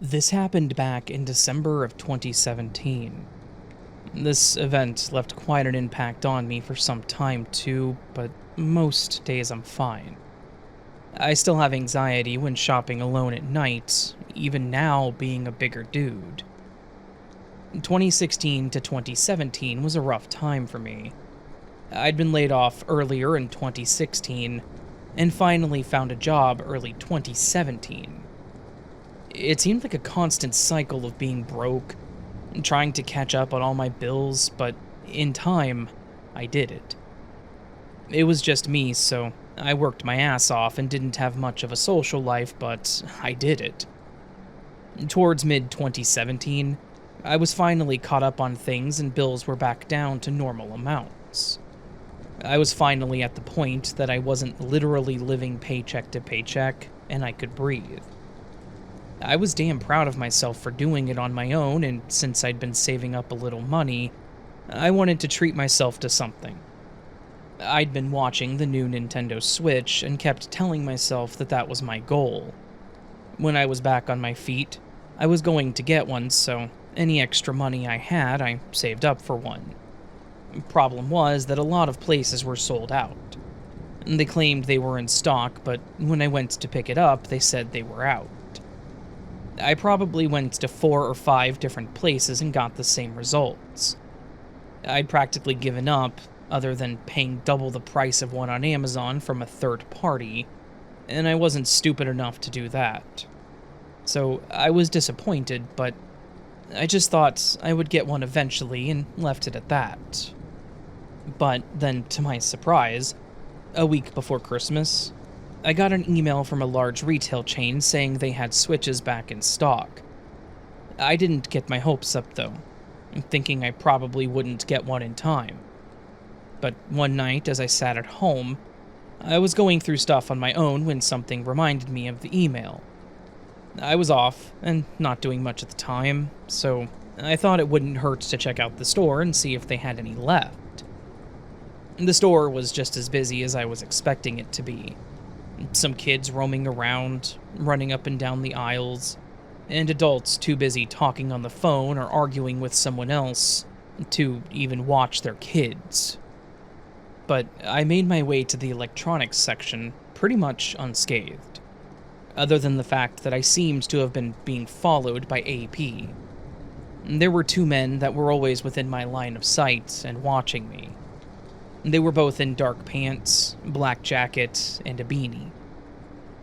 This happened back in December of 2017. This event left quite an impact on me for some time too, but most days I'm fine. I still have anxiety when shopping alone at night, even now being a bigger dude. 2016 to 2017 was a rough time for me. I'd been laid off earlier in 2016, and finally found a job early 2017. It seemed like a constant cycle of being broke, trying to catch up on all my bills, but in time, I did it. It was just me, so I worked my ass off and didn't have much of a social life, but I did it. Towards mid-2017, I was finally caught up on things and bills were back down to normal amounts. I was finally at the point that I wasn't literally living paycheck to paycheck, and I could breathe. I was damn proud of myself for doing it on my own, and since I'd been saving up a little money, I wanted to treat myself to something. I'd been watching the new Nintendo Switch and kept telling myself that that was my goal. When I was back on my feet, I was going to get one, so any extra money I had, I saved up for one. Problem was that a lot of places were sold out. They claimed they were in stock, but when I went to pick it up, they said they were out. I probably went to 4 or 5 different places and got the same results. I'd practically given up, other than paying double the price of one on Amazon from a third party, and I wasn't stupid enough to do that. So I was disappointed, but I just thought I would get one eventually and left it at that. But then, to my surprise, a week before Christmas, I got an email from a large retail chain saying they had Switches back in stock. I didn't get my hopes up though, thinking I probably wouldn't get one in time. But one night, as I sat at home, I was going through stuff on my own when something reminded me of the email. I was off, and not doing much at the time, so I thought it wouldn't hurt to check out the store and see if they had any left. The store was just as busy as I was expecting it to be. Some kids roaming around, running up and down the aisles, and adults too busy talking on the phone or arguing with someone else to even watch their kids. But I made my way to the electronics section pretty much unscathed, other than the fact that I seemed to have been being followed by AP. There were 2 men that were always within my line of sight and watching me. They were both in dark pants, black jackets, and a beanie.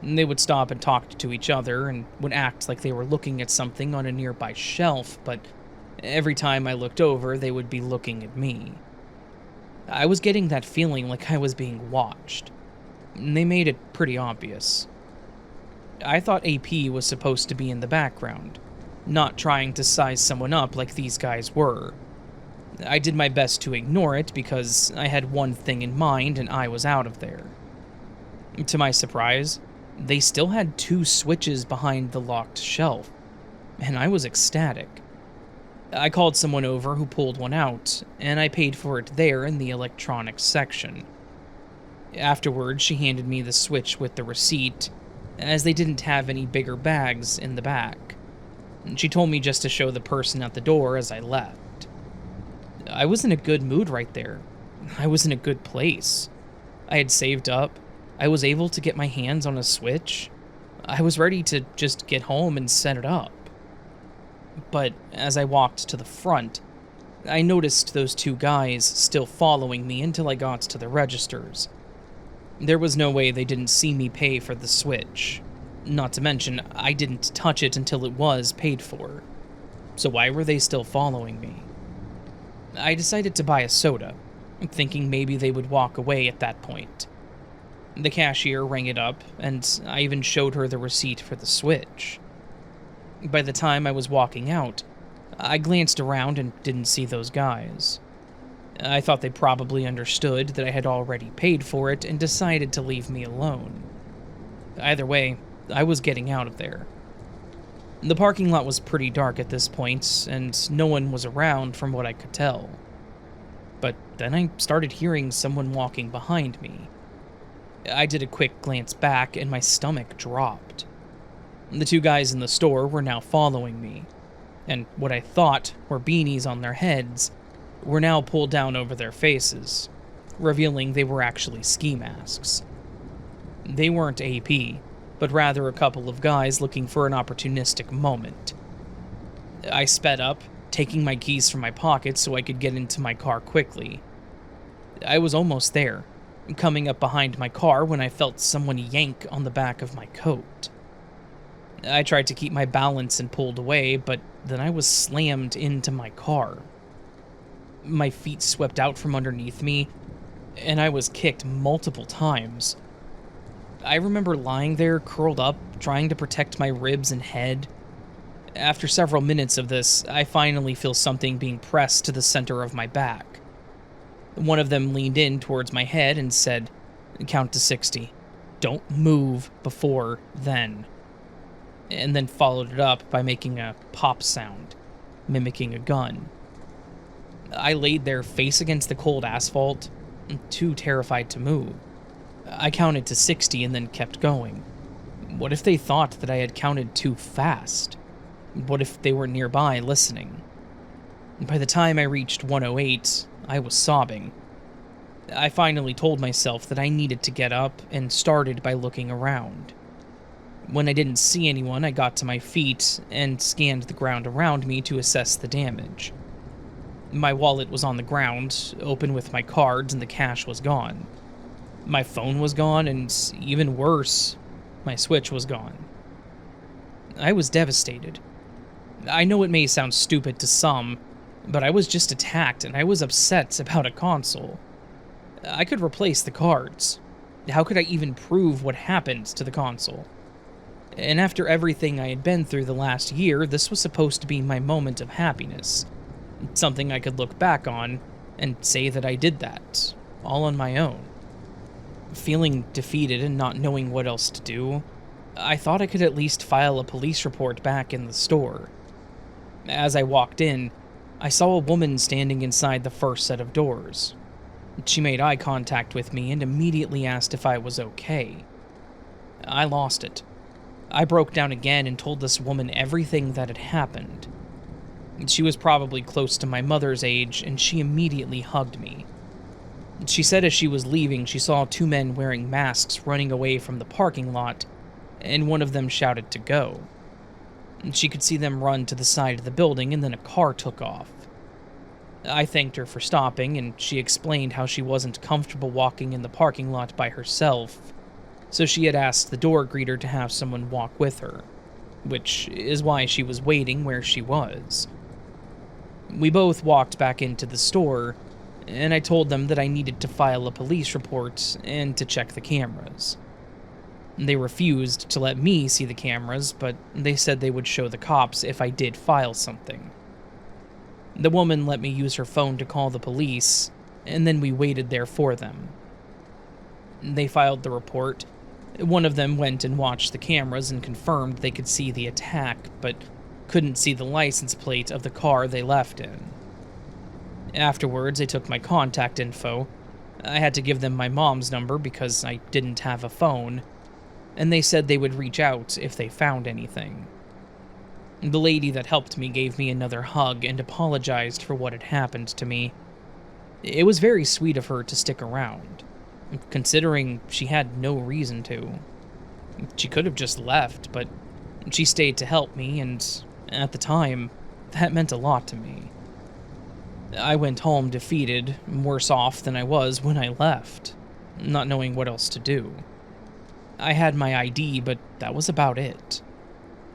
They would stop and talk to each other and would act like they were looking at something on a nearby shelf, but every time I looked over, they would be looking at me. I was getting that feeling like I was being watched. They made it pretty obvious. I thought AP was supposed to be in the background, not trying to size someone up like these guys were. I did my best to ignore it because I had one thing in mind and I was out of there. To my surprise, they still had 2 Switches behind the locked shelf, and I was ecstatic. I called someone over who pulled one out, and I paid for it there in the electronics section. Afterwards, she handed me the Switch with the receipt, as they didn't have any bigger bags in the back. She told me just to show the person at the door as I left. I was in a good mood right there. I was in a good place. I had saved up. I was able to get my hands on a Switch. I was ready to just get home and set it up. But as I walked to the front, I noticed those 2 guys still following me until I got to the registers. There was no way they didn't see me pay for the Switch. Not to mention, I didn't touch it until it was paid for. So why were they still following me? I decided to buy a soda, thinking maybe they would walk away at that point. The cashier rang it up, and I even showed her the receipt for the Switch. By the time I was walking out, I glanced around and didn't see those guys. I thought they probably understood that I had already paid for it and decided to leave me alone. Either way, I was getting out of there. The parking lot was pretty dark at this point, and no one was around from what I could tell. But then I started hearing someone walking behind me. I did a quick glance back, and my stomach dropped. The two guys in the store were now following me, and what I thought were beanies on their heads were now pulled down over their faces, revealing they were actually ski masks. They weren't AP, but rather a couple of guys looking for an opportunistic moment. I sped up, taking my keys from my pocket so I could get into my car quickly. I was almost there, coming up behind my car when I felt someone yank on the back of my coat. I tried to keep my balance and pulled away, but then I was slammed into my car. My feet swept out from underneath me, and I was kicked multiple times. I remember lying there, curled up, trying to protect my ribs and head. After several minutes of this, I finally feel something being pressed to the center of my back. One of them leaned in towards my head and said, "Count to 60. Don't move before then." And then followed it up by making a pop sound, mimicking a gun. I laid there face against the cold asphalt, too terrified to move. I counted to 60 and then kept going. What if they thought that I had counted too fast? What if they were nearby listening? By the time I reached 108, I was sobbing. I finally told myself that I needed to get up and started by looking around. When I didn't see anyone, I got to my feet and scanned the ground around me to assess the damage. My wallet was on the ground, open with my cards, and the cash was gone. My phone was gone, and even worse, my Switch was gone. I was devastated. I know it may sound stupid to some, but I was just attacked and I was upset about a console. I could replace the cards. How could I even prove what happened to the console? And after everything I had been through the last year, this was supposed to be my moment of happiness. Something I could look back on and say that I did that, all on my own. Feeling defeated and not knowing what else to do, I thought I could at least file a police report back in the store. As I walked in, I saw a woman standing inside the first set of doors. She made eye contact with me and immediately asked if I was okay. I lost it. I broke down again and told this woman everything that had happened. She was probably close to my mother's age, and she immediately hugged me. She said as she was leaving, she saw two men wearing masks running away from the parking lot, and one of them shouted to go. She could see them run to the side of the building, and then a car took off. I thanked her for stopping, and she explained how she wasn't comfortable walking in the parking lot by herself, so she had asked the door greeter to have someone walk with her, which is why she was waiting where she was. We both walked back into the store, and I told them that I needed to file a police report and to check the cameras. They refused to let me see the cameras, but they said they would show the cops if I did file something. The woman let me use her phone to call the police, and then we waited there for them. They filed the report. One of them went and watched the cameras and confirmed they could see the attack, but couldn't see the license plate of the car they left in. Afterwards, they took my contact info. I had to give them my mom's number because I didn't have a phone, and they said they would reach out if they found anything. The lady that helped me gave me another hug and apologized for what had happened to me. It was very sweet of her to stick around, considering she had no reason to. She could have just left, but she stayed to help me, and at the time, that meant a lot to me. I went home defeated, worse off than I was when I left, not knowing what else to do. I had my ID, but that was about it.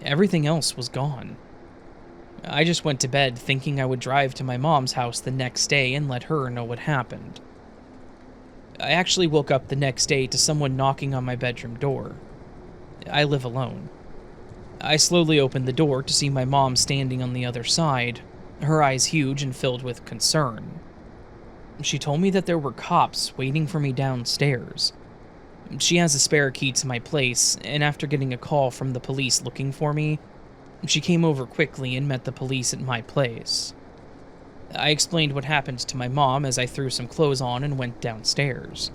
Everything else was gone. I just went to bed thinking I would drive to my mom's house the next day and let her know what happened. I actually woke up the next day to someone knocking on my bedroom door. I live alone. I slowly opened the door to see my mom standing on the other side, her eyes huge and filled with concern. She told me that there were cops waiting for me downstairs. She has a spare key to my place, and after getting a call from the police looking for me, she came over quickly and met the police at my place. I explained what happened to my mom as I threw some clothes on and went downstairs.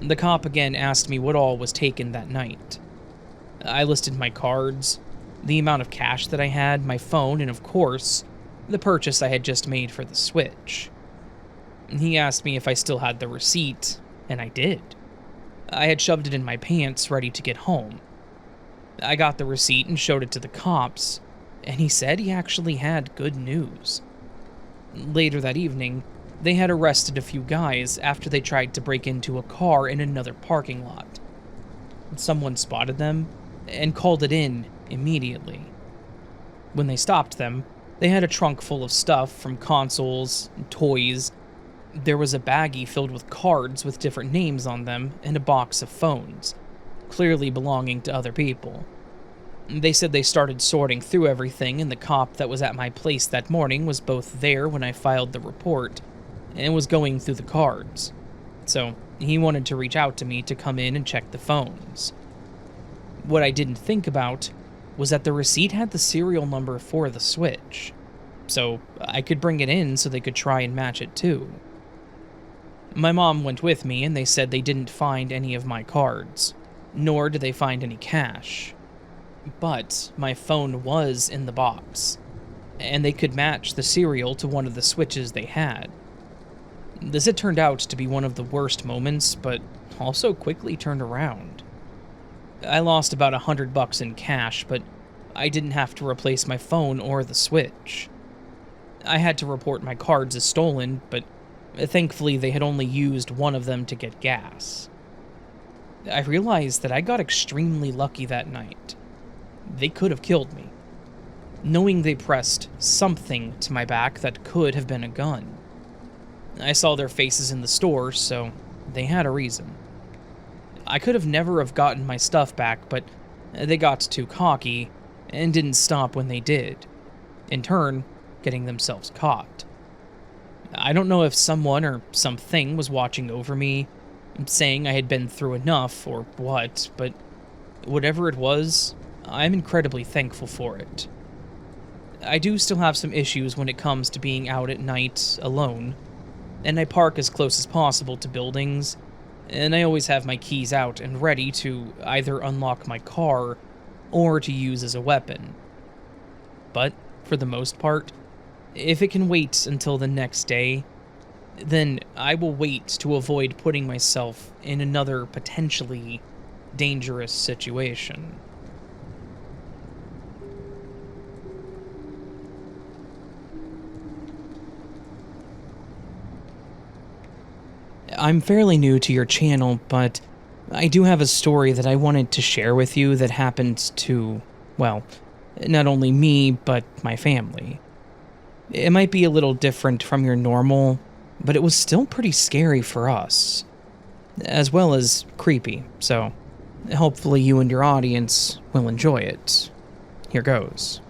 The cop again asked me what all was taken that night. I listed my cards, the amount of cash that I had, my phone, and of course, the purchase I had just made for the Switch. He asked me if I still had the receipt, and I did. I had shoved it in my pants, ready to get home. I got the receipt and showed it to the cops, and he said he actually had good news. Later that evening, they had arrested a few guys after they tried to break into a car in another parking lot. Someone spotted them and called it in immediately. When they stopped them, they had a trunk full of stuff from consoles and toys. There was a baggie filled with cards with different names on them and a box of phones, clearly belonging to other people. They said they started sorting through everything, and the cop that was at my place that morning was both there when I filed the report and was going through the cards. So he wanted to reach out to me to come in and check the phones. What I didn't think about was that the receipt had the serial number for the Switch, so I could bring it in so they could try and match it too. My mom went with me, and they said they didn't find any of my cards, nor did they find any cash. But my phone was in the box, and they could match the serial to one of the Switches they had. This had turned out to be one of the worst moments, but also quickly turned around. I lost about $100 in cash, but I didn't have to replace my phone or the Switch. I had to report my cards as stolen, but thankfully they had only used one of them to get gas. I realized that I got extremely lucky that night. They could have killed me, knowing they pressed something to my back that could have been a gun. I saw their faces in the store, so they had a reason. I could have never have gotten my stuff back, but they got too cocky and didn't stop when they did, in turn, getting themselves caught. I don't know if someone or something was watching over me, saying I had been through enough or what, but whatever it was, I'm incredibly thankful for it. I do still have some issues when it comes to being out at night alone, and I park as close as possible to buildings, and I always have my keys out and ready to either unlock my car or to use as a weapon. But, for the most part, if it can wait until the next day, then I will wait to avoid putting myself in another potentially dangerous situation. I'm fairly new to your channel, but I do have a story that I wanted to share with you that happened to, well, not only me, but my family. It might be a little different from your normal, but it was still pretty scary for us, as well as creepy, so hopefully you and your audience will enjoy it. Here goes.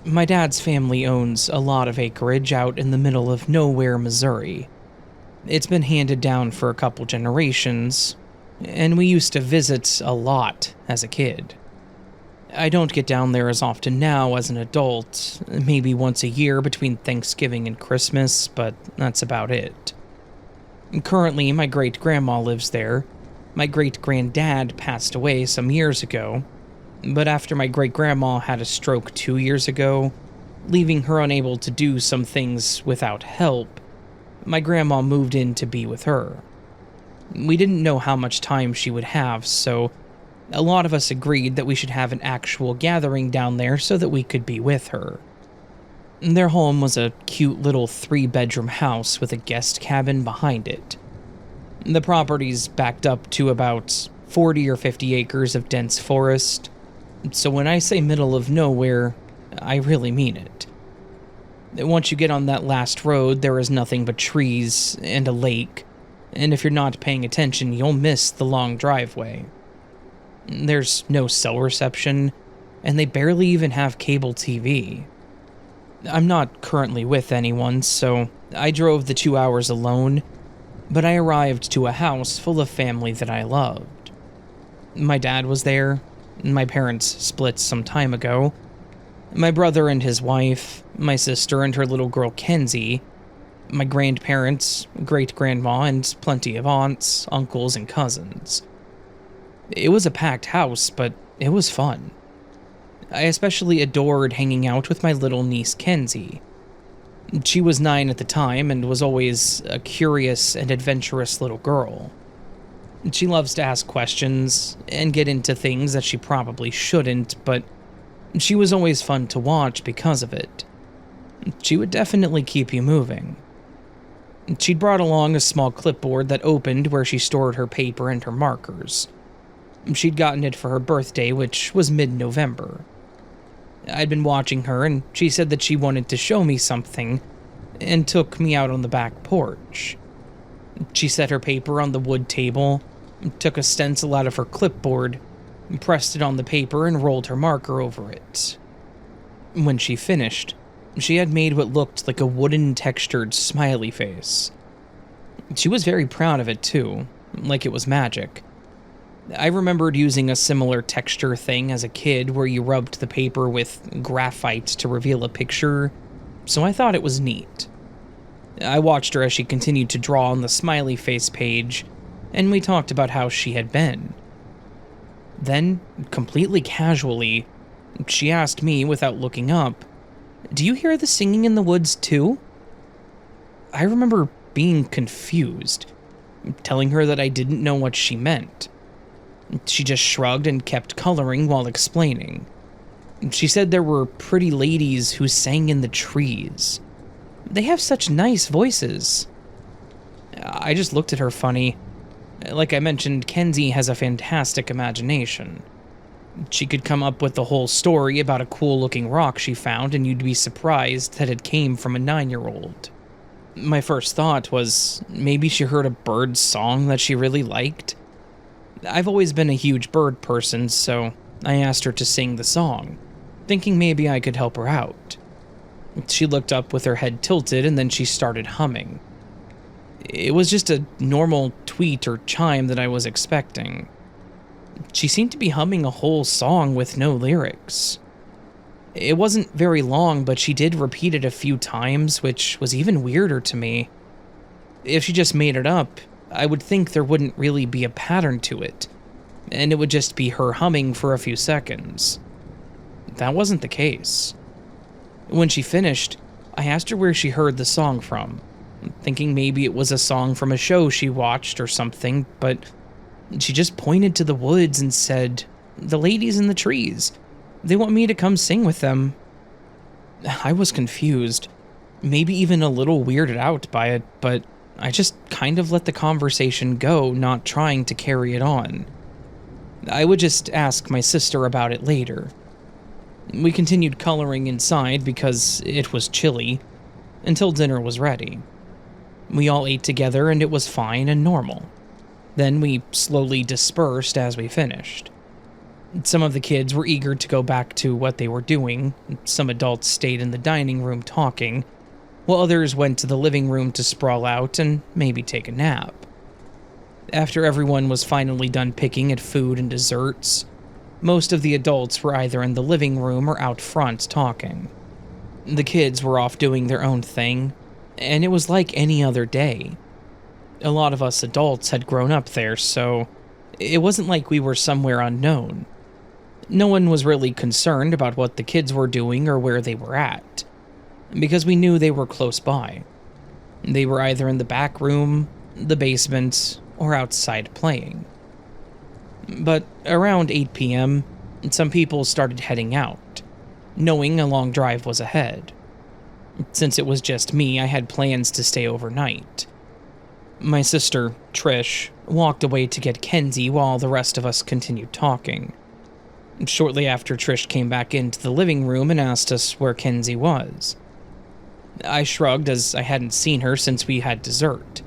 My dad's family owns a lot of acreage out in the middle of nowhere, Missouri. It's been handed down for a couple generations, and we used to visit a lot as a kid. I don't get down there as often now as an adult, maybe once a year between Thanksgiving and Christmas, but that's about it. Currently, my great-grandma lives there. My great-granddad passed away some years ago, but after my great-grandma had a stroke 2 years ago, leaving her unable to do some things without help, my grandma moved in to be with her. We didn't know how much time she would have, so a lot of us agreed that we should have an actual gathering down there so that we could be with her. Their home was a cute little 3-bedroom house with a guest cabin behind it. The property's backed up to about 40 or 50 acres of dense forest, so when I say middle of nowhere, I really mean it. Once you get on that last road, there is nothing but trees and a lake, and if you're not paying attention, you'll miss the long driveway. There's no cell reception, and they barely even have cable TV. I'm not currently with anyone, so I drove the 2 hours alone, but I arrived to a house full of family that I loved. My dad was there, my parents split some time ago, my brother and his wife, my sister and her little girl Kenzie, my grandparents, great-grandma, and plenty of aunts, uncles, and cousins. It was a packed house, but it was fun. I especially adored hanging out with my little niece Kenzie. She was 9 at the time and was always a curious and adventurous little girl. She loves to ask questions and get into things that she probably shouldn't, but she was always fun to watch because of it. She would definitely keep you moving. She'd brought along a small clipboard that opened where she stored her paper and her markers. She'd gotten it for her birthday, which was mid-November. I'd been watching her, and she said that she wanted to show me something, and took me out on the back porch. She set her paper on the wood table, took a stencil out of her clipboard, pressed it on the paper, and rolled her marker over it. When she finished, she had made what looked like a wooden textured smiley face. She was very proud of it too, like it was magic. I remembered using a similar texture thing as a kid where you rubbed the paper with graphite to reveal a picture, so I thought it was neat. I watched her as she continued to draw on the smiley face page, and we talked about how she had been. Then, completely casually, she asked me without looking up, "Do you hear the singing in the woods too?" I remember being confused, telling her that I didn't know what she meant. She just shrugged and kept coloring while explaining. She said there were pretty ladies who sang in the trees. They have such nice voices. I just looked at her funny. Like I mentioned, Kenzie has a fantastic imagination. She could come up with the whole story about a cool-looking rock she found, and you'd be surprised that it came from a 9-year-old. My first thought was maybe she heard a bird song that she really liked. I've always been a huge bird person, so I asked her to sing the song, thinking maybe I could help her out. She looked up with her head tilted, and then she started humming. It was just a normal tweet or chime that I was expecting. She seemed to be humming a whole song with no lyrics. It wasn't very long, but she did repeat it a few times, which was even weirder to me. If she just made it up, I would think there wouldn't really be a pattern to it, and it would just be her humming for a few seconds. That wasn't the case. When she finished, I asked her where she heard the song from, thinking maybe it was a song from a show she watched or something, but she just pointed to the woods and said, "The ladies in the trees. They want me to come sing with them." I was confused, maybe even a little weirded out by it, but I just kind of let the conversation go, not trying to carry it on. I would just ask my sister about it later. We continued coloring inside because it was chilly, until dinner was ready. We all ate together and it was fine and normal. Then we slowly dispersed as we finished. Some of the kids were eager to go back to what they were doing. Some adults stayed in the dining room talking, while others went to the living room to sprawl out and maybe take a nap. After everyone was finally done picking at food and desserts, most of the adults were either in the living room or out front talking. The kids were off doing their own thing, and it was like any other day. A lot of us adults had grown up there, so it wasn't like we were somewhere unknown. No one was really concerned about what the kids were doing or where they were at, because we knew they were close by. They were either in the back room, the basement, or outside playing. But around 8 p.m., some people started heading out, knowing a long drive was ahead. Since it was just me, I had plans to stay overnight. My sister, Trish, walked away to get Kenzie while the rest of us continued talking. Shortly after, Trish came back into the living room and asked us where Kenzie was. I shrugged as I hadn't seen her since we had dessert,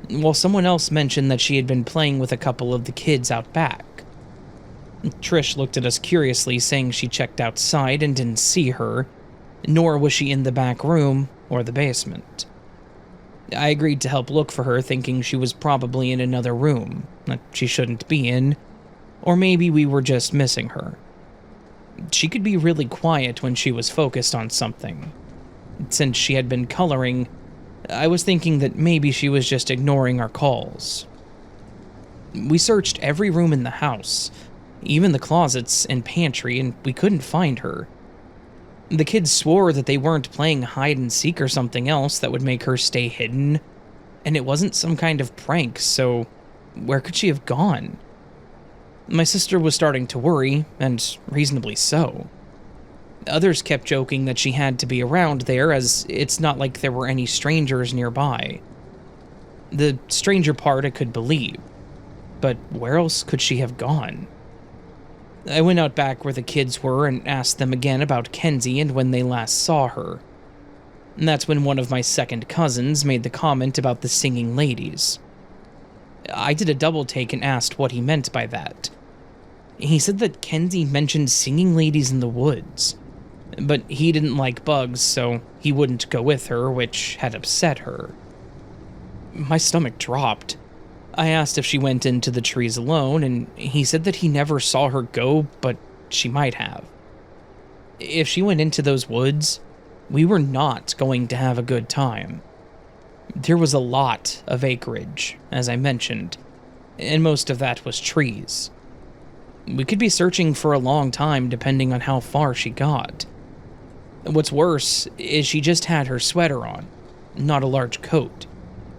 while someone else mentioned that she had been playing with a couple of the kids out back. Trish looked at us curiously, saying she checked outside and didn't see her, nor was she in the back room or the basement. I agreed to help look for her, thinking she was probably in another room that she shouldn't be in, or maybe we were just missing her. She could be really quiet when she was focused on something. Since she had been coloring, I was thinking that maybe she was just ignoring our calls. We searched every room in the house, even the closets and pantry, and we couldn't find her. The kids swore that they weren't playing hide and seek or something else that would make her stay hidden, and it wasn't some kind of prank, so where could she have gone? My sister was starting to worry, and reasonably so. Others kept joking that she had to be around there, as it's not like there were any strangers nearby. The stranger part I could believe, but where else could she have gone? I went out back where the kids were and asked them again about Kenzie and when they last saw her. And that's when one of my second cousins made the comment about the singing ladies. I did a double take and asked what he meant by that. He said that Kenzie mentioned singing ladies in the woods, but he didn't like bugs, so he wouldn't go with her, which had upset her. My stomach dropped. I asked if she went into the trees alone, and he said that he never saw her go, but she might have. If she went into those woods, we were not going to have a good time. There was a lot of acreage, as I mentioned, and most of that was trees. We could be searching for a long time depending on how far she got. What's worse is she just had her sweater on, not a large coat,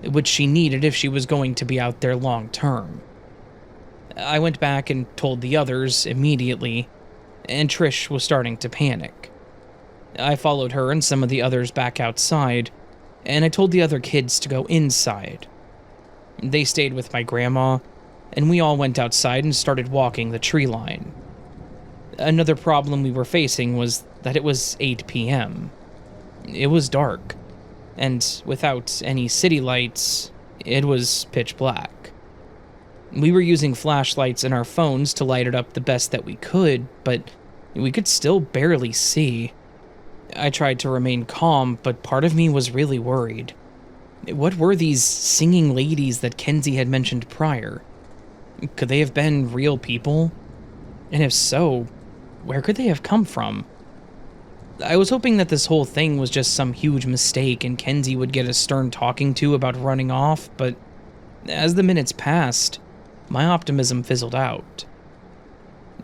which she needed if she was going to be out there long term. I went back and told the others immediately, and Trish was starting to panic. I followed her and some of the others back outside, and I told the other kids to go inside. They stayed with my grandma, and we all went outside and started walking the tree line. Another problem we were facing was that it was 8 p.m. It was dark, and without any city lights, it was pitch black. We were using flashlights in our phones to light it up the best that we could, but we could still barely see. I tried to remain calm, but part of me was really worried. What were these singing ladies that Kenzie had mentioned prior? Could they have been real people? And if so, where could they have come from? I was hoping that this whole thing was just some huge mistake and Kenzie would get a stern talking to about running off, but as the minutes passed, my optimism fizzled out.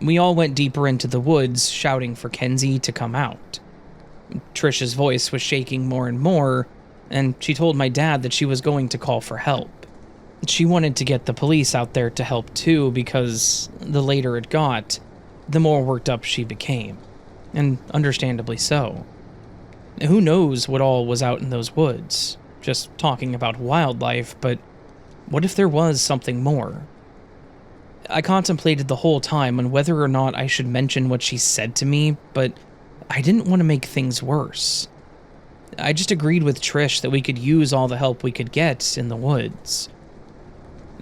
We all went deeper into the woods, shouting for Kenzie to come out. Trish's voice was shaking more and more, and she told my dad that she was going to call for help. She wanted to get the police out there to help too, because the later it got, the more worked up she became. And understandably so. Who knows what all was out in those woods? Just talking about wildlife, but what if there was something more? I contemplated the whole time on whether or not I should mention what she said to me, but I didn't want to make things worse. I just agreed with Trish that we could use all the help we could get in the woods.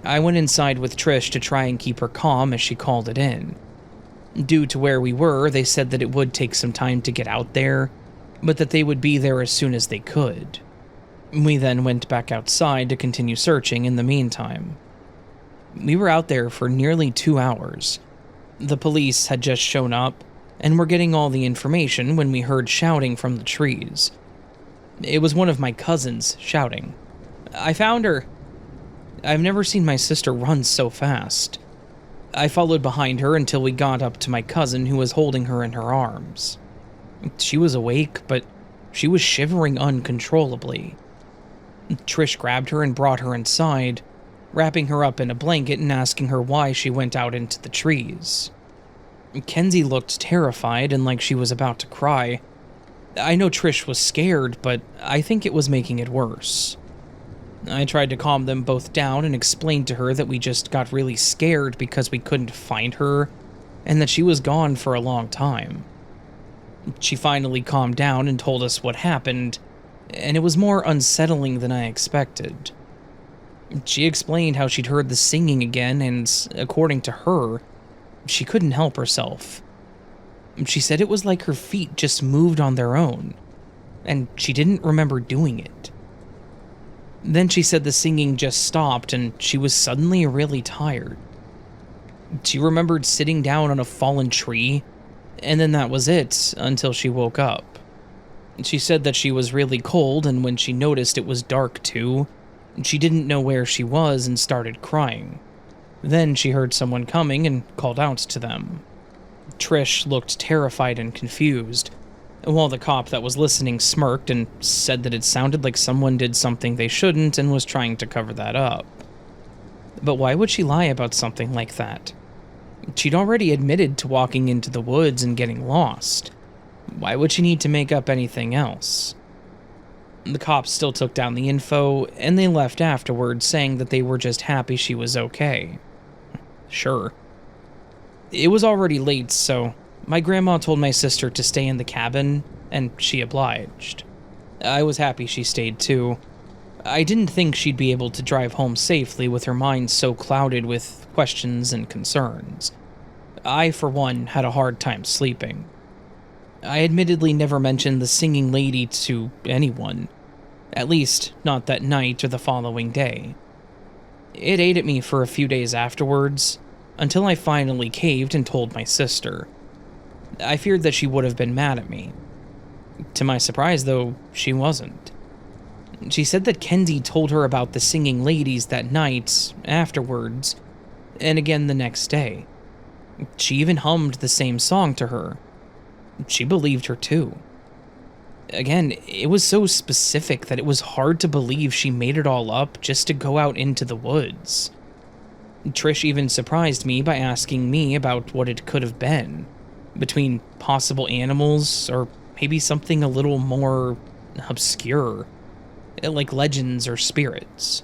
I went inside with Trish to try and keep her calm as she called it in. Due to where we were, they said that it would take some time to get out there, but that they would be there as soon as they could. We then went back outside to continue searching in the meantime. We were out there for nearly 2 hours. The police had just shown up, and were getting all the information when we heard shouting from the trees. It was one of my cousins shouting, "I found her!" I've never seen my sister run so fast. I followed behind her until we got up to my cousin who was holding her in her arms. She was awake, but she was shivering uncontrollably. Trish grabbed her and brought her inside, wrapping her up in a blanket and asking her why she went out into the trees. Kenzie looked terrified and like she was about to cry. I know Trish was scared, but I think it was making it worse. I tried to calm them both down and explained to her that we just got really scared because we couldn't find her, and that she was gone for a long time. She finally calmed down and told us what happened, and it was more unsettling than I expected. She explained how she'd heard the singing again, and according to her, she couldn't help herself. She said it was like her feet just moved on their own, and she didn't remember doing it. Then she said the singing just stopped and she was suddenly really tired. She remembered sitting down on a fallen tree, and then that was it until she woke up. She said that she was really cold, and when she noticed it was dark too, she didn't know where she was and started crying. Then she heard someone coming and called out to them. Trish looked terrified and confused, while the cop that was listening smirked and said that it sounded like someone did something they shouldn't and was trying to cover that up. But why would she lie about something like that? She'd already admitted to walking into the woods and getting lost. Why would she need to make up anything else? The cops still took down the info, and they left afterwards, saying that they were just happy she was okay. Sure. It was already late, so my grandma told my sister to stay in the cabin, and she obliged. I was happy she stayed too. I didn't think she'd be able to drive home safely with her mind so clouded with questions and concerns. I, for one, had a hard time sleeping. I admittedly never mentioned the singing lady to anyone. At least, not that night or the following day. It ate at me for a few days afterwards, until I finally caved and told my sister. I feared that she would have been mad at me. To my surprise, though, she wasn't. She said that Kenzie told her about the singing ladies that night, afterwards, and again the next day. She even hummed the same song to her. She believed her too. Again, it was so specific that it was hard to believe she made it all up just to go out into the woods. Trish even surprised me by asking me about what it could have been, between possible animals or maybe something a little more obscure, like legends or spirits.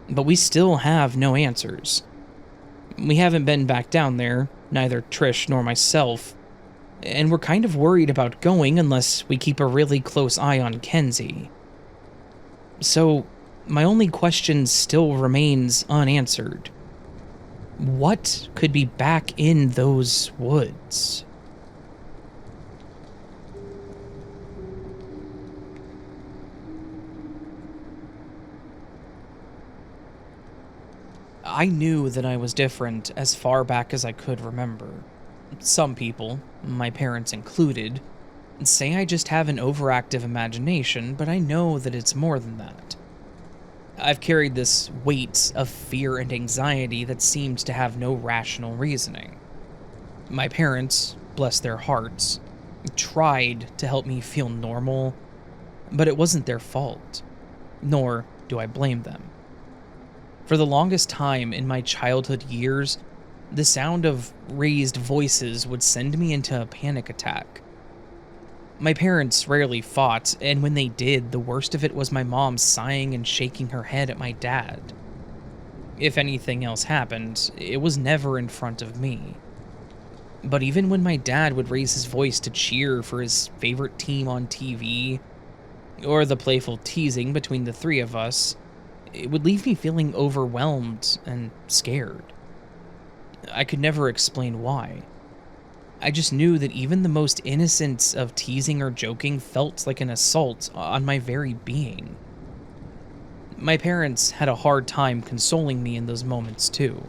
But we still have no answers. We haven't been back down there, neither Trish nor myself, and we're kind of worried about going unless we keep a really close eye on Kenzie. So, my only question still remains unanswered. What could be back in those woods? I knew that I was different as far back as I could remember. Some people, my parents included, say I just have an overactive imagination, but I know that it's more than that. I've carried this weight of fear and anxiety that seemed to have no rational reasoning. My parents, bless their hearts, tried to help me feel normal, but it wasn't their fault, nor do I blame them. For the longest time in my childhood years, the sound of raised voices would send me into a panic attack. My parents rarely fought, and when they did, the worst of it was my mom sighing and shaking her head at my dad. If anything else happened, it was never in front of me. But even when my dad would raise his voice to cheer for his favorite team on TV, or the playful teasing between the three of us, it would leave me feeling overwhelmed and scared. I could never explain why. I just knew that even the most innocent of teasing or joking felt like an assault on my very being. My parents had a hard time consoling me in those moments too.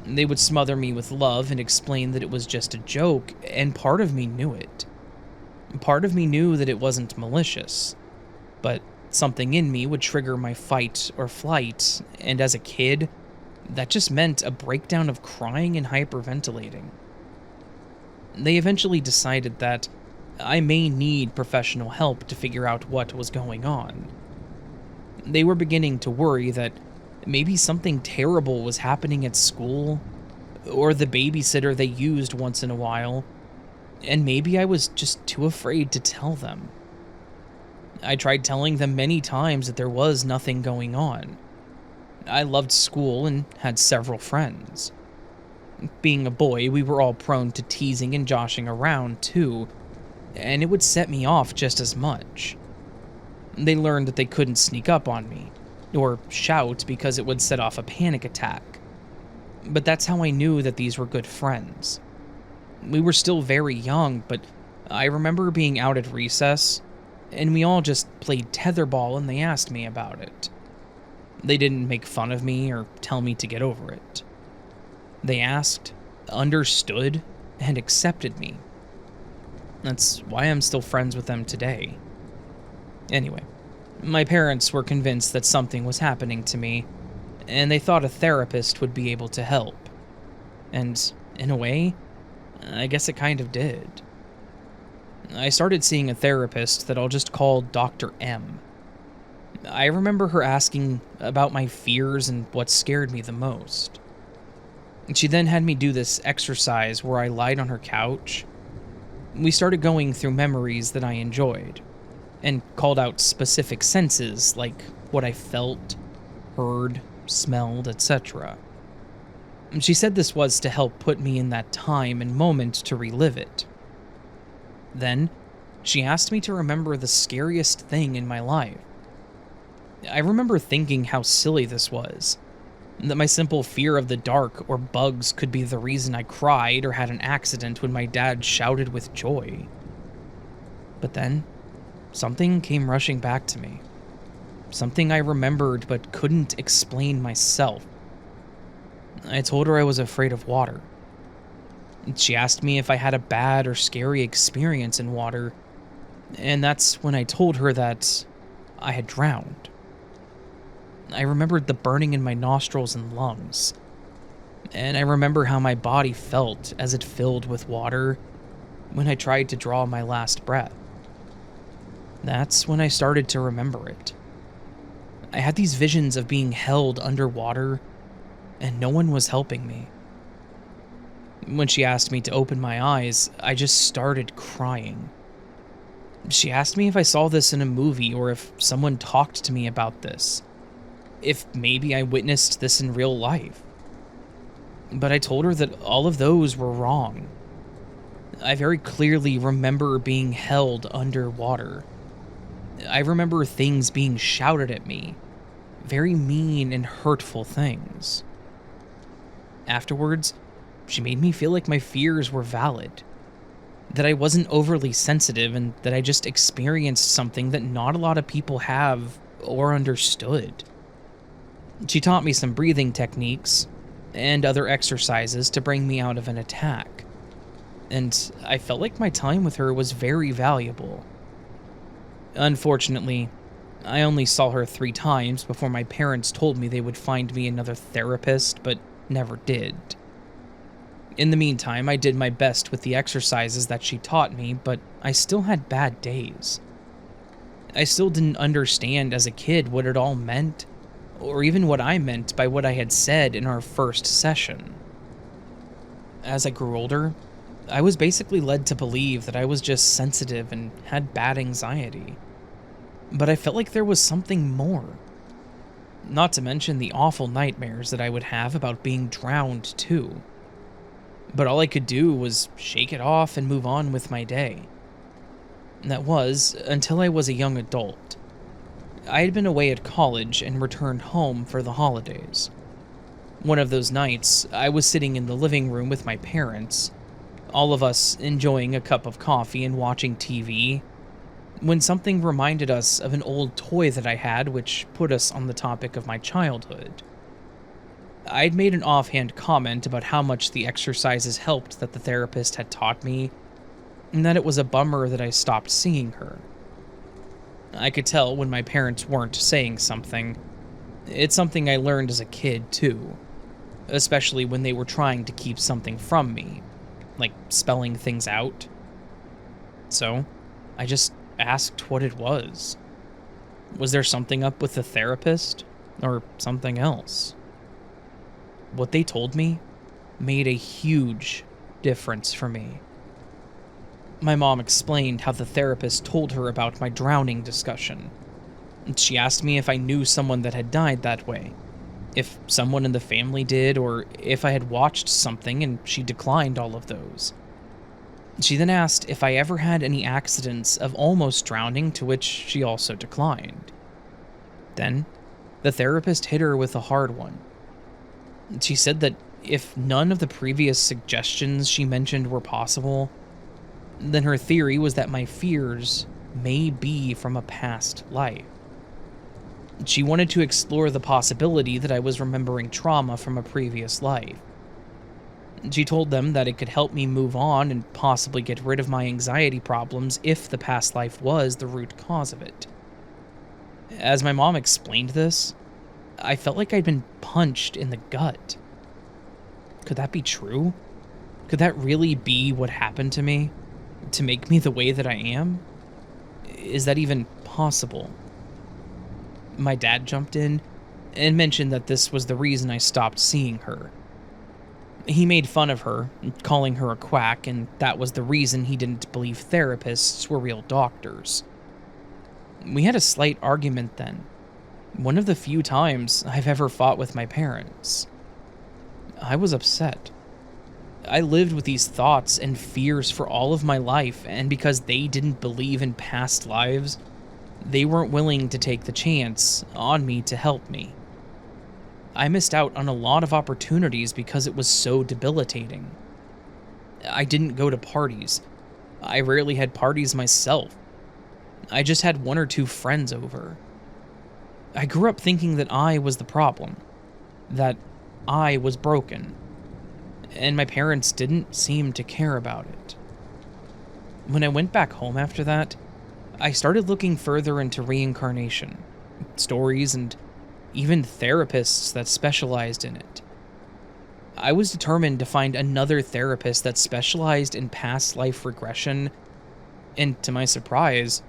They would smother me with love and explain that it was just a joke, and part of me knew it. Part of me knew that it wasn't malicious, but something in me would trigger my fight or flight, and as a kid, that just meant a breakdown of crying and hyperventilating. They eventually decided that I may need professional help to figure out what was going on. They were beginning to worry that maybe something terrible was happening at school, or the babysitter they used once in a while, and maybe I was just too afraid to tell them. I tried telling them many times that there was nothing going on. I loved school and had several friends. Being a boy, we were all prone to teasing and joshing around too, and it would set me off just as much. They learned that they couldn't sneak up on me, or shout because it would set off a panic attack. But that's how I knew that these were good friends. We were still very young, but I remember being out at recess, and we all just played tetherball and they asked me about it. They didn't make fun of me or tell me to get over it. They asked, understood, and accepted me. That's why I'm still friends with them today. Anyway, my parents were convinced that something was happening to me, and they thought a therapist would be able to help. And, in a way, I guess it kind of did. I started seeing a therapist that I'll just call Dr. M. I remember her asking about my fears and what scared me the most. She then had me do this exercise where I lied on her couch. We started going through memories that I enjoyed, and called out specific senses like what I felt, heard, smelled, etc. She said this was to help put me in that time and moment to relive it. Then, she asked me to remember the scariest thing in my life. I remember thinking how silly this was, that my simple fear of the dark or bugs could be the reason I cried or had an accident when my dad shouted with joy. But then, something came rushing back to me. Something I remembered but couldn't explain myself. I told her I was afraid of water. She asked me if I had a bad or scary experience in water, and that's when I told her that I had drowned. I remembered the burning in my nostrils and lungs, and I remember how my body felt as it filled with water when I tried to draw my last breath. That's when I started to remember it. I had these visions of being held underwater, and no one was helping me. When she asked me to open my eyes, I just started crying. She asked me if I saw this in a movie or if someone talked to me about this. If maybe I witnessed this in real life. But I told her that all of those were wrong. I very clearly remember being held underwater. I remember things being shouted at me. Very mean and hurtful things. Afterwards, she made me feel like my fears were valid. That I wasn't overly sensitive and that I just experienced something that not a lot of people have or understood. She taught me some breathing techniques and other exercises to bring me out of an attack. And I felt like my time with her was very valuable. Unfortunately, I only saw her 3 times before my parents told me they would find me another therapist, but never did. In the meantime, I did my best with the exercises that she taught me, but I still had bad days. I still didn't understand as a kid what it all meant, or even what I meant by what I had said in our first session. As I grew older, I was basically led to believe that I was just sensitive and had bad anxiety. But I felt like there was something more. Not to mention the awful nightmares that I would have about being drowned too. But all I could do was shake it off and move on with my day. And that was until I was a young adult. I had been away at college and returned home for the holidays. One of those nights, I was sitting in the living room with my parents, all of us enjoying a cup of coffee and watching TV, when something reminded us of an old toy that I had, which put us on the topic of my childhood. I'd made an offhand comment about how much the exercises helped that the therapist had taught me, and that it was a bummer that I stopped seeing her. I could tell when my parents weren't saying something. It's something I learned as a kid, too, especially when they were trying to keep something from me, like spelling things out. So, I just asked what it was. Was there something up with the therapist, or something else? What they told me made a huge difference for me. My mom explained how the therapist told her about my drowning discussion. She asked me if I knew someone that had died that way, if someone in the family did, or if I had watched something, and she declined all of those. She then asked if I ever had any accidents of almost drowning, to which she also declined. Then, the therapist hit her with a hard one. She said that if none of the previous suggestions she mentioned were possible, then her theory was that my fears may be from a past life. She wanted to explore the possibility that I was remembering trauma from a previous life. She told them that it could help me move on and possibly get rid of my anxiety problems if the past life was the root cause of it. As my mom explained this, I felt like I'd been punched in the gut. Could that be true? Could that really be what happened to me? To make me the way that I am? Is that even possible? My dad jumped in and mentioned that this was the reason I stopped seeing her. He made fun of her, calling her a quack, and that was the reason he didn't believe therapists were real doctors. We had a slight argument then. One of the few times I've ever fought with my parents. I was upset. I lived with these thoughts and fears for all of my life, and because they didn't believe in past lives, they weren't willing to take the chance on me to help me. I missed out on a lot of opportunities because it was so debilitating. I didn't go to parties. I rarely had parties myself. I just had one or two friends over. I grew up thinking that I was the problem, that I was broken, and my parents didn't seem to care about it. When I went back home after that, I started looking further into reincarnation, stories, and even therapists that specialized in it. I was determined to find another therapist that specialized in past life regression, and to my surprise,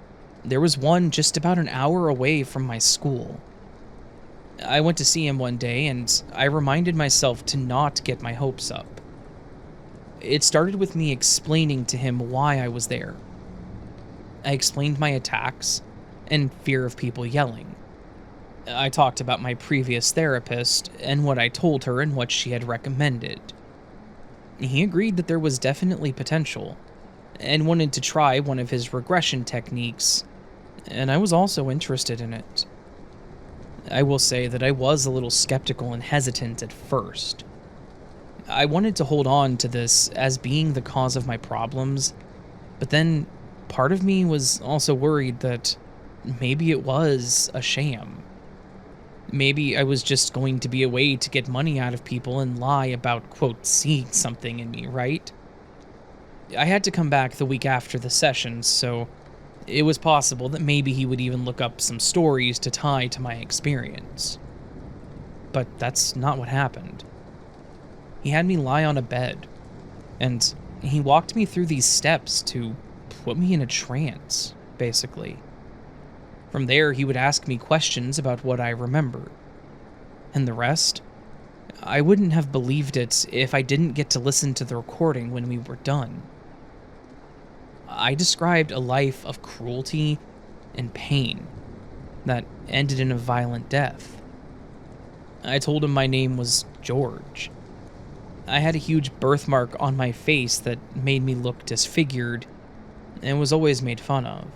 there was one just about an hour away from my school. I went to see him one day, and I reminded myself to not get my hopes up. It started with me explaining to him why I was there. I explained my attacks and fear of people yelling. I talked about my previous therapist and what I told her and what she had recommended. He agreed that there was definitely potential and wanted to try one of his regression techniques, and I was also interested in it. I will say that I was a little skeptical and hesitant at first. I wanted to hold on to this as being the cause of my problems, but then part of me was also worried that maybe it was a sham. Maybe I was just going to be a way to get money out of people and lie about, quote, seeing something in me, right? I had to come back the week after the sessions, so it was possible that maybe he would even look up some stories to tie to my experience. But that's not what happened. He had me lie on a bed, and he walked me through these steps to put me in a trance, basically. From there, he would ask me questions about what I remember. And the rest? I wouldn't have believed it if I didn't get to listen to the recording when we were done. I described a life of cruelty and pain that ended in a violent death. I told him my name was George. I had a huge birthmark on my face that made me look disfigured and was always made fun of.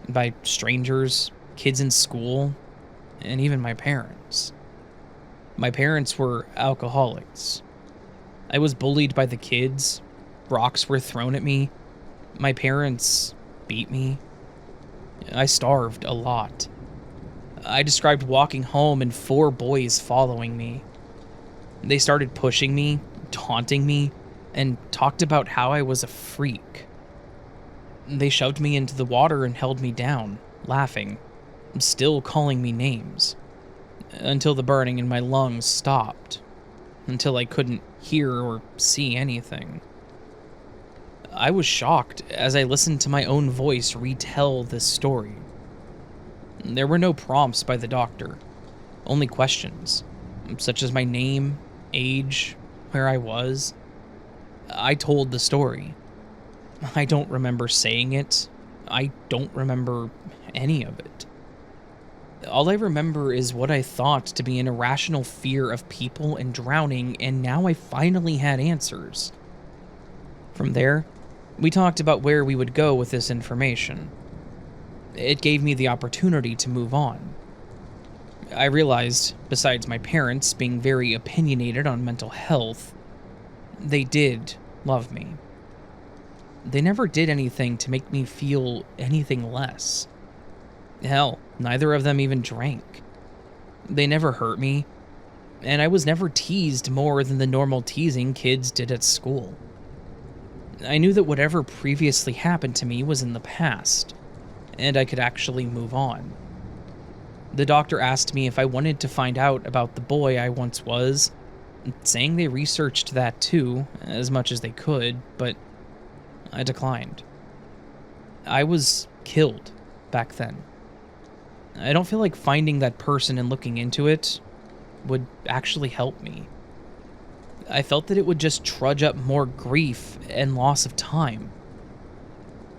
By strangers, kids in school, and even my parents. My parents were alcoholics. I was bullied by the kids, rocks were thrown at me, my parents beat me. I starved a lot. I described walking home and 4 boys following me. They started pushing me, taunting me, and talked about how I was a freak. They shoved me into the water and held me down, laughing, still calling me names, until the burning in my lungs stopped, until I couldn't hear or see anything. I was shocked as I listened to my own voice retell this story. There were no prompts by the doctor, only questions, such as my name, age, where I was. I told the story. I don't remember saying it. I don't remember any of it. All I remember is what I thought to be an irrational fear of people and drowning, and now I finally had answers. From there, we talked about where we would go with this information. It gave me the opportunity to move on. I realized, besides my parents being very opinionated on mental health, they did love me. They never did anything to make me feel anything less. Hell, neither of them even drank. They never hurt me, and I was never teased more than the normal teasing kids did at school. I knew that whatever previously happened to me was in the past, and I could actually move on. The doctor asked me if I wanted to find out about the boy I once was, saying they researched that too, as much as they could, but I declined. I was killed back then. I don't feel like finding that person and looking into it would actually help me. I felt that it would just trudge up more grief and loss of time.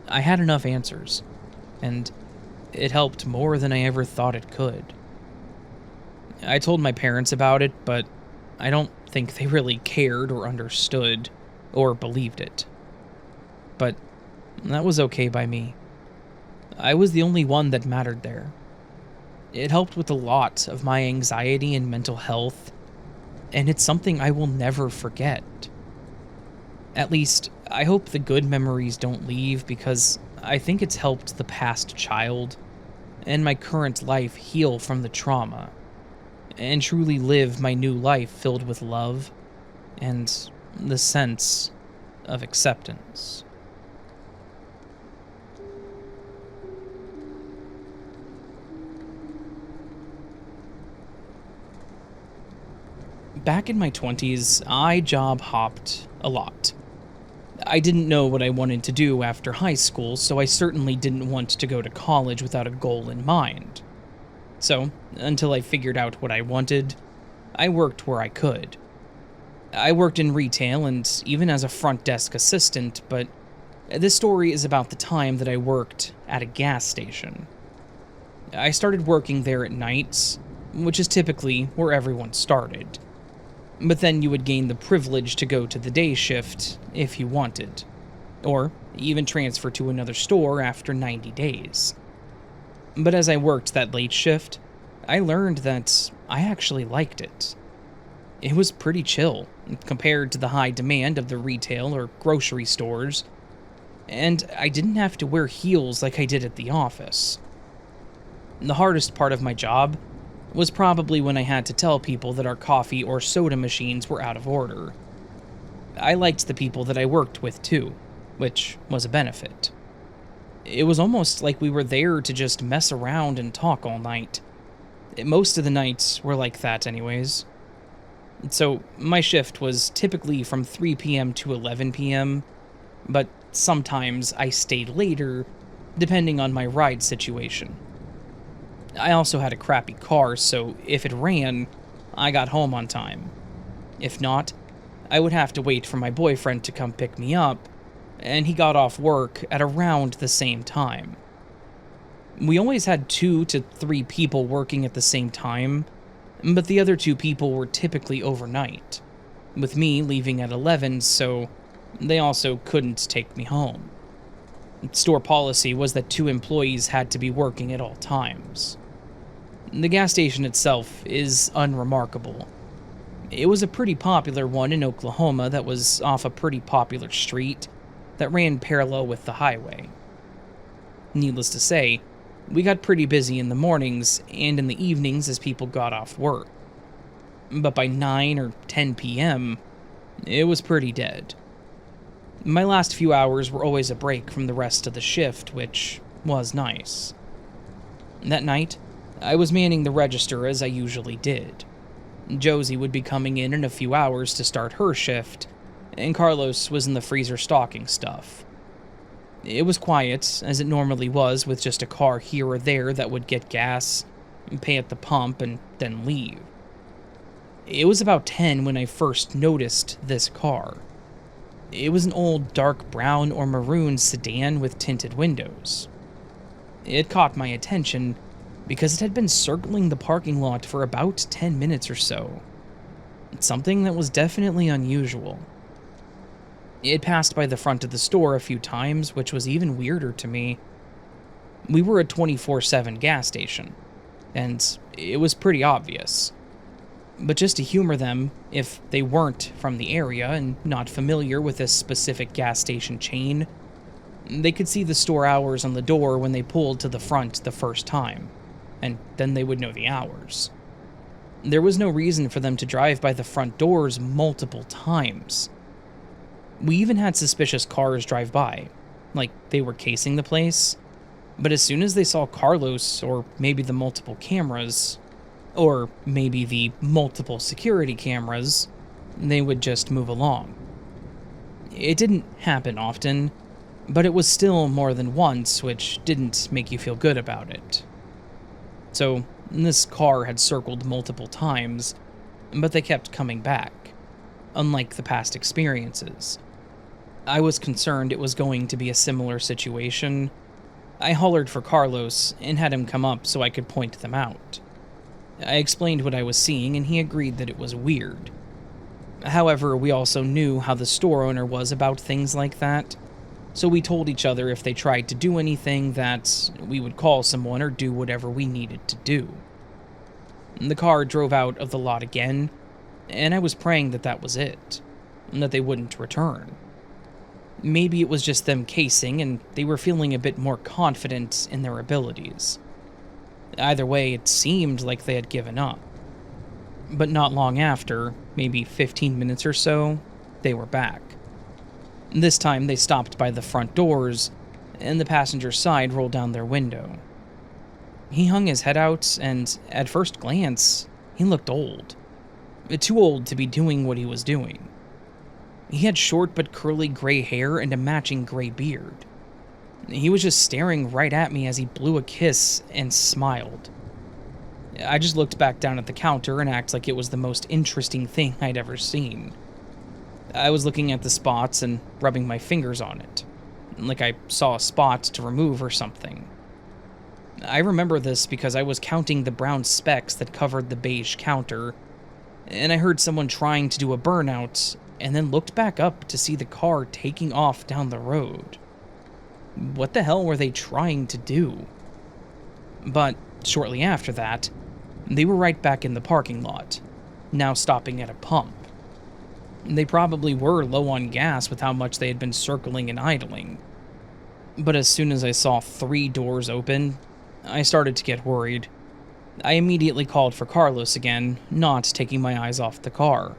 I had enough answers, and it helped more than I ever thought it could. I told my parents about it, but I don't think they really cared or understood or believed it. But that was okay by me. I was the only one that mattered there. It helped with a lot of my anxiety and mental health, and it's something I will never forget. At least, I hope the good memories don't leave, because I think it's helped the past child and my current life heal from the trauma and truly live my new life filled with love and the sense of acceptance. Back in my 20s, I job hopped a lot. I didn't know what I wanted to do after high school, so I certainly didn't want to go to college without a goal in mind. So, until I figured out what I wanted, I worked where I could. I worked in retail and even as a front desk assistant, but this story is about the time that I worked at a gas station. I started working there at nights, which is typically where everyone started. But then you would gain the privilege to go to the day shift if you wanted, or even transfer to another store after 90 days. But as I worked that late shift, I learned that I actually liked it. It was pretty chill compared to the high demand of the retail or grocery stores, and I didn't have to wear heels like I did at the office. The hardest part of my job was probably when I had to tell people that our coffee or soda machines were out of order. I liked the people that I worked with too, which was a benefit. It was almost like we were there to just mess around and talk all night. Most of the nights were like that anyways. So my shift was typically from 3 p.m. to 11 p.m., but sometimes I stayed later, depending on my ride situation. I also had a crappy car, so if it ran, I got home on time. If not, I would have to wait for my boyfriend to come pick me up, and he got off work at around the same time. We always had 2 to 3 people working at the same time, but the other 2 people were typically overnight, with me leaving at 11, so they also couldn't take me home. Store policy was that 2 employees had to be working at all times. The gas station itself is unremarkable. It was a pretty popular one in Oklahoma that was off a pretty popular street that ran parallel with the highway. Needless to say, we got pretty busy in the mornings and in the evenings as people got off work. But by 9 or 10 p.m., it was pretty dead. My last few hours were always a break from the rest of the shift, which was nice. That night, I was manning the register as I usually did. Josie would be coming in a few hours to start her shift, and Carlos was in the freezer stocking stuff. It was quiet, as it normally was, with just a car here or there that would get gas, pay at the pump, and then leave. It was about 10 when I first noticed this car. It was an old dark brown or maroon sedan with tinted windows. It caught my attention because it had been circling the parking lot for about 10 minutes or so. Something that was definitely unusual. It passed by the front of the store a few times, which was even weirder to me. We were a 24/7 gas station, and it was pretty obvious. But just to humor them, if they weren't from the area and not familiar with this specific gas station chain, they could see the store hours on the door when they pulled to the front the first time, and then they would know the hours. There was no reason for them to drive by the front doors multiple times. We even had suspicious cars drive by, like they were casing the place, But as soon as they saw Carlos, or maybe the multiple cameras, or maybe the multiple security cameras, they would just move along. It didn't happen often, but it was still more than once, which didn't make you feel good about it. So, this car had circled multiple times, but they kept coming back, unlike the past experiences. I was concerned it was going to be a similar situation. I hollered for Carlos and had him come up so I could point them out. I explained what I was seeing, and he agreed that it was weird. However, we also knew how the store owner was about things like that, so we told each other if they tried to do anything that we would call someone or do whatever we needed to do. The car drove out of the lot again, and I was praying that that was it, and that they wouldn't return. Maybe it was just them casing and they were feeling a bit more confident in their abilities. Either way, it seemed like they had given up. But not long after, maybe 15 minutes or so, they were back. This time they stopped by the front doors, and the passenger side rolled down their window. He hung his head out, and at first glance, he looked old. Too old to be doing what he was doing. He had short but curly gray hair and a matching gray beard. He was just staring right at me as he blew a kiss and smiled. I just looked back down at the counter and acted like it was the most interesting thing I'd ever seen. I was looking at the spots and rubbing my fingers on it, like I saw a spot to remove or something. I remember this because I was counting the brown specks that covered the beige counter, and I heard someone trying to do a burnout, and then looked back up to see the car taking off down the road. What the hell were they trying to do? But shortly after that, they were right back in the parking lot, now stopping at a pump. They probably were low on gas with how much they had been circling and idling. But as soon as I saw 3 doors open, I started to get worried. I immediately called for Carlos again, not taking my eyes off the car.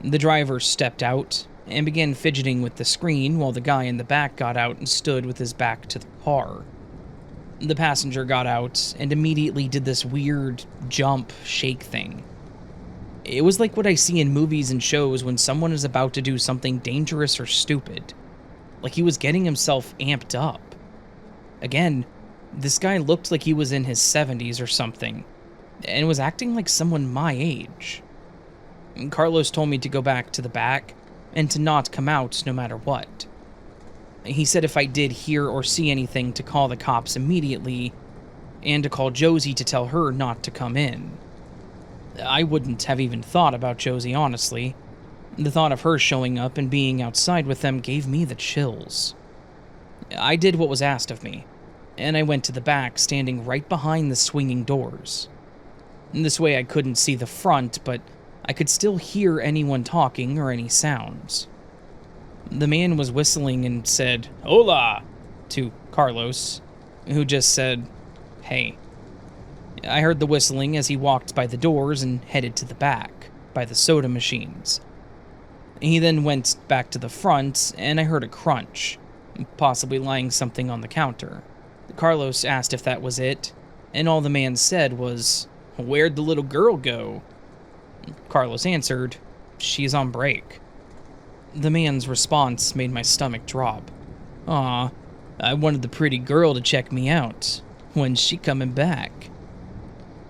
The driver stepped out and began fidgeting with the screen while the guy in the back got out and stood with his back to the car. The passenger got out and immediately did this weird jump shake thing. It was like what I see in movies and shows when someone is about to do something dangerous or stupid. Like he was getting himself amped up. Again, this guy looked like he was in his 70s or something, and was acting like someone my age. Carlos told me to go back to the back and to not come out no matter what. He said if I did hear or see anything to call the cops immediately, and to call Josie to tell her not to come in. I wouldn't have even thought about Josie, honestly. The thought of her showing up and being outside with them gave me the chills. I did what was asked of me, and I went to the back, standing right behind the swinging doors. This way I couldn't see the front, but I could still hear anyone talking or any sounds. The man was whistling and said, "Hola!" to Carlos, who just said, "Hey." I heard the whistling as he walked by the doors and headed to the back, by the soda machines. He then went back to the front, and I heard a crunch, possibly lying something on the counter. Carlos asked if that was it, and all the man said was, "Where'd the little girl go?" Carlos answered, "She's on break." The man's response made my stomach drop. "Aw, I wanted the pretty girl to check me out. When's she coming back?"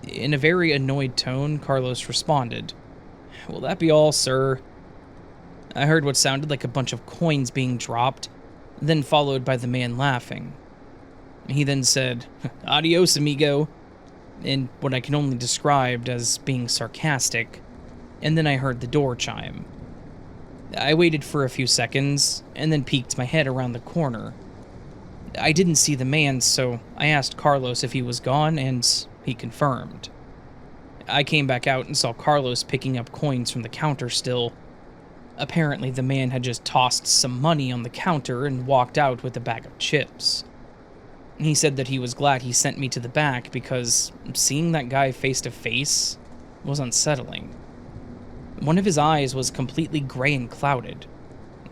In a very annoyed tone, Carlos responded, "Will that be all, sir?" I heard what sounded like a bunch of coins being dropped, then followed by the man laughing. He then said, "Adios, amigo," in what I can only describe as being sarcastic, and then I heard the door chime. I waited for a few seconds, and then peeked my head around the corner. I didn't see the man, so I asked Carlos if he was gone, and he confirmed. I came back out and saw Carlos picking up coins from the counter still. Apparently the man had just tossed some money on the counter and walked out with a bag of chips. He said that he was glad he sent me to the back because seeing that guy face to face was unsettling. One of his eyes was completely gray and clouded.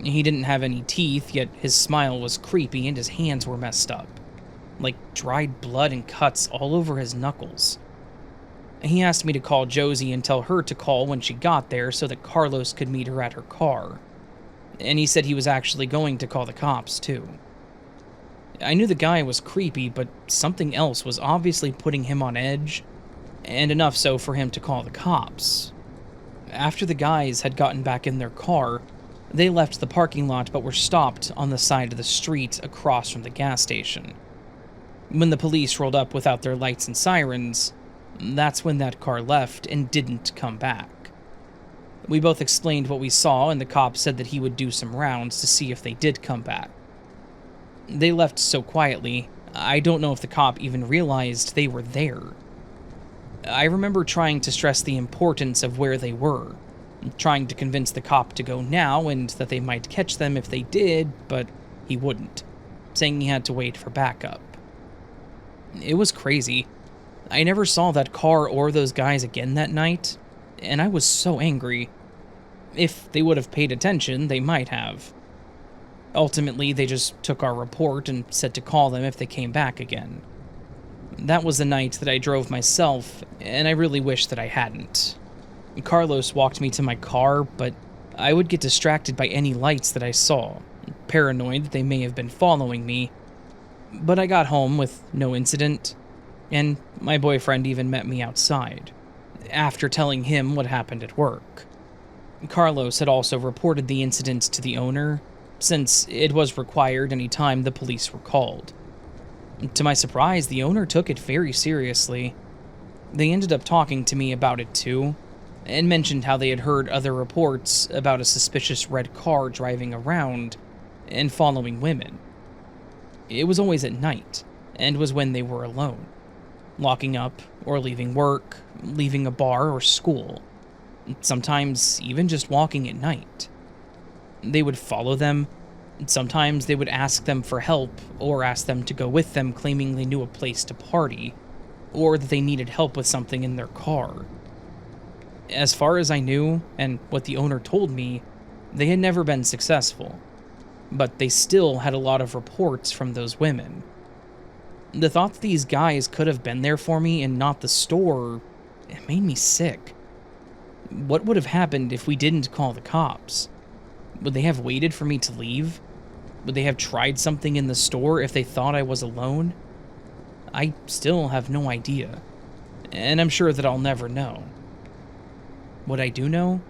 He didn't have any teeth, yet his smile was creepy and his hands were messed up. like dried blood and cuts all over his knuckles. He asked me to call Josie and tell her to call when she got there so that Carlos could meet her at her car. And he said he was actually going to call the cops, too. I knew the guy was creepy, but something else was obviously putting him on edge, and enough so for him to call the cops. After the guys had gotten back in their car, they left the parking lot but were stopped on the side of the street across from the gas station. When the police rolled up without their lights and sirens, that's when that car left and didn't come back. We both explained what we saw, and the cop said that he would do some rounds to see if they did come back. They left so quietly, I don't know if the cop even realized they were there. I remember trying to stress the importance of where they were, trying to convince the cop to go now and that they might catch them if they did, but he wouldn't, saying he had to wait for backup. It was crazy. I never saw that car or those guys again that night, and I was so angry. If they would have paid attention, they might have. Ultimately, they just took our report and said to call them if they came back again. That was the night that I drove myself, and I really wish that I hadn't. Carlos walked me to my car, but I would get distracted by any lights that I saw, paranoid that they may have been following me. But I got home with no incident, and my boyfriend even met me outside, after telling him what happened at work. Carlos had also reported the incident to the owner, since it was required any time the police were called. To my surprise, the owner took it very seriously. They ended up talking to me about it too, and mentioned how they had heard other reports about a suspicious red car driving around and following women. It was always at night, and was when they were alone, locking up or leaving work, leaving a bar or school, sometimes even just walking at night. They would follow them. Sometimes they would ask them for help or ask them to go with them, claiming they knew a place to party, or that they needed help with something in their car. As far as I knew, and what the owner told me, they had never been successful, but they still had a lot of reports from those women. The thought that these guys could have been there for me and not the store, it made me sick. What would have happened if we didn't call the cops? Would they have waited for me to leave? Would they have tried something in the store if they thought I was alone? I still have no idea, and I'm sure that I'll never know. What I do know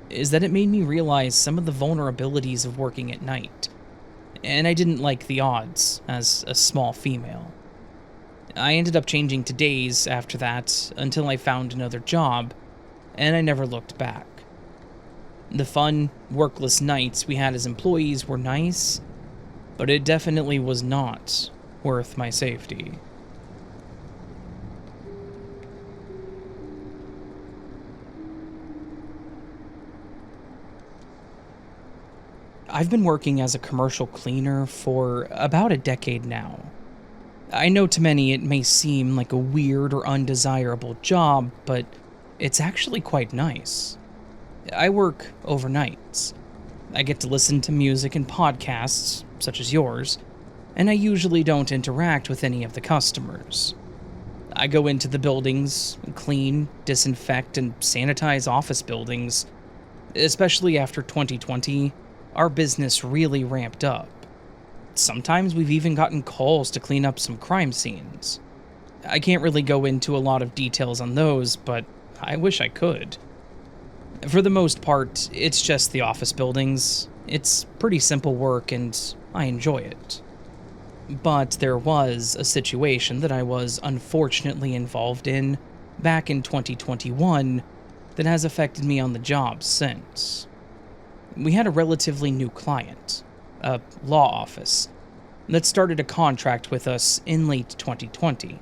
is that it made me realize some of the vulnerabilities of working at night, and I didn't like the odds as a small female. I ended up changing to days after that until I found another job, and I never looked back. The fun, workless nights we had as employees were nice, but it definitely was not worth my safety. I've been working as a commercial cleaner for about a decade now. I know to many it may seem like a weird or undesirable job, but it's actually quite nice. I work overnights. I get to listen to music and podcasts, such as yours, and I usually don't interact with any of the customers. I go into the buildings, clean, disinfect, and sanitize office buildings. Especially after 2020, our business really ramped up. Sometimes we've even gotten calls to clean up some crime scenes. I can't really go into a lot of details on those, but I wish I could. For the most part, it's just the office buildings. It's pretty simple work and I enjoy it. But there was a situation that I was unfortunately involved in back in 2021 that has affected me on the job since. We had a relatively new client, a law office, that started a contract with us in late 2020.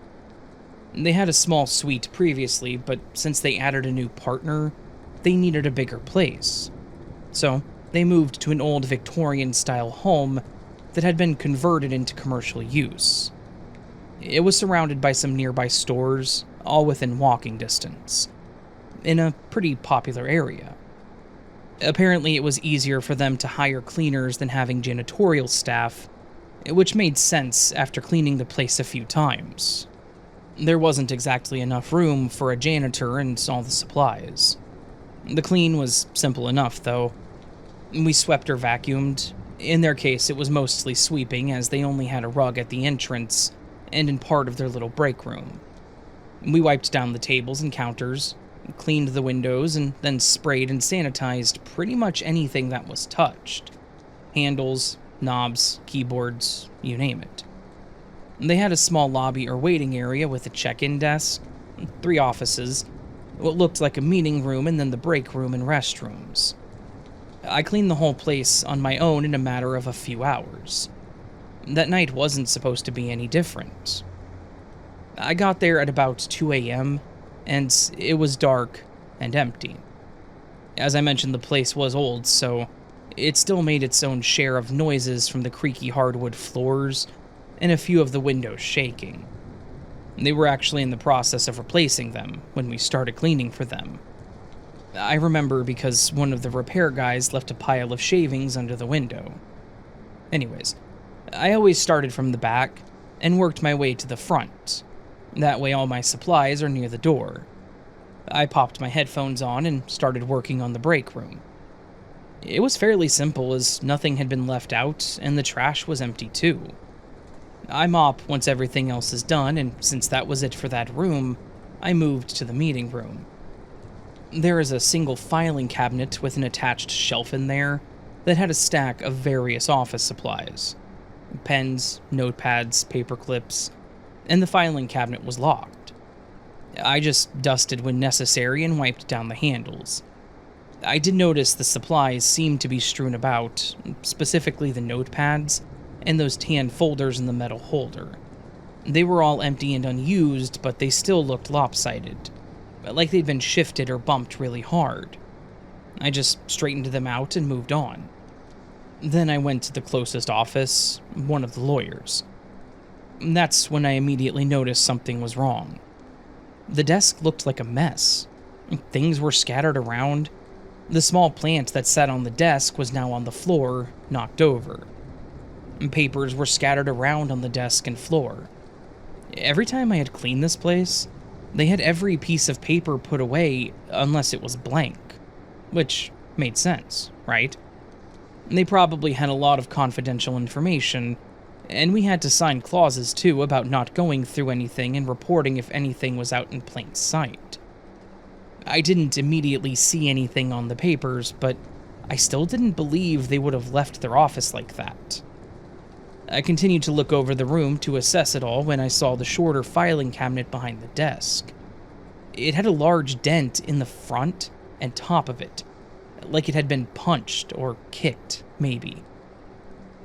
They had a small suite previously, but since they added a new partner, they needed a bigger place. So they moved to an old Victorian-style home that had been converted into commercial use. It was surrounded by some nearby stores, all within walking distance, in a pretty popular area. Apparently, it was easier for them to hire cleaners than having janitorial staff, which made sense after cleaning the place a few times. There wasn't exactly enough room for a janitor and all the supplies. The clean was simple enough, though. We swept or vacuumed. In their case, it was mostly sweeping, as they only had a rug at the entrance and in part of their little break room. We wiped down the tables and counters, cleaned the windows, and then sprayed and sanitized pretty much anything that was touched. Handles, knobs, keyboards, you name it. They had a small lobby or waiting area with a check-in desk, 3 offices, what looked like a meeting room, and then the break room and restrooms. I cleaned the whole place on my own in a matter of a few hours. That night wasn't supposed to be any different. I got there at about 2 a.m., and it was dark and empty. As I mentioned, the place was old, so it still made its own share of noises from the creaky hardwood floors and a few of the windows shaking. They were actually in the process of replacing them when we started cleaning for them. I remember because one of the repair guys left a pile of shavings under the window. Anyways, I always started from the back and worked my way to the front. That way all my supplies are near the door. I popped my headphones on and started working on the break room. It was fairly simple, as nothing had been left out and the trash was empty too. I mop once everything else is done, and since that was it for that room, I moved to the meeting room. There is a single filing cabinet with an attached shelf in there that had a stack of various office supplies. Pens, notepads, paper clips, and the filing cabinet was locked. I just dusted when necessary and wiped down the handles. I did notice the supplies seemed to be strewn about, specifically the notepads and those tan folders in the metal holder. They were all empty and unused, but they still looked lopsided, like they'd been shifted or bumped really hard. I just straightened them out and moved on. Then I went to the closest office, one of the lawyers. That's when I immediately noticed something was wrong. The desk looked like a mess. Things were scattered around. The small plant that sat on the desk was now on the floor, knocked over. Papers were scattered around on the desk and floor. Every time I had cleaned this place, they had every piece of paper put away unless it was blank, which made sense, right? They probably had a lot of confidential information, and we had to sign clauses too about not going through anything and reporting if anything was out in plain sight. I didn't immediately see anything on the papers, but I still didn't believe they would have left their office like that. I continued to look over the room to assess it all when I saw the shorter filing cabinet behind the desk. It had a large dent in the front and top of it, like it had been punched or kicked, maybe.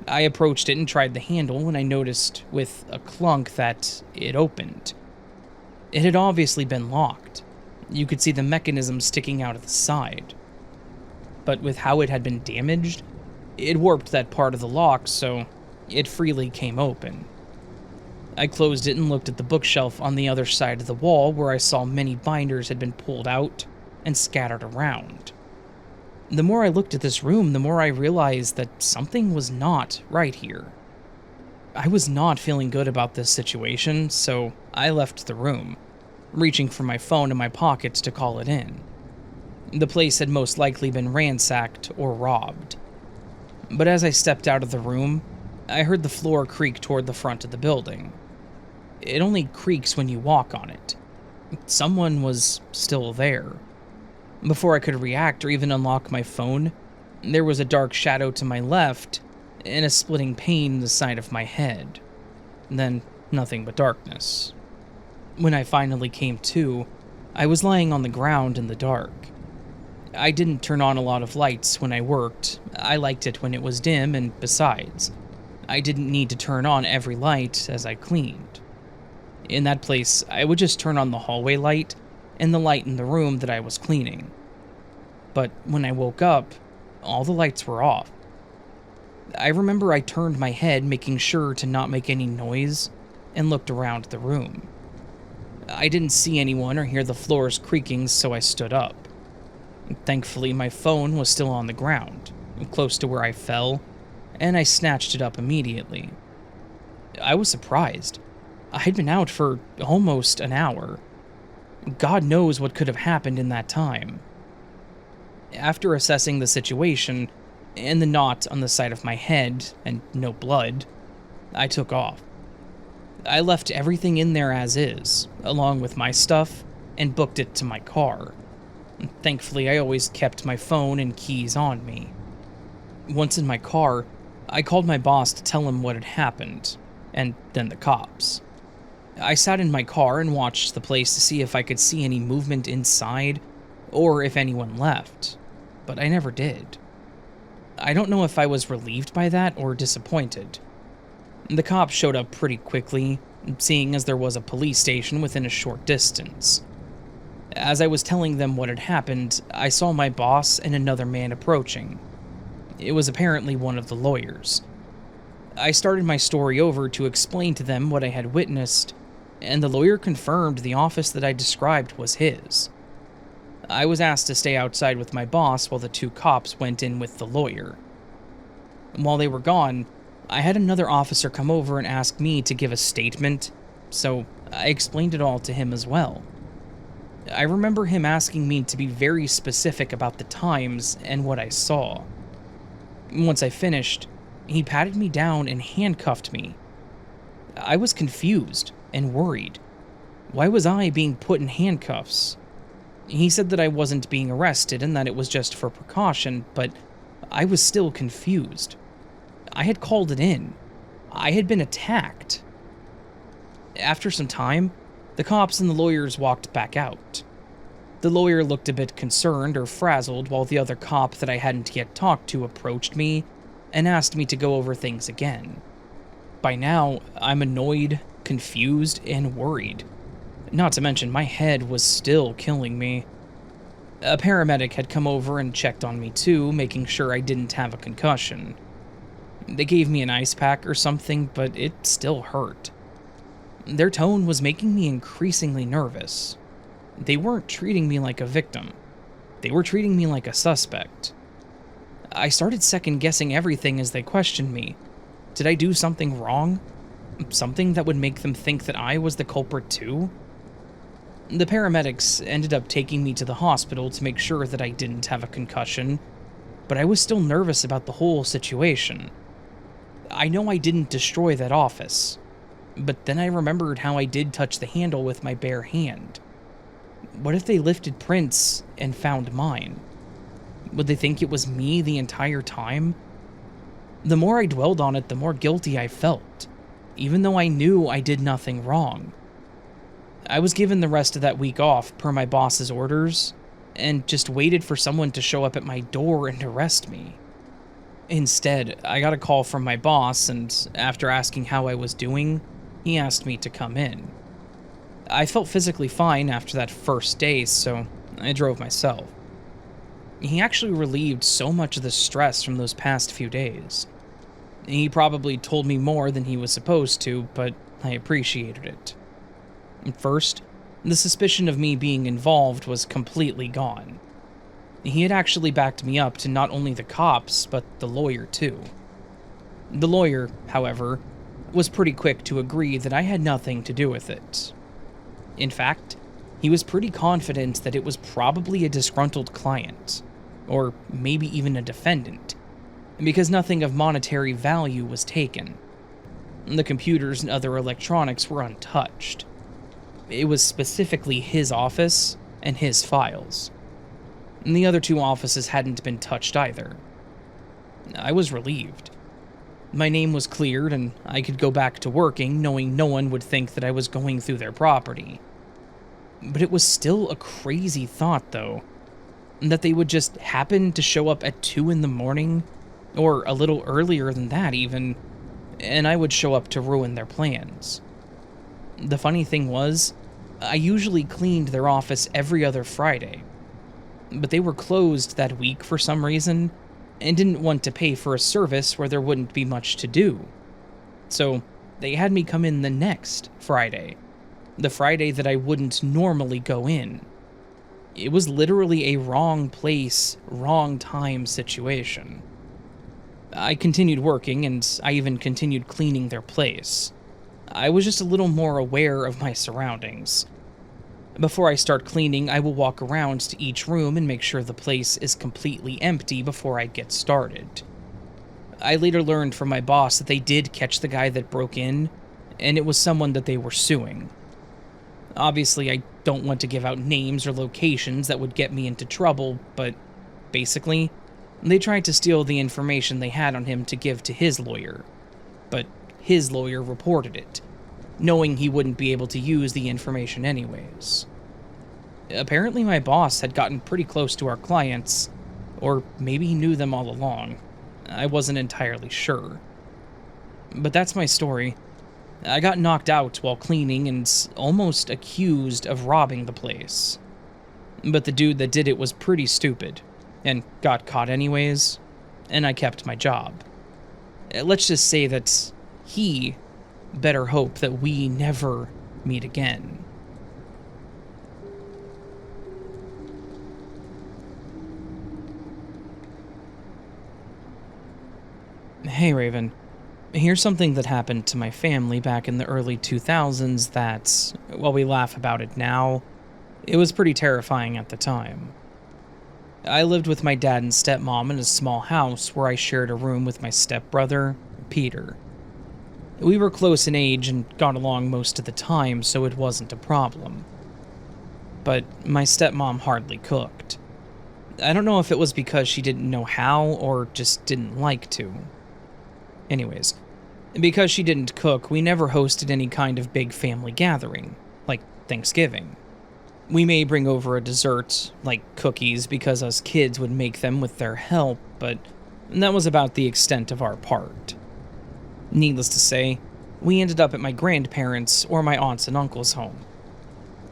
I approached it and tried the handle when I noticed, with a clunk, that it opened. It had obviously been locked. You could see the mechanism sticking out of the side. But with how it had been damaged, it warped that part of the lock, so it freely came open. I closed it and looked at the bookshelf on the other side of the wall, where I saw many binders had been pulled out and scattered around. The more I looked at this room, the more I realized that something was not right here. I was not feeling good about this situation, so I left the room, reaching for my phone in my pocket to call it in. The place had most likely been ransacked or robbed. But as I stepped out of the room, I heard the floor creak toward the front of the building. It only creaks when you walk on it. Someone was still there. Before I could react or even unlock my phone, there was a dark shadow to my left and a splitting pain in the side of my head. Then nothing but darkness. When I finally came to, I was lying on the ground in the dark. I didn't turn on a lot of lights when I worked. I liked it when it was dim, and besides, I didn't need to turn on every light as I cleaned. In that place, I would just turn on the hallway light and the light in the room that I was cleaning. But when I woke up, all the lights were off. I remember I turned my head, making sure to not make any noise, and looked around the room. I didn't see anyone or hear the floors creaking, so I stood up. Thankfully, my phone was still on the ground, close to where I fell, and I snatched it up immediately. I was surprised. I'd been out for almost an hour. God knows what could have happened in that time. After assessing the situation, and the knot on the side of my head, and no blood, I took off. I left everything in there as is, along with my stuff, and booked it to my car. Thankfully, I always kept my phone and keys on me. Once in my car, I called my boss to tell him what had happened, and then the cops. I sat in my car and watched the place to see if I could see any movement inside, or if anyone left, but I never did. I don't know if I was relieved by that or disappointed. The cops showed up pretty quickly, seeing as there was a police station within a short distance. As I was telling them what had happened, I saw my boss and another man approaching. It was apparently one of the lawyers. I started my story over to explain to them what I had witnessed, and the lawyer confirmed the office that I described was his. I was asked to stay outside with my boss while the two cops went in with the lawyer. While they were gone, I had another officer come over and ask me to give a statement, so I explained it all to him as well. I remember him asking me to be very specific about the times and what I saw. Once I finished, he patted me down and handcuffed me. I was confused and worried. Why was I being put in handcuffs? He said that I wasn't being arrested and that it was just for precaution, but I was still confused. I had called it in. I had been attacked. After some time, the cops and the lawyers walked back out. The lawyer looked a bit concerned or frazzled while the other cop that I hadn't yet talked to approached me and asked me to go over things again. By now, I'm annoyed, confused, and worried. Not to mention my head was still killing me. A paramedic had come over and checked on me too, making sure I didn't have a concussion. They gave me an ice pack or something, but it still hurt. Their tone was making me increasingly nervous. They weren't treating me like a victim. They were treating me like a suspect. I started second-guessing everything as they questioned me. Did I do something wrong? Something that would make them think that I was the culprit too? The paramedics ended up taking me to the hospital to make sure that I didn't have a concussion, but I was still nervous about the whole situation. I know I didn't destroy that office, but then I remembered how I did touch the handle with my bare hand. What if they lifted prints and found mine? Would they think it was me the entire time? The more I dwelled on it, the more guilty I felt, even though I knew I did nothing wrong. I was given the rest of that week off per my boss's orders, and just waited for someone to show up at my door and arrest me. Instead, I got a call from my boss, and after asking how I was doing, he asked me to come in. I felt physically fine after that first day, so I drove myself. He actually relieved so much of the stress from those past few days. He probably told me more than he was supposed to, but I appreciated it. First, the suspicion of me being involved was completely gone. He had actually backed me up to not only the cops, but the lawyer too. The lawyer, however, was pretty quick to agree that I had nothing to do with it. In fact, he was pretty confident that it was probably a disgruntled client, or maybe even a defendant, because nothing of monetary value was taken. The computers and other electronics were untouched. It was specifically his office and his files. And the other two offices hadn't been touched either. I was relieved. My name was cleared and I could go back to working knowing no one would think that I was going through their property. But it was still a crazy thought, though, that they would just happen to show up at 2 in the morning, or a little earlier than that even, and I would show up to ruin their plans. The funny thing was, I usually cleaned their office every other Friday, but they were closed that week for some reason, and didn't want to pay for a service where there wouldn't be much to do. So they had me come in the next Friday, the Friday that I wouldn't normally go in. It was literally a wrong place, wrong time situation. I continued working, and I even continued cleaning their place. I was just a little more aware of my surroundings. Before I start cleaning, I will walk around to each room and make sure the place is completely empty before I get started. I later learned from my boss that they did catch the guy that broke in, and it was someone that they were suing. Obviously, I don't want to give out names or locations that would get me into trouble, but basically, they tried to steal the information they had on him to give to his lawyer. But his lawyer reported it, knowing he wouldn't be able to use the information anyways. Apparently my boss had gotten pretty close to our clients, or maybe he knew them all along. I wasn't entirely sure. But that's my story. I got knocked out while cleaning and almost accused of robbing the place. But the dude that did it was pretty stupid, and got caught anyways, and I kept my job. Let's just say that he better hope that we never meet again. Hey Raven, here's something that happened to my family back in the early 2000s that, while we laugh about it now, it was pretty terrifying at the time. I lived with my dad and stepmom in a small house where I shared a room with my stepbrother, Peter. We were close in age and got along most of the time, so it wasn't a problem. But my stepmom hardly cooked. I don't know if it was because she didn't know how or just didn't like to. Anyways, because she didn't cook, we never hosted any kind of big family gathering, like Thanksgiving. We may bring over a dessert, like cookies, because us kids would make them with their help, but that was about the extent of our part. Needless to say, we ended up at my grandparents' or my aunts and uncles' home.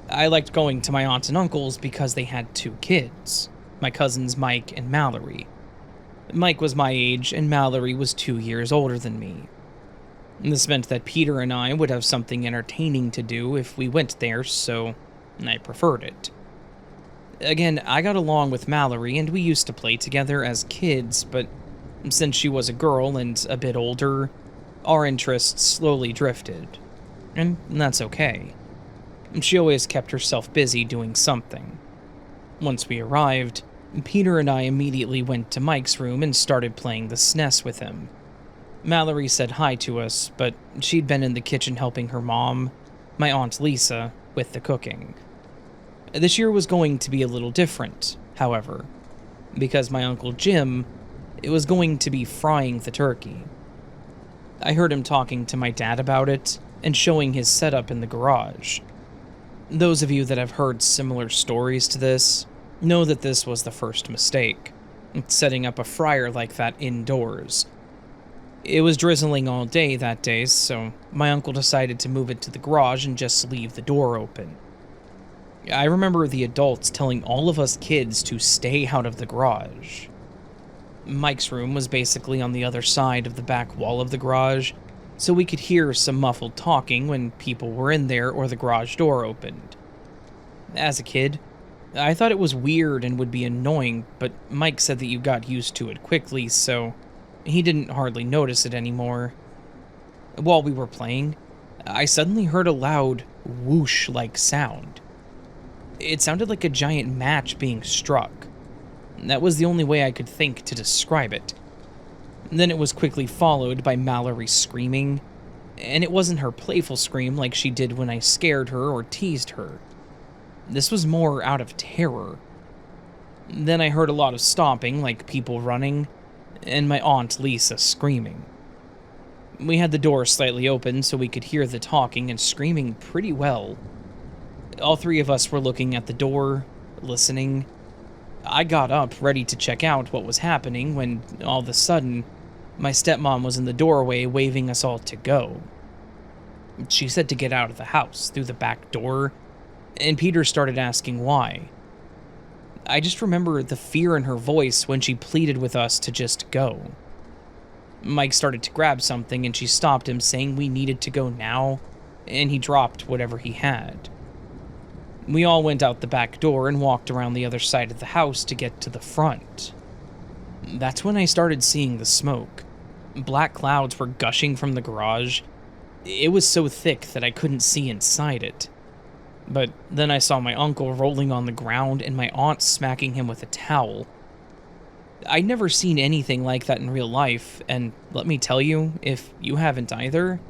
I liked going to my aunts and uncles because they had 2 kids, my cousins Mike and Mallory. Mike was my age, and Mallory was 2 years older than me. This meant that Peter and I would have something entertaining to do if we went there, so I preferred it. Again, I got along with Mallory, and we used to play together as kids, but since she was a girl and a bit older, our interests slowly drifted. And that's okay. She always kept herself busy doing something. Once we arrived, Peter and I immediately went to Mike's room and started playing the SNES with him. Mallory said hi to us, but she'd been in the kitchen helping her mom, my Aunt Lisa, with the cooking. This year was going to be a little different, however, because my Uncle Jim, it was going to be frying the turkey. I heard him talking to my dad about it and showing his setup in the garage. Those of you that have heard similar stories to this know that this was the first mistake, setting up a fryer like that indoors. It was drizzling all day that day, so my uncle decided to move it to the garage and just leave the door open. I remember the adults telling all of us kids to stay out of the garage. Mike's room was basically on the other side of the back wall of the garage, so we could hear some muffled talking when people were in there or the garage door opened. As a kid, I thought it was weird and would be annoying, but Mike said that you got used to it quickly, so he didn't hardly notice it anymore. While we were playing, I suddenly heard a loud, whoosh-like sound. It sounded like a giant match being struck. That was the only way I could think to describe it. Then it was quickly followed by Mallory screaming, and it wasn't her playful scream like she did when I scared her or teased her. This was more out of terror. Then I heard a lot of stomping, like people running, and my Aunt Lisa screaming. We had the door slightly open so we could hear the talking and screaming pretty well. All 3 of us were looking at the door, listening. I got up, ready to check out what was happening, when all of a sudden, my stepmom was in the doorway waving us all to go. She said to get out of the house through the back door, and Peter started asking why. I just remember the fear in her voice when she pleaded with us to just go. Mike started to grab something and she stopped him, saying we needed to go now, and he dropped whatever he had. We all went out the back door and walked around the other side of the house to get to the front. That's when I started seeing the smoke. Black clouds were gushing from the garage, It was so thick that I couldn't see inside it. But then I saw my uncle rolling on the ground and my aunt smacking him with a towel. I'd never seen anything like that in real life, and let me tell you, if you haven't either,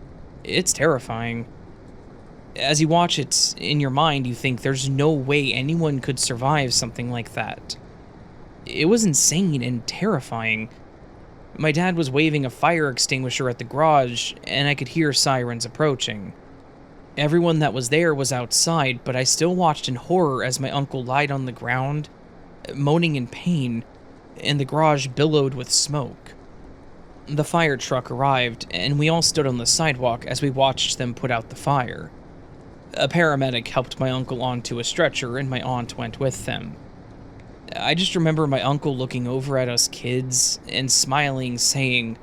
it's terrifying. As you watch it, in your mind you think there's no way anyone could survive something like that. It was insane and terrifying. My dad was waving a fire extinguisher at the garage, and I could hear sirens approaching. Everyone that was there was outside, but I still watched in horror as my uncle lied on the ground, moaning in pain, and the garage billowed with smoke. The fire truck arrived, and we all stood on the sidewalk as we watched them put out the fire. A paramedic helped my uncle onto a stretcher, and my aunt went with them. I just remember my uncle looking over at us kids and smiling, saying,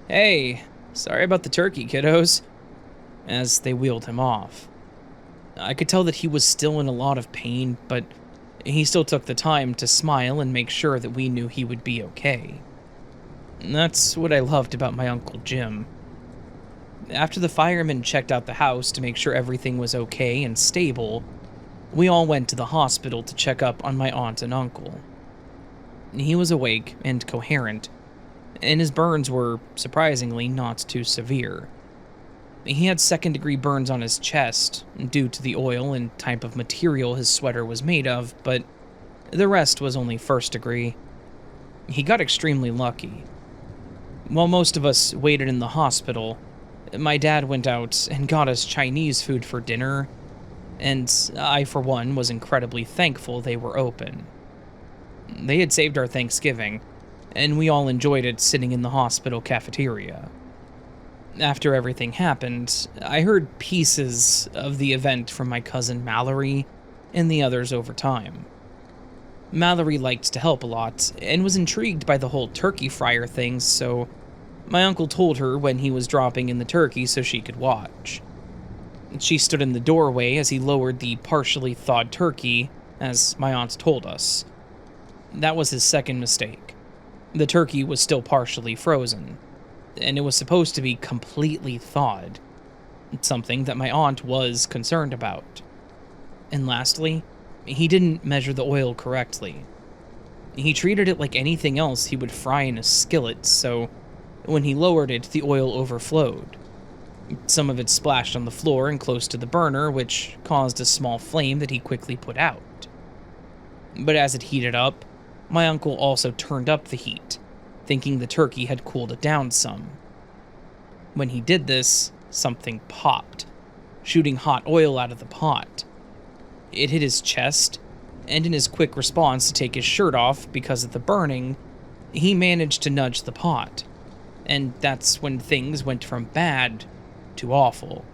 "Hey, sorry about the turkey, kiddos," as they wheeled him off. I could tell that he was still in a lot of pain, but he still took the time to smile and make sure that we knew he would be okay. That's what I loved about my Uncle Jim. After the firemen checked out the house to make sure everything was okay and stable, we all went to the hospital to check up on my aunt and uncle. He was awake and coherent, and his burns were, surprisingly, not too severe. He had second-degree burns on his chest, due to the oil and type of material his sweater was made of, but the rest was only first degree. He got extremely lucky. While most of us waited in the hospital, my dad went out and got us Chinese food for dinner, and I, for one, was incredibly thankful they were open. They had saved our Thanksgiving, and we all enjoyed it sitting in the hospital cafeteria. After everything happened, I heard pieces of the event from my cousin Mallory and the others over time. Mallory liked to help a lot, and was intrigued by the whole turkey fryer thing, so my uncle told her when he was dropping in the turkey so she could watch. She stood in the doorway as he lowered the partially thawed turkey, as my aunt told us. That was his second mistake. The turkey was still partially frozen, and it was supposed to be completely thawed, something that my aunt was concerned about. And lastly, he didn't measure the oil correctly. He treated it like anything else he would fry in a skillet, so when he lowered it, the oil overflowed. Some of it splashed on the floor and close to the burner, which caused a small flame that he quickly put out. But as it heated up, my uncle also turned up the heat, thinking the turkey had cooled it down some. When he did this, something popped, shooting hot oil out of the pot. It hit his chest, and in his quick response to take his shirt off because of the burning, he managed to nudge the pot, and that's when things went from bad to awful.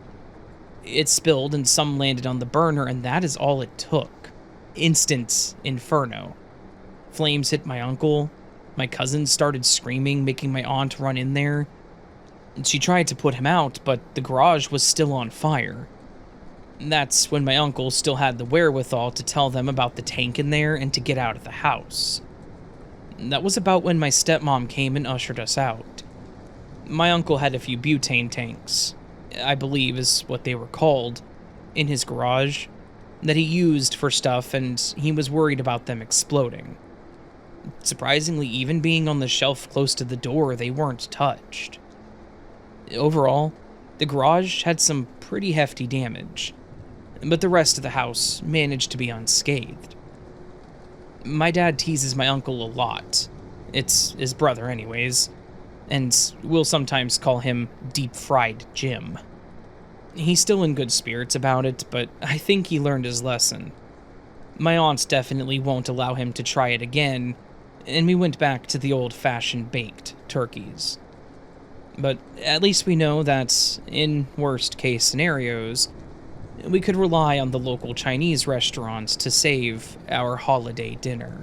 It spilled and some landed on the burner, and that is all it took. Instant inferno. Flames hit my uncle. My cousin started screaming, making my aunt run in there. She tried to put him out, but the garage was still on fire. That's when my uncle still had the wherewithal to tell them about the tank in there and to get out of the house. That was about when my stepmom came and ushered us out. My uncle had a few butane tanks, I believe is what they were called, in his garage, that he used for stuff, and he was worried about them exploding. Surprisingly, even being on the shelf close to the door, they weren't touched. Overall, the garage had some pretty hefty damage, but the rest of the house managed to be unscathed. My dad teases my uncle a lot. It's his brother anyways, and we'll sometimes call him Deep Fried Jim. He's still in good spirits about it, but I think he learned his lesson. My aunt definitely won't allow him to try it again, and we went back to the old-fashioned baked turkeys. But at least we know that, in worst-case scenarios, we could rely on the local Chinese restaurants to save our holiday dinner.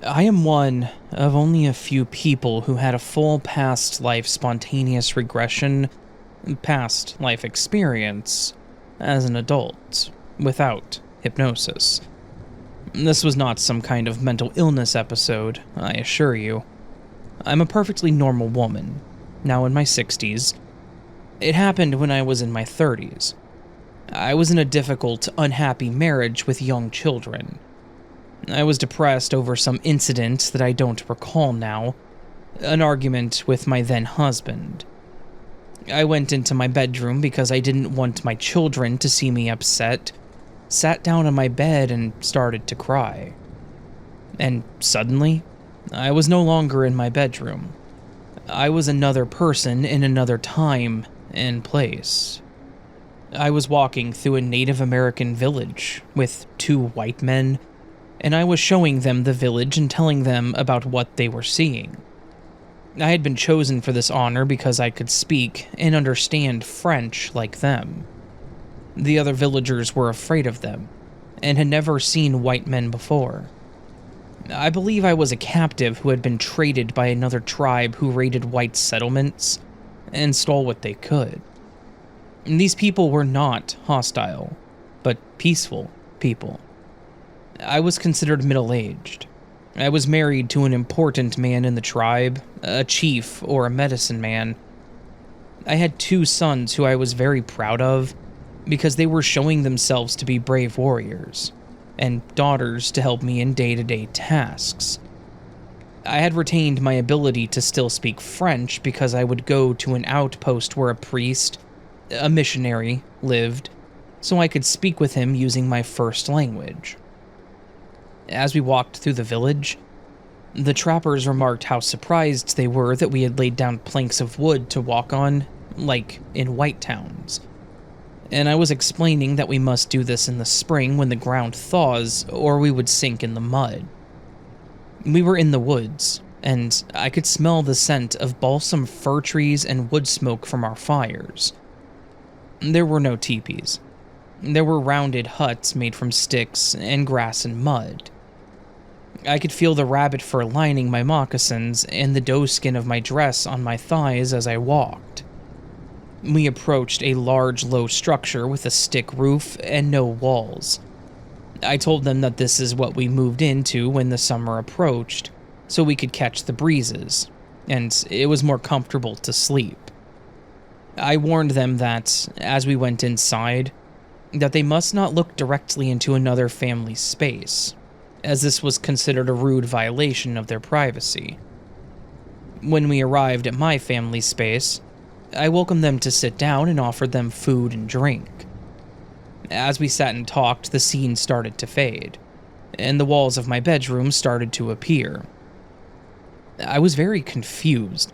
I am one of only a few people who had a full past life spontaneous regression, past life experience, as an adult, without hypnosis. This was not some kind of mental illness episode, I assure you. I'm a perfectly normal woman, now in my 60s. It happened when I was in my 30s. I was in a difficult, unhappy marriage with young children. I was depressed over some incident that I don't recall now, an argument with my then husband. I went into my bedroom because I didn't want my children to see me upset, sat down on my bed and started to cry. And suddenly, I was no longer in my bedroom. I was another person in another time and place. I was walking through a Native American village with two white men, and I was showing them the village and telling them about what they were seeing. I had been chosen for this honor because I could speak and understand French like them. The other villagers were afraid of them, and had never seen white men before. I believe I was a captive who had been traded by another tribe who raided white settlements and stole what they could. These people were not hostile, but peaceful people. I was considered middle-aged. I was married to an important man in the tribe, a chief or a medicine man. I had two sons who I was very proud of because they were showing themselves to be brave warriors, and daughters to help me in day-to-day tasks. I had retained my ability to still speak French because I would go to an outpost where a priest, a missionary, lived, so I could speak with him using my first language. As we walked through the village, the trappers remarked how surprised they were that we had laid down planks of wood to walk on, like in white towns. And I was explaining that we must do this in the spring when the ground thaws, or we would sink in the mud. We were in the woods, and I could smell the scent of balsam fir trees and wood smoke from our fires. There were no teepees. There were rounded huts made from sticks and grass and mud. I could feel the rabbit fur lining my moccasins and the doe skin of my dress on my thighs as I walked. We approached a large, low structure with a stick roof and no walls. I told them that this is what we moved into when the summer approached, so we could catch the breezes, and it was more comfortable to sleep. I warned them that, as we went inside, that they must not look directly into another family's space, as this was considered a rude violation of their privacy. When we arrived at my family's space, I welcomed them to sit down and offered them food and drink. As we sat and talked, the scene started to fade, and the walls of my bedroom started to appear. I was very confused,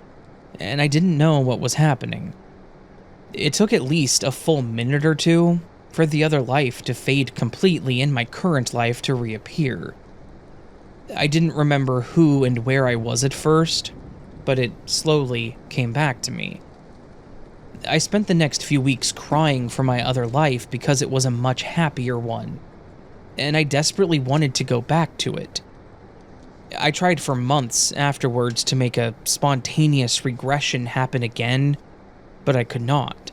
and I didn't know what was happening. It took at least a full minute or two for the other life to fade completely and my current life to reappear. I didn't remember who and where I was at first, but it slowly came back to me. I spent the next few weeks crying for my other life because it was a much happier one, and I desperately wanted to go back to it. I tried for months afterwards to make a spontaneous regression happen again, but I could not.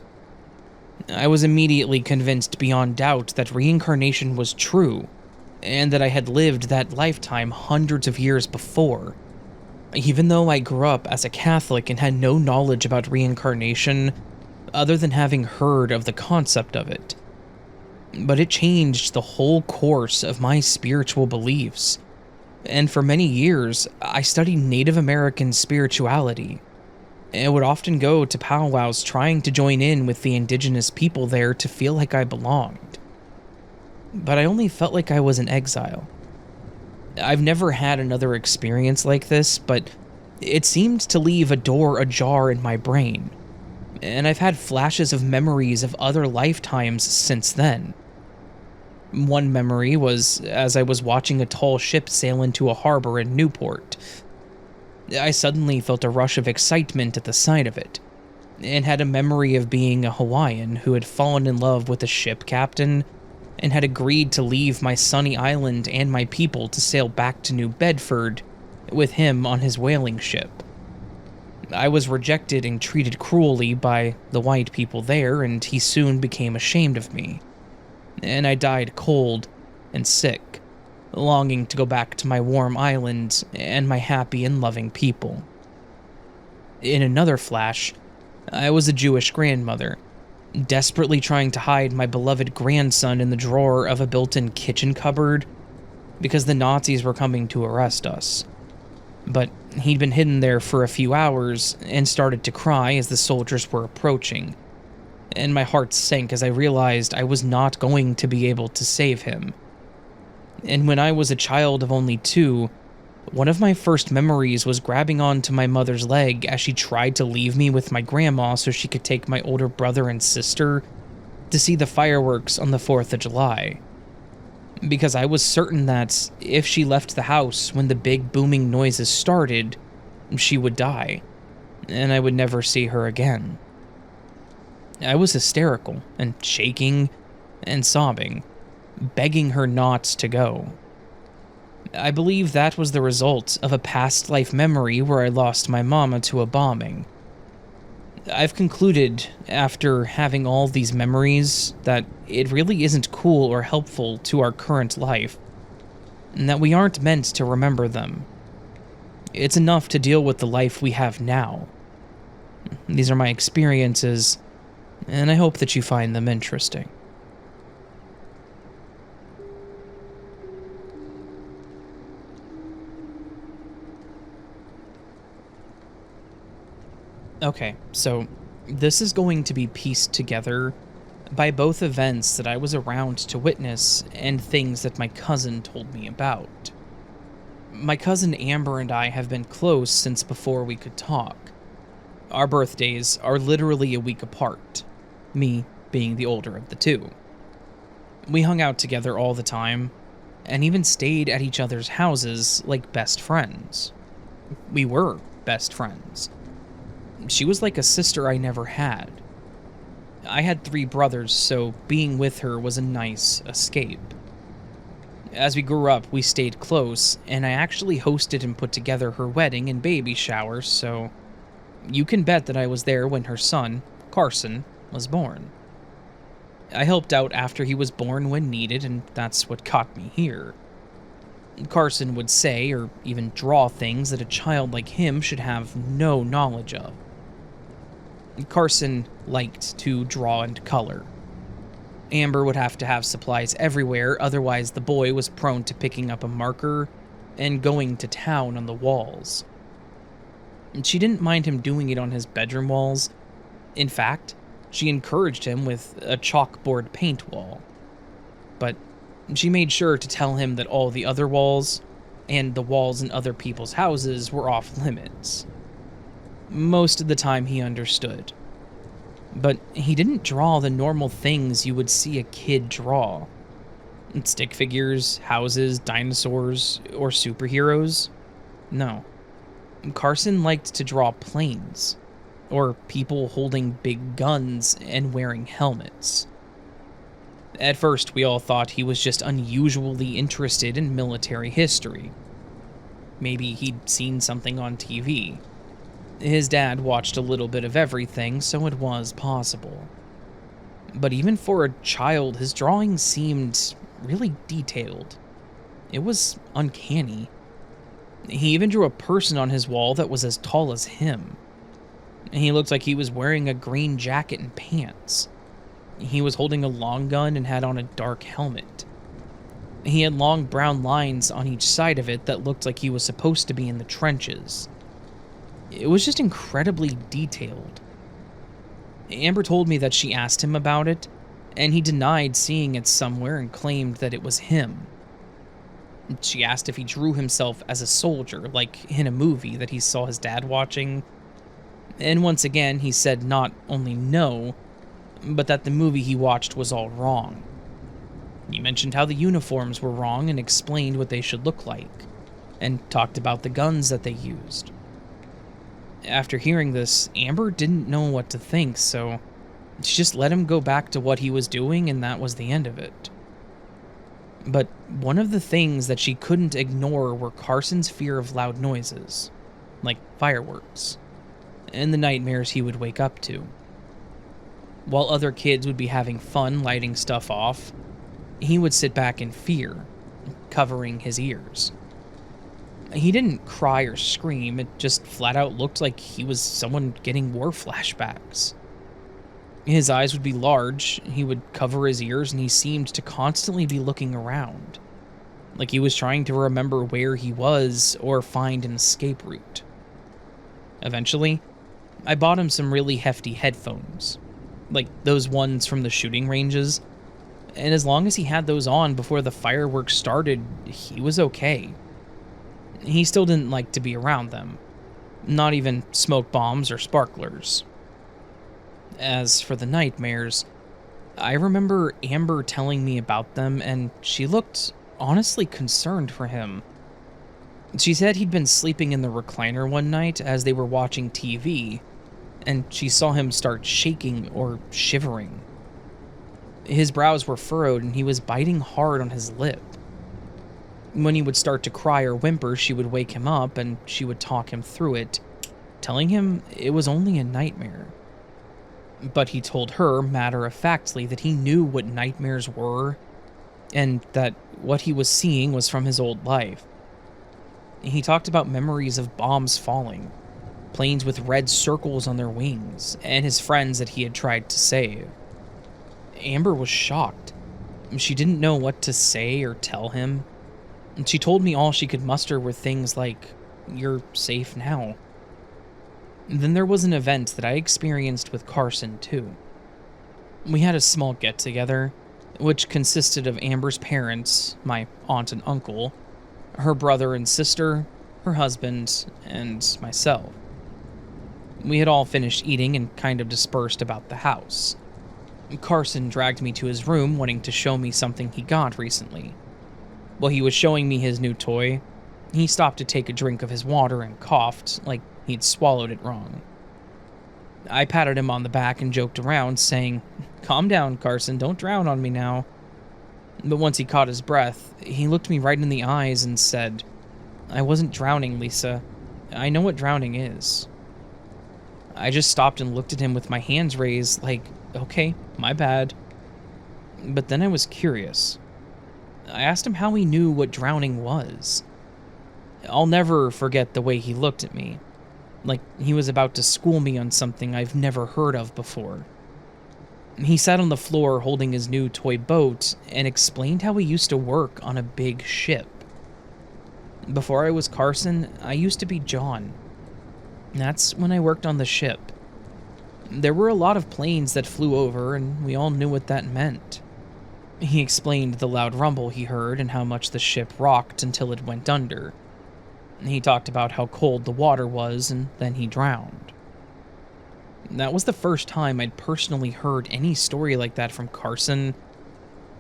I was immediately convinced beyond doubt that reincarnation was true, and that I had lived that lifetime hundreds of years before. Even though I grew up as a Catholic and had no knowledge about reincarnation, other than having heard of the concept of it. But it changed the whole course of my spiritual beliefs, and for many years, I studied Native American spirituality, and would often go to powwows trying to join in with the indigenous people there to feel like I belonged. But I only felt like I was in exile. I've never had another experience like this, but it seemed to leave a door ajar in my brain, and I've had flashes of memories of other lifetimes since then. One memory was as I was watching a tall ship sail into a harbor in Newport. I suddenly felt a rush of excitement at the sight of it, and had a memory of being a Hawaiian who had fallen in love with a ship captain and had agreed to leave my sunny island and my people to sail back to New Bedford with him on his whaling ship. I was rejected and treated cruelly by the white people there, and he soon became ashamed of me, and I died cold and sick. longing to go back to my warm island and my happy and loving people. In another flash, I was a Jewish grandmother, desperately trying to hide my beloved grandson in the drawer of a built-in kitchen cupboard because the Nazis were coming to arrest us. But he'd been hidden there for a few hours and started to cry as the soldiers were approaching, and my heart sank as I realized I was not going to be able to save him. And when I was a child of only 2, one of my first memories was grabbing onto my mother's leg as she tried to leave me with my grandma so she could take my older brother and sister to see the fireworks on the 4th of July. Because I was certain that if she left the house when the big booming noises started, she would die, and I would never see her again. I was hysterical and shaking and sobbing, begging her not to go. I believe that was the result of a past life memory where I lost my mama to a bombing. I've concluded, after having all these memories, that it really isn't cool or helpful to our current life, and that we aren't meant to remember them. It's enough to deal with the life we have now. These are my experiences, and I hope that you find them interesting. Okay, so this is going to be pieced together by both events that I was around to witness and things that my cousin told me about. My cousin Amber and I have been close since before we could talk. Our birthdays are literally a week apart, me being the older of the 2. We hung out together all the time, and even stayed at each other's houses like best friends. We were best friends. She was like a sister I never had. I had 3 brothers, so being with her was a nice escape. As we grew up, we stayed close, and I actually hosted and put together her wedding and baby shower, so you can bet that I was there when her son, Carson, was born. I helped out after he was born when needed, and that's what got me here. Carson would say or even draw things that a child like him should have no knowledge of. Carson liked to draw and color. Amber would have to have supplies everywhere, otherwise the boy was prone to picking up a marker and going to town on the walls. She didn't mind him doing it on his bedroom walls. In fact, she encouraged him with a chalkboard paint wall. But she made sure to tell him that all the other walls, and the walls in other people's houses, were off limits. Most of the time he understood. But he didn't draw the normal things you would see a kid draw. Stick figures, houses, dinosaurs, or superheroes. No. Carson liked to draw planes, or people holding big guns and wearing helmets. At first, we all thought he was just unusually interested in military history. Maybe he'd seen something on TV. His dad watched a little bit of everything, so it was possible. But even for a child, his drawings seemed really detailed. It was uncanny. He even drew a person on his wall that was as tall as him. He looked like he was wearing a green jacket and pants. He was holding a long gun and had on a dark helmet. He had long brown lines on each side of it that looked like he was supposed to be in the trenches. It was just incredibly detailed. Amber told me that she asked him about it, and he denied seeing it somewhere and claimed that it was him. She asked if he drew himself as a soldier, like in a movie that he saw his dad watching, and once again he said not only no, but that the movie he watched was all wrong. He mentioned how the uniforms were wrong and explained what they should look like, and talked about the guns that they used. After hearing this, Amber didn't know what to think, so she just let him go back to what he was doing, and that was the end of it. But one of the things that she couldn't ignore were Carson's fear of loud noises, like fireworks, and the nightmares he would wake up to. While other kids would be having fun lighting stuff off, he would sit back in fear, covering his ears. He didn't cry or scream, it just flat out looked like he was someone getting war flashbacks. His eyes would be large, he would cover his ears, and he seemed to constantly be looking around, like he was trying to remember where he was or find an escape route. Eventually, I bought him some really hefty headphones, like those ones from the shooting ranges, and as long as he had those on before the fireworks started, he was okay. He still didn't like to be around them, not even smoke bombs or sparklers. As for the nightmares, I remember Amber telling me about them, and she looked honestly concerned for him. She said he'd been sleeping in the recliner one night as they were watching TV, and she saw him start shaking or shivering. His brows were furrowed and he was biting hard on his lip. When he would start to cry or whimper, she would wake him up and she would talk him through it, telling him it was only a nightmare. But he told her, matter-of-factly, that he knew what nightmares were, and that what he was seeing was from his old life. He talked about memories of bombs falling, planes with red circles on their wings, and his friends that he had tried to save. Amber was shocked. She didn't know what to say or tell him. And she told me all she could muster were things like, "You're safe now." Then there was an event that I experienced with Carson, too. We had a small get-together, which consisted of Amber's parents, my aunt and uncle, her brother and sister, her husband, and myself. We had all finished eating and kind of dispersed about the house. Carson dragged me to his room, wanting to show me something he got recently. While he was showing me his new toy, he stopped to take a drink of his water and coughed, like he'd swallowed it wrong. I patted him on the back and joked around, saying, "Calm down, Carson, don't drown on me now." But once he caught his breath, he looked me right in the eyes and said, "I wasn't drowning, Lisa. I know what drowning is." I just stopped and looked at him with my hands raised, like, okay, my bad. But then I was curious. I asked him how he knew what drowning was. I'll never forget the way he looked at me, like he was about to school me on something I've never heard of before. He sat on the floor holding his new toy boat and explained how he used to work on a big ship. Before I was Carson, I used to be John. That's when I worked on the ship. There were a lot of planes that flew over, and we all knew what that meant. He explained the loud rumble he heard and how much the ship rocked until it went under. He talked about how cold the water was, and then he drowned. That was the first time I'd personally heard any story like that from Carson,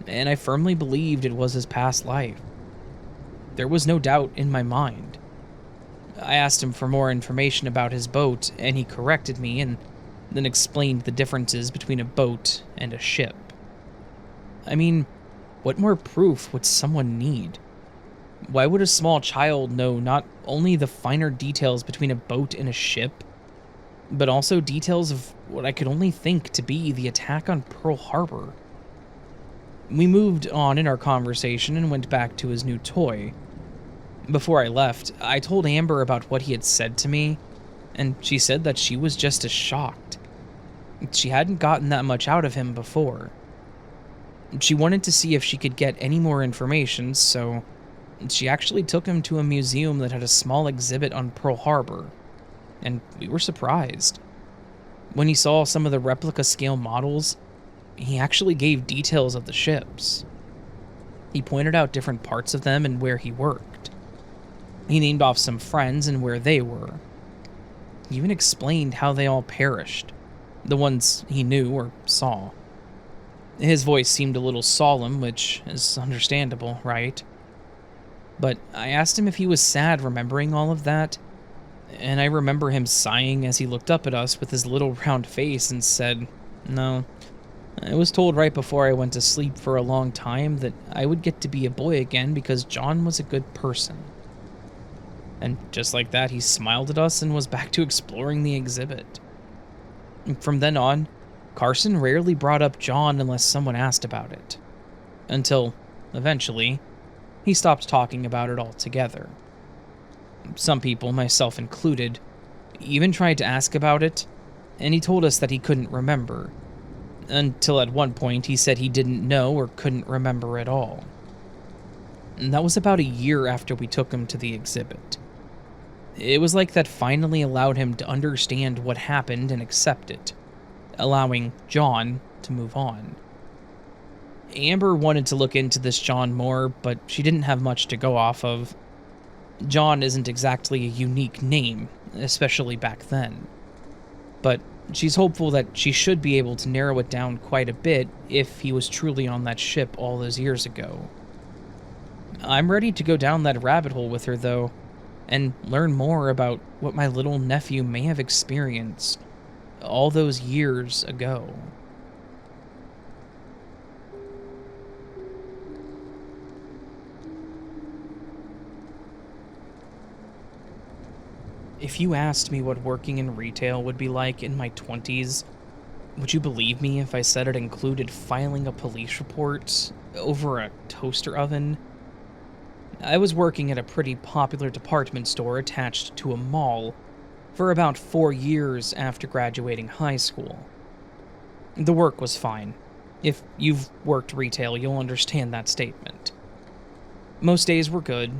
and I firmly believed it was his past life. There was no doubt in my mind. I asked him for more information about his boat, and he corrected me and then explained the differences between a boat and a ship. I mean, what more proof would someone need? Why would a small child know not only the finer details between a boat and a ship, but also details of what I could only think to be the attack on Pearl Harbor? We moved on in our conversation and went back to his new toy. Before I left, I told Amber about what he had said to me, and she said that she was just as shocked. She hadn't gotten that much out of him before. She wanted to see if she could get any more information, so she actually took him to a museum that had a small exhibit on Pearl Harbor, and we were surprised. When he saw some of the replica scale models, he actually gave details of the ships. He pointed out different parts of them and where he worked. He named off some friends and where they were. He even explained how they all perished, the ones he knew or saw. His voice seemed a little solemn, which is understandable, right? But I asked him if he was sad remembering all of that, and I remember him sighing as he looked up at us with his little round face and said, "No, I was told right before I went to sleep for a long time that I would get to be a boy again because John was a good person." And just like that, he smiled at us and was back to exploring the exhibit. From then on, Carson rarely brought up John unless someone asked about it. Until, eventually, he stopped talking about it altogether. Some people, myself included, even tried to ask about it, and he told us that he couldn't remember, until at one point he said he didn't know or couldn't remember at all. And that was about a year after we took him to the exhibit. It was like that finally allowed him to understand what happened and accept it, allowing John to move on. Amber wanted to look into this John more, but she didn't have much to go off of. John isn't exactly a unique name, especially back then. But she's hopeful that she should be able to narrow it down quite a bit if he was truly on that ship all those years ago. I'm ready to go down that rabbit hole with her, though, and learn more about what my little nephew may have experienced all those years ago. If you asked me what working in retail would be like in my 20s, would you believe me if I said it included filing a police report over a toaster oven? I was working at a pretty popular department store attached to a mall for about 4 years after graduating high school. The work was fine. If you've worked retail, you'll understand that statement. Most days were good.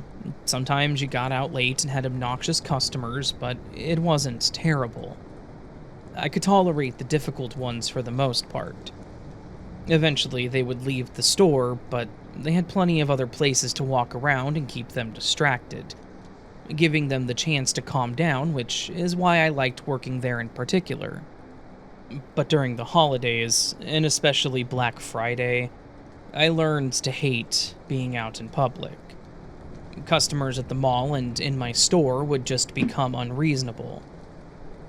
Sometimes you got out late and had obnoxious customers, but it wasn't terrible. I could tolerate the difficult ones for the most part. Eventually, they would leave the store, but they had plenty of other places to walk around and keep them distracted, giving them the chance to calm down, which is why I liked working there in particular. But during the holidays, and especially Black Friday, I learned to hate being out in public. Customers at the mall and in my store would just become unreasonable.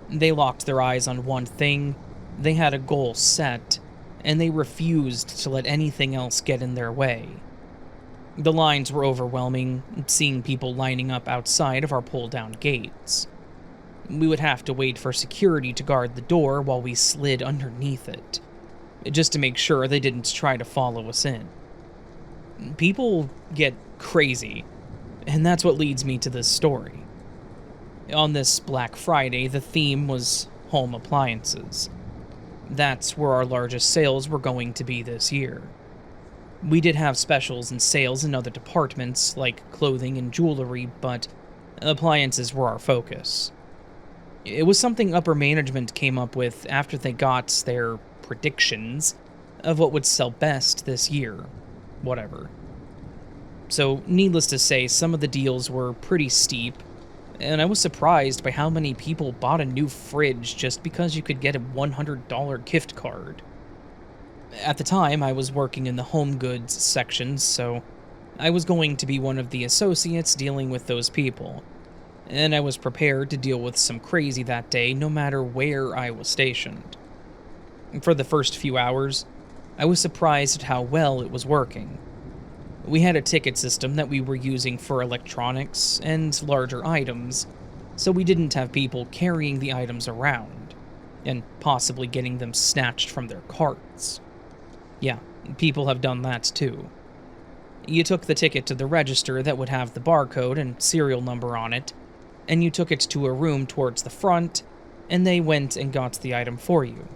They locked their eyes on one thing, they had a goal set, and they refused to let anything else get in their way. The lines were overwhelming, seeing people lining up outside of our pull-down gates. We would have to wait for security to guard the door while we slid underneath it, just to make sure they didn't try to follow us in. People get crazy, and that's what leads me to this story. On this Black Friday, the theme was home appliances. That's where our largest sales were going to be this year. We did have specials and sales in other departments, like clothing and jewelry, but appliances were our focus. It was something upper management came up with after they got their predictions of what would sell best this year. Whatever. So, needless to say, some of the deals were pretty steep, and I was surprised by how many people bought a new fridge just because you could get a $100 gift card. At the time, I was working in the home goods section, so I was going to be one of the associates dealing with those people, and I was prepared to deal with some crazy that day no matter where I was stationed. For the first few hours, I was surprised at how well it was working. We had a ticket system that we were using for electronics and larger items, so we didn't have people carrying the items around, and possibly getting them snatched from their carts. Yeah, people have done that too. You took the ticket to the register that would have the barcode and serial number on it, and you took it to a room towards the front, and they went and got the item for you.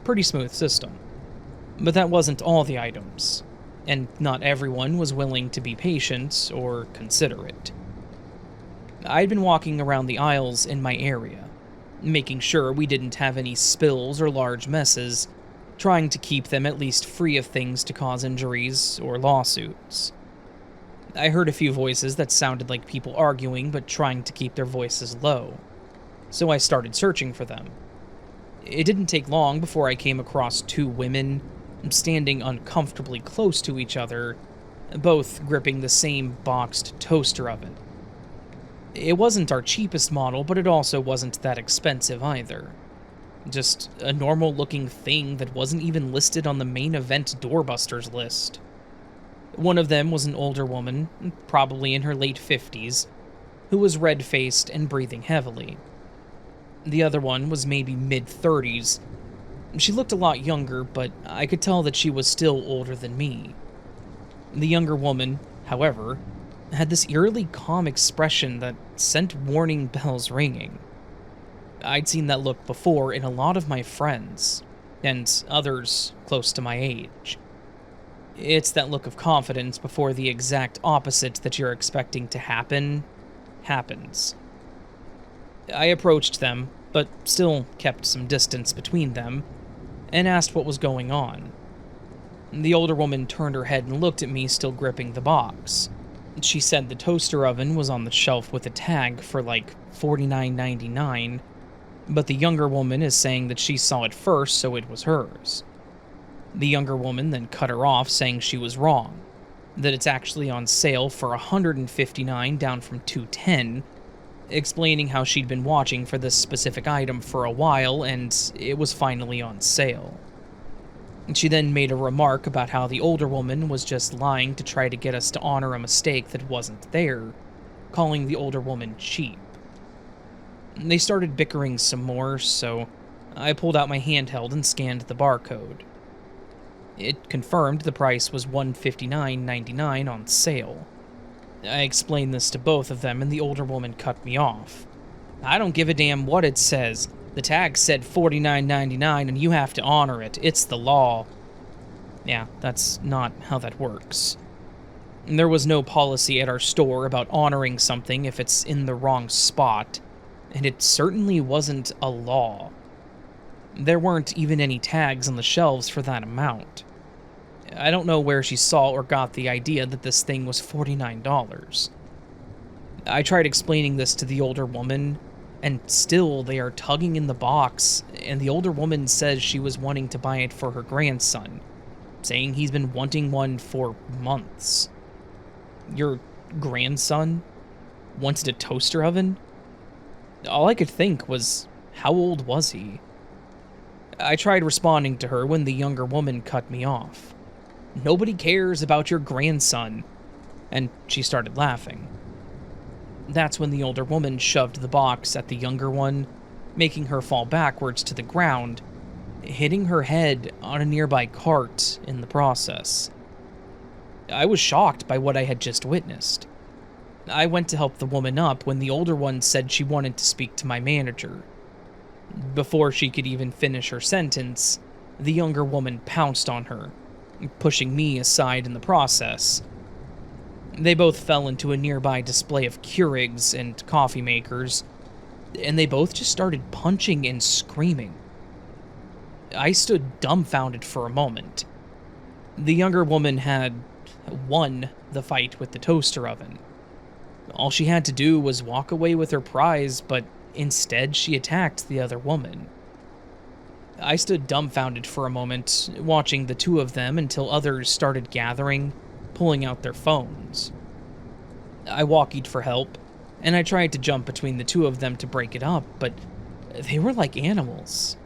Pretty smooth system. But that wasn't all the items, and not everyone was willing to be patient or considerate. I'd been walking around the aisles in my area, making sure we didn't have any spills or large messes, trying to keep them at least free of things to cause injuries or lawsuits. I heard a few voices that sounded like people arguing but trying to keep their voices low, so I started searching for them. It didn't take long before I came across two women standing uncomfortably close to each other, both gripping the same boxed toaster oven. It wasn't our cheapest model, but it also wasn't that expensive either. Just a normal-looking thing that wasn't even listed on the main event doorbusters list. One of them was an older woman, probably in her late 50s, who was red-faced and breathing heavily. The other one was maybe mid-30s. She looked a lot younger, but I could tell that she was still older than me. The younger woman however, had this eerily calm expression that sent warning bells ringing. I'd seen that look before in a lot of my friends, and others close to my age. It's that look of confidence before the exact opposite that you're expecting to happen happens. I approached them, but still kept some distance between them, and asked what was going on. The older woman turned her head and looked at me, still gripping the box. She said the toaster oven was on the shelf with a tag for like $49.99, but the younger woman is saying that she saw it first, so it was hers. The younger woman then cut her off, saying she was wrong, that it's actually on sale for $159 down from $210, explaining how she'd been watching for this specific item for a while and it was finally on sale. She then made a remark about how the older woman was just lying to try to get us to honor a mistake that wasn't there, calling the older woman cheap. They started bickering some more, so I pulled out my handheld and scanned the barcode. It confirmed the price was $159.99 on sale. I explained this to both of them and the older woman cut me off. "I don't give a damn what it says. The tag said $49.99 and you have to honor it. It's the law." Yeah, that's not how that works. There was no policy at our store about honoring something if it's in the wrong spot, and it certainly wasn't a law. There weren't even any tags on the shelves for that amount. I don't know where she saw or got the idea that this thing was $49. I tried explaining this to the older woman, and still they are tugging in the box, and the older woman says she was wanting to buy it for her grandson, saying he's been wanting one for months. Your grandson wanted a toaster oven? All I could think was, how old was he? I tried responding to her when the younger woman cut me off. "Nobody cares about your grandson," and she started laughing. That's when the older woman shoved the box at the younger one, making her fall backwards to the ground, hitting her head on a nearby cart in the process. I was shocked by what I had just witnessed. I went to help the woman up when the older one said she wanted to speak to my manager. Before she could even finish her sentence, the younger woman pounced on her, pushing me aside in the process. They both fell into a nearby display of Keurigs and coffee makers, and they both just started punching and screaming. I stood dumbfounded for a moment. The younger woman had won the fight with the toaster oven. All she had to do was walk away with her prize, but instead she attacked the other woman. I stood dumbfounded for a moment, watching the two of them until others started gathering, pulling out their phones. I walkied for help, and I tried to jump between the two of them to break it up, but they were like animals.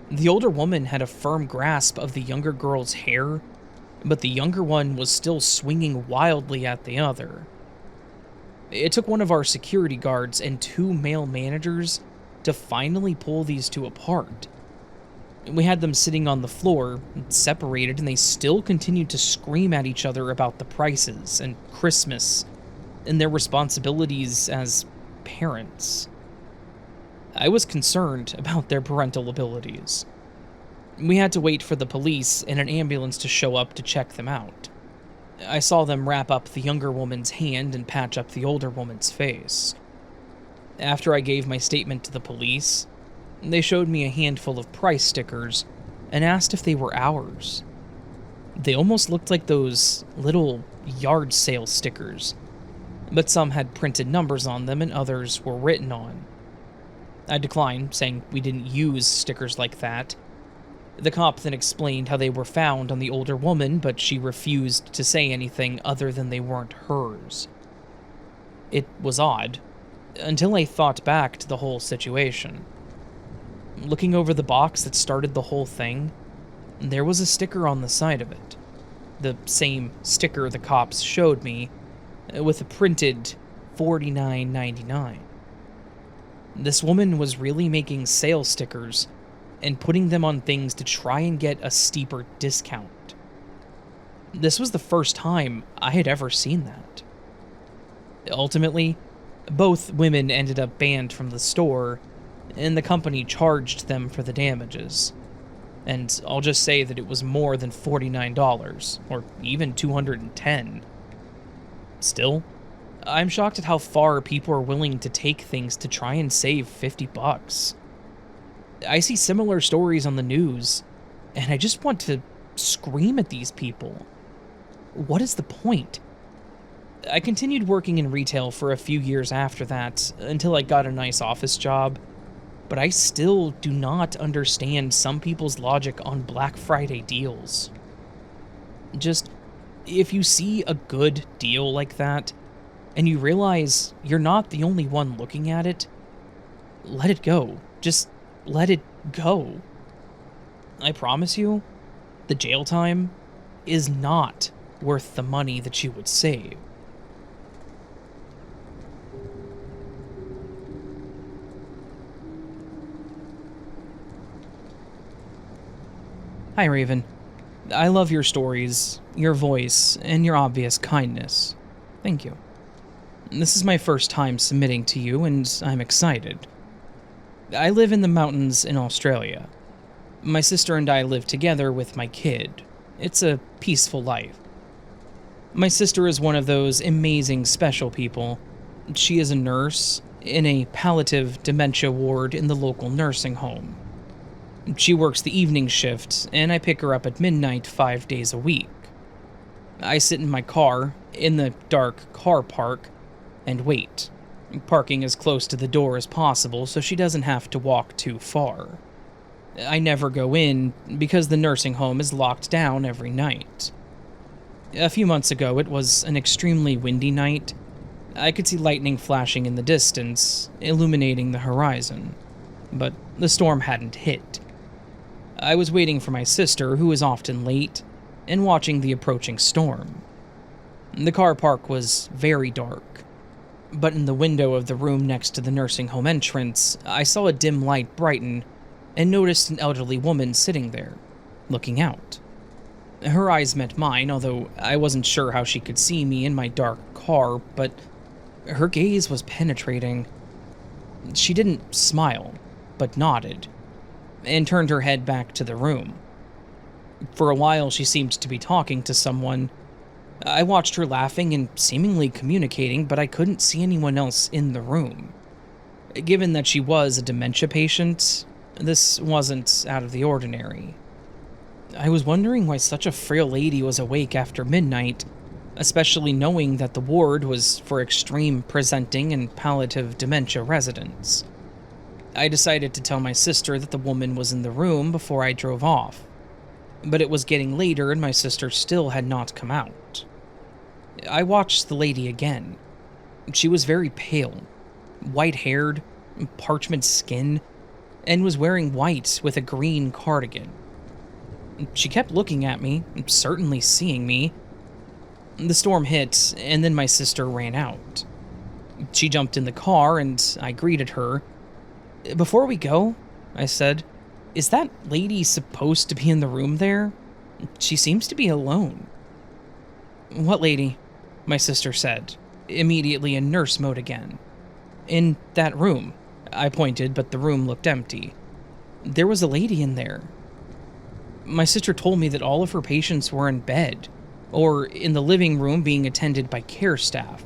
The older woman had a firm grasp of the younger girl's hair, but the younger one was still swinging wildly at the other. It took one of our security guards and two male managers to finally pull these two apart. We had them sitting on the floor, separated, and they still continued to scream at each other about the prices and Christmas and their responsibilities as parents. I was concerned about their parental abilities. We had to wait for the police and an ambulance to show up to check them out. I saw them wrap up the younger woman's hand and patch up the older woman's face. After I gave my statement to the police, they showed me a handful of price stickers and asked if they were ours. They almost looked like those little yard sale stickers, but some had printed numbers on them and others were written on. I declined, saying we didn't use stickers like that. The cop then explained how they were found on the older woman, but she refused to say anything other than they weren't hers. It was odd, until I thought back to the whole situation. Looking over the box that started the whole thing, there was a sticker on the side of it. The same sticker the cops showed me, with a printed $49.99. This woman was really making sale stickers and putting them on things to try and get a steeper discount. This was the first time I had ever seen that. Ultimately, both women ended up banned from the store, and the company charged them for the damages. And I'll just say that it was more than $49, or even $210. Still, I'm shocked at how far people are willing to take things to try and save $50. I see similar stories on the news, and I just want to scream at these people. What is the point? I continued working in retail for a few years after that, until I got a nice office job, but I still do not understand some people's logic on Black Friday deals. Just, if you see a good deal like that, and you realize you're not the only one looking at it, let it go. Just let it go. I promise you, the jail time is not worth the money that you would save. Hi, Raven. I love your stories, your voice, and your obvious kindness. Thank you. This is my first time submitting to you, and I'm excited. I live in the mountains in Australia. My sister and I live together with my kid. It's a peaceful life. My sister is one of those amazing special people. She is a nurse in a palliative dementia ward in the local nursing home. She works the evening shift, and I pick her up at midnight 5 days a week. I sit in my car, in the dark car park, and wait, parking as close to the door as possible so she doesn't have to walk too far. I never go in because the nursing home is locked down every night. A few months ago, it was an extremely windy night. I could see lightning flashing in the distance, illuminating the horizon, but the storm hadn't hit. I was waiting for my sister, who is often late, and watching the approaching storm. The car park was very dark, but in the window of the room next to the nursing home entrance, I saw a dim light brighten and noticed an elderly woman sitting there, looking out. Her eyes met mine, although I wasn't sure how she could see me in my dark car, but her gaze was penetrating. She didn't smile, but nodded, and turned her head back to the room. For a while, she seemed to be talking to someone. I watched her laughing and seemingly communicating, but I couldn't see anyone else in the room. Given that she was a dementia patient, this wasn't out of the ordinary. I was wondering why such a frail lady was awake after midnight, especially knowing that the ward was for extreme presenting and palliative dementia residents. I decided to tell my sister that the woman was in the room before I drove off, but it was getting later and my sister still had not come out. I watched the lady again. She was very pale, white-haired, parchment skin, and was wearing white with a green cardigan. She kept looking at me, certainly seeing me. The storm hit, and then my sister ran out. She jumped in the car, and I greeted her. "Before we go," I said, "is that lady supposed to be in the room there? She seems to be alone." "What lady?" my sister said, immediately in nurse mode again. "In that room," I pointed, but the room looked empty. "There was a lady in there." My sister told me that all of her patients were in bed, or in the living room being attended by care staff.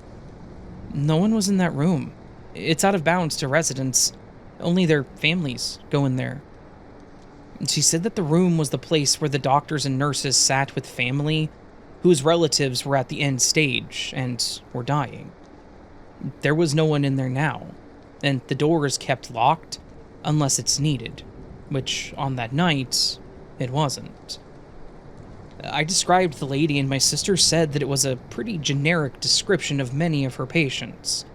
No one was in that room. It's out of bounds to residents. Only their families go in there. She said that the room was the place where the doctors and nurses sat with family whose relatives were at the end stage and were dying. There was no one in there now, and the door is kept locked unless it's needed, which on that night, it wasn't. I described the lady, and my sister said that it was a pretty generic description of many of her patients.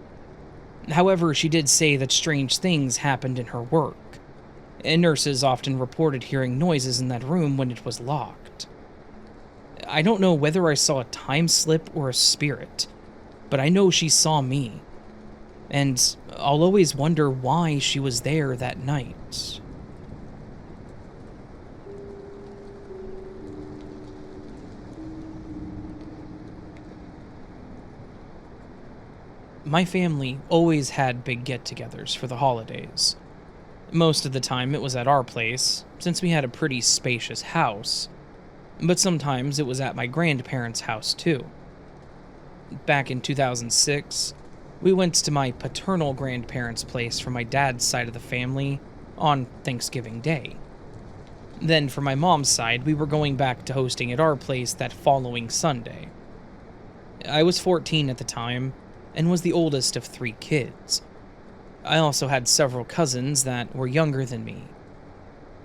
However, she did say that strange things happened in her work, and nurses often reported hearing noises in that room when it was locked. I don't know whether I saw a time slip or a spirit, but I know she saw me, and I'll always wonder why she was there that night. My family always had big get-togethers for the holidays. Most of the time it was at our place, since we had a pretty spacious house, but sometimes it was at my grandparents' house too. Back in 2006, we went to my paternal grandparents' place for my dad's side of the family on Thanksgiving Day. Then for my mom's side, we were going back to hosting at our place that following Sunday. I was 14 at the time, and was the oldest of 3 kids. I also had several cousins that were younger than me.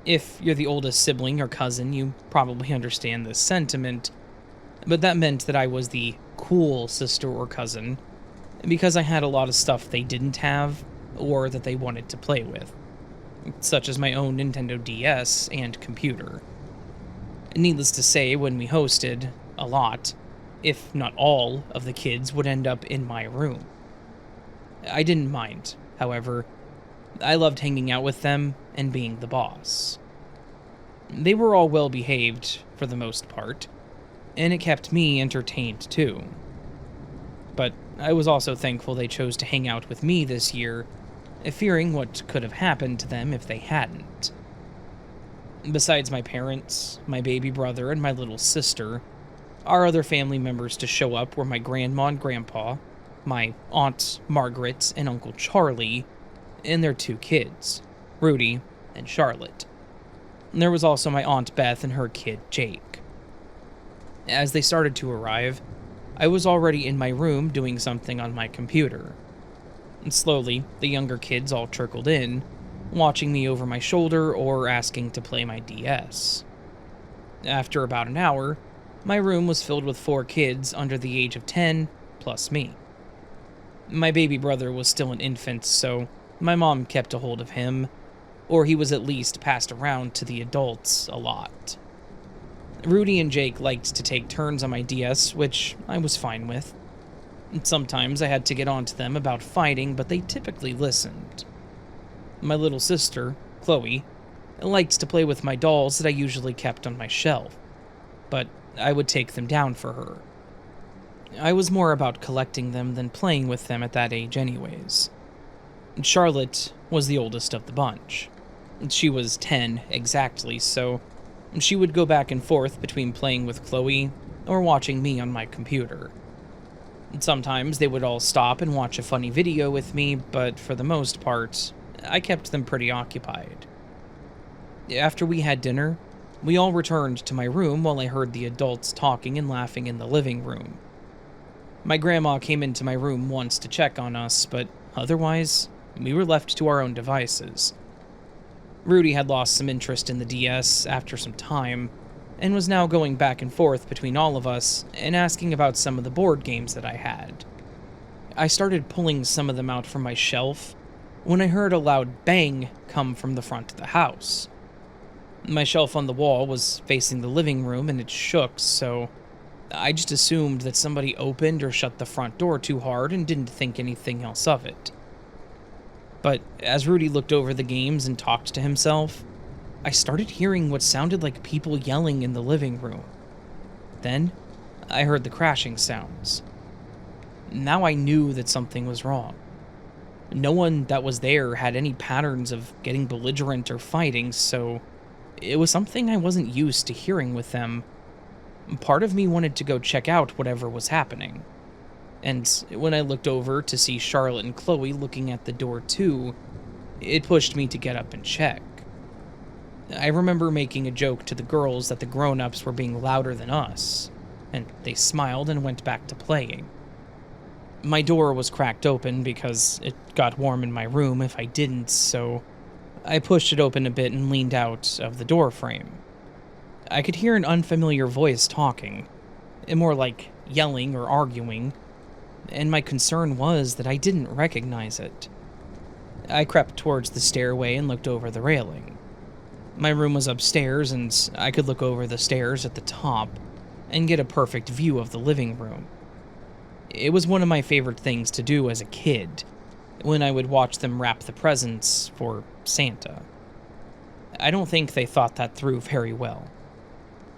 If you're the oldest sibling or cousin, you probably understand this sentiment, but that meant that I was the cool sister or cousin, because I had a lot of stuff they didn't have, or that they wanted to play with, such as my own Nintendo DS and computer. Needless to say, when we hosted, a lot, if not all, of the kids would end up in my room. I didn't mind, however. I loved hanging out with them and being the boss. They were all well behaved, for the most part, and it kept me entertained too. But I was also thankful they chose to hang out with me this year, fearing what could have happened to them if they hadn't. Besides my parents, my baby brother, and my little sister, our other family members to show up were my grandma and grandpa, my aunt Margaret and Uncle Charlie, and their 2 kids, Rudy and Charlotte. And there was also my Aunt Beth and her kid Jake. As they started to arrive, I was already in my room doing something on my computer. And slowly, the younger kids all trickled in, watching me over my shoulder or asking to play my DS. After about an hour, my room was filled with 4 kids under the age of 10, plus me. My baby brother was still an infant, so my mom kept a hold of him, or he was at least passed around to the adults a lot. Rudy and Jake liked to take turns on my DS, which I was fine with. Sometimes I had to get on to them about fighting, but they typically listened. My little sister, Chloe, liked to play with my dolls that I usually kept on my shelf, but I would take them down for her. I was more about collecting them than playing with them at that age anyways. Charlotte was the oldest of the bunch. She was 10 exactly, so she would go back and forth between playing with Chloe or watching me on my computer. Sometimes they would all stop and watch a funny video with me, but for the most part, I kept them pretty occupied. After we had dinner, we all returned to my room while I heard the adults talking and laughing in the living room. My grandma came into my room once to check on us, but otherwise, we were left to our own devices. Rudy had lost some interest in the DS after some time, and was now going back and forth between all of us and asking about some of the board games that I had. I started pulling some of them out from my shelf when I heard a loud bang come from the front of the house. My shelf on the wall was facing the living room and it shook, so I just assumed that somebody opened or shut the front door too hard and didn't think anything else of it. But as Rudy looked over the games and talked to himself, I started hearing what sounded like people yelling in the living room. Then, I heard the crashing sounds. Now I knew that something was wrong. No one that was there had any patterns of getting belligerent or fighting, so it was something I wasn't used to hearing with them. Part of me wanted to go check out whatever was happening. And when I looked over to see Charlotte and Chloe looking at the door too, it pushed me to get up and check. I remember making a joke to the girls that the grown-ups were being louder than us, and they smiled and went back to playing. My door was cracked open because it got warm in my room if I didn't, so I pushed it open a bit and leaned out of the door frame. I could hear an unfamiliar voice talking, more like yelling or arguing, and my concern was that I didn't recognize it. I crept towards the stairway and looked over the railing. My room was upstairs, and I could look over the stairs at the top and get a perfect view of the living room. It was one of my favorite things to do as a kid, when I would watch them wrap the presents for Santa. I don't think they thought that through very well.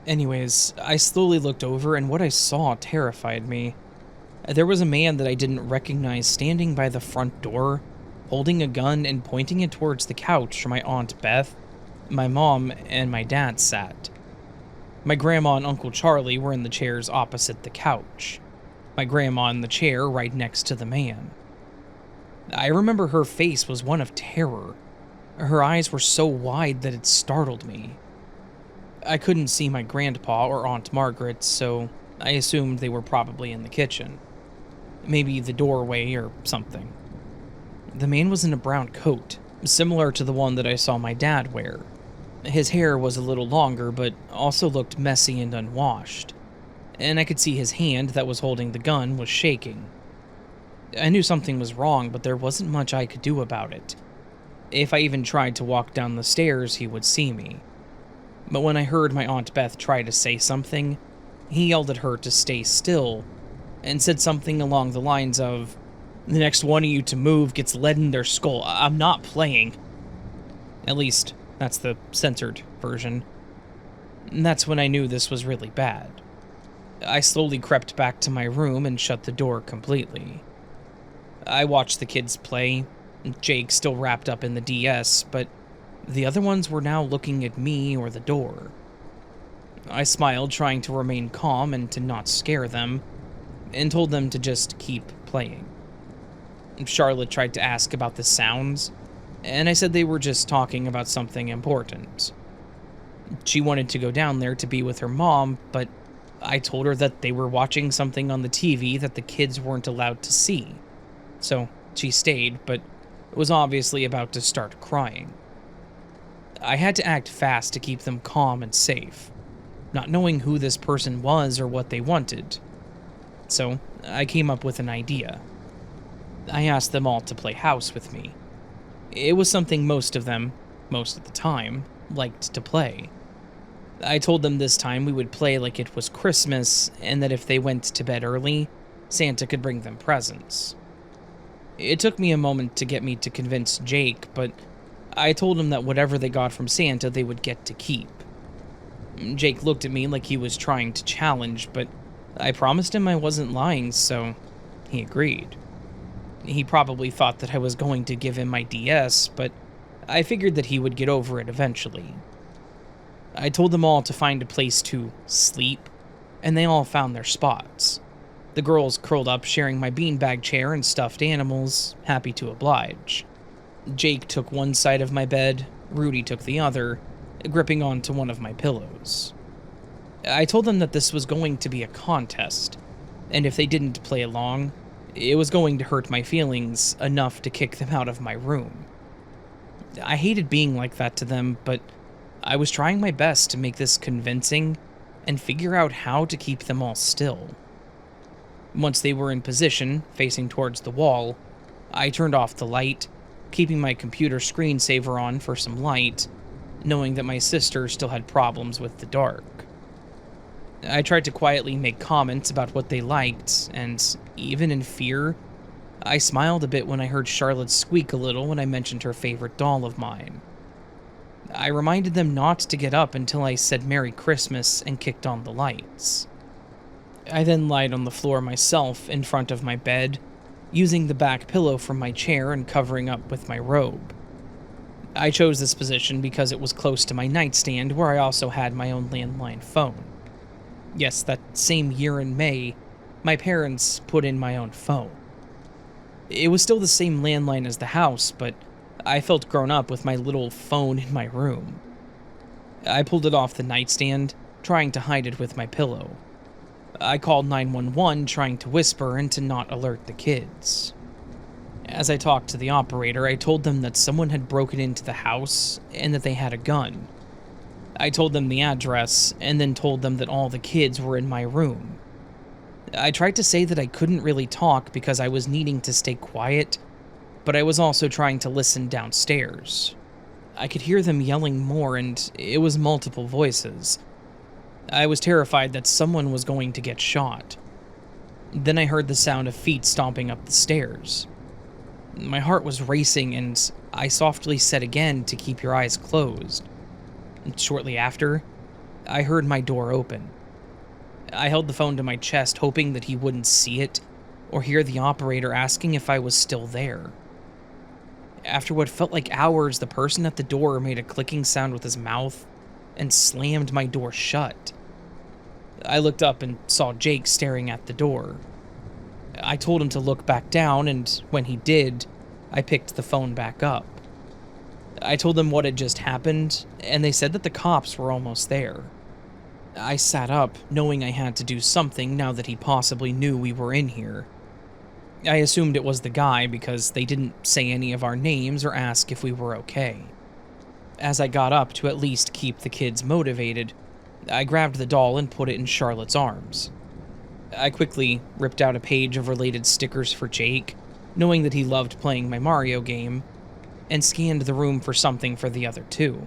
Anyways, I slowly looked over, and what I saw terrified me. There was a man that I didn't recognize standing by the front door, holding a gun and pointing it towards the couch where my Aunt Beth, my mom, and my dad sat. My grandma and Uncle Charlie were in the chairs opposite the couch. My grandma in the chair right next to the man. I remember her face was one of terror. Her eyes were so wide that it startled me. I couldn't see my grandpa or Aunt Margaret, so I assumed they were probably in the kitchen. Maybe the doorway or something. The man was in a brown coat, similar to the one that I saw my dad wear. His hair was a little longer, but also looked messy and unwashed. And I could see his hand that was holding the gun was shaking. I knew something was wrong, but there wasn't much I could do about it. If I even tried to walk down the stairs, he would see me. But when I heard my Aunt Beth try to say something, he yelled at her to stay still, and said something along the lines of, "The next one of you to move gets lead in their skull. I'm not playing." At least, that's the censored version. And that's when I knew this was really bad. I slowly crept back to my room and shut the door completely. I watched the kids play, Jake still wrapped up in the DS, but the other ones were now looking at me or the door. I smiled, trying to remain calm and to not scare them, and told them to just keep playing. Charlotte tried to ask about the sounds, and I said they were just talking about something important. She wanted to go down there to be with her mom, but I told her that they were watching something on the TV that the kids weren't allowed to see. So she stayed, but was obviously about to start crying. I had to act fast to keep them calm and safe, not knowing who this person was or what they wanted. So I came up with an idea. I asked them all to play house with me. It was something most of them, most of the time, liked to play. I told them this time we would play like it was Christmas, and that if they went to bed early, Santa could bring them presents. It took me a moment to get me to convince Jake, but I told him that whatever they got from Santa they would get to keep. Jake looked at me like he was trying to challenge, but I promised him I wasn't lying, so he agreed. He probably thought that I was going to give him my DS, but I figured that he would get over it eventually. I told them all to find a place to sleep, and they all found their spots. The girls curled up, sharing my beanbag chair and stuffed animals, happy to oblige. Jake took one side of my bed, Rudy took the other, gripping onto one of my pillows. I told them that this was going to be a contest, and if they didn't play along, it was going to hurt my feelings enough to kick them out of my room. I hated being like that to them, but I was trying my best to make this convincing and figure out how to keep them all still. Once they were in position, facing towards the wall, I turned off the light, keeping my computer screensaver on for some light, knowing that my sister still had problems with the dark. I tried to quietly make comments about what they liked, and even in fear, I smiled a bit when I heard Charlotte squeak a little when I mentioned her favorite doll of mine. I reminded them not to get up until I said Merry Christmas and kicked on the lights. I then lied on the floor myself in front of my bed, using the back pillow from my chair and covering up with my robe. I chose this position because it was close to my nightstand, where I also had my own landline phone. Yes, that same year in May, my parents put in my own phone. It was still the same landline as the house, but I felt grown up with my little phone in my room. I pulled it off the nightstand, trying to hide it with my pillow. I called 911, trying to whisper and to not alert the kids. As I talked to the operator, I told them that someone had broken into the house and that they had a gun. I told them the address, and then told them that all the kids were in my room. I tried to say that I couldn't really talk because I was needing to stay quiet, but I was also trying to listen downstairs. I could hear them yelling more, and it was multiple voices. I was terrified that someone was going to get shot. Then I heard the sound of feet stomping up the stairs. My heart was racing, and I softly said again to keep your eyes closed. Shortly after, I heard my door open. I held the phone to my chest, hoping that he wouldn't see it, or hear the operator asking if I was still there. After what felt like hours, the person at the door made a clicking sound with his mouth and slammed my door shut. I looked up and saw Jake staring at the door. I told him to look back down, and when he did, I picked the phone back up. I told them what had just happened, and they said that the cops were almost there. I sat up, knowing I had to do something now that he possibly knew we were in here. I assumed it was the guy because they didn't say any of our names or ask if we were okay. As I got up to at least keep the kids motivated, I grabbed the doll and put it in Charlotte's arms. I quickly ripped out a page of related stickers for Jake, knowing that he loved playing my Mario game, and scanned the room for something for the other two.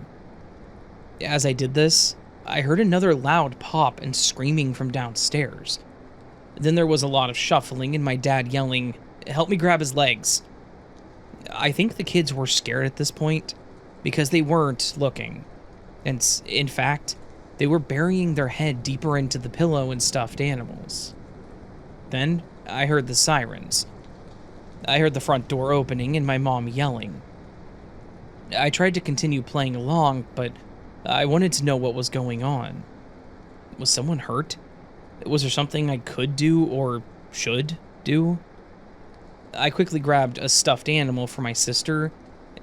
As I did this, I heard another loud pop and screaming from downstairs. Then there was a lot of shuffling and my dad yelling, "Help me grab his legs." I think the kids were scared at this point because they weren't looking. And in fact, they were burying their head deeper into the pillow and stuffed animals. Then I heard the sirens. I heard the front door opening and my mom yelling. I tried to continue playing along, but I wanted to know what was going on. Was someone hurt? Was there something I could do or should do? I quickly grabbed a stuffed animal for my sister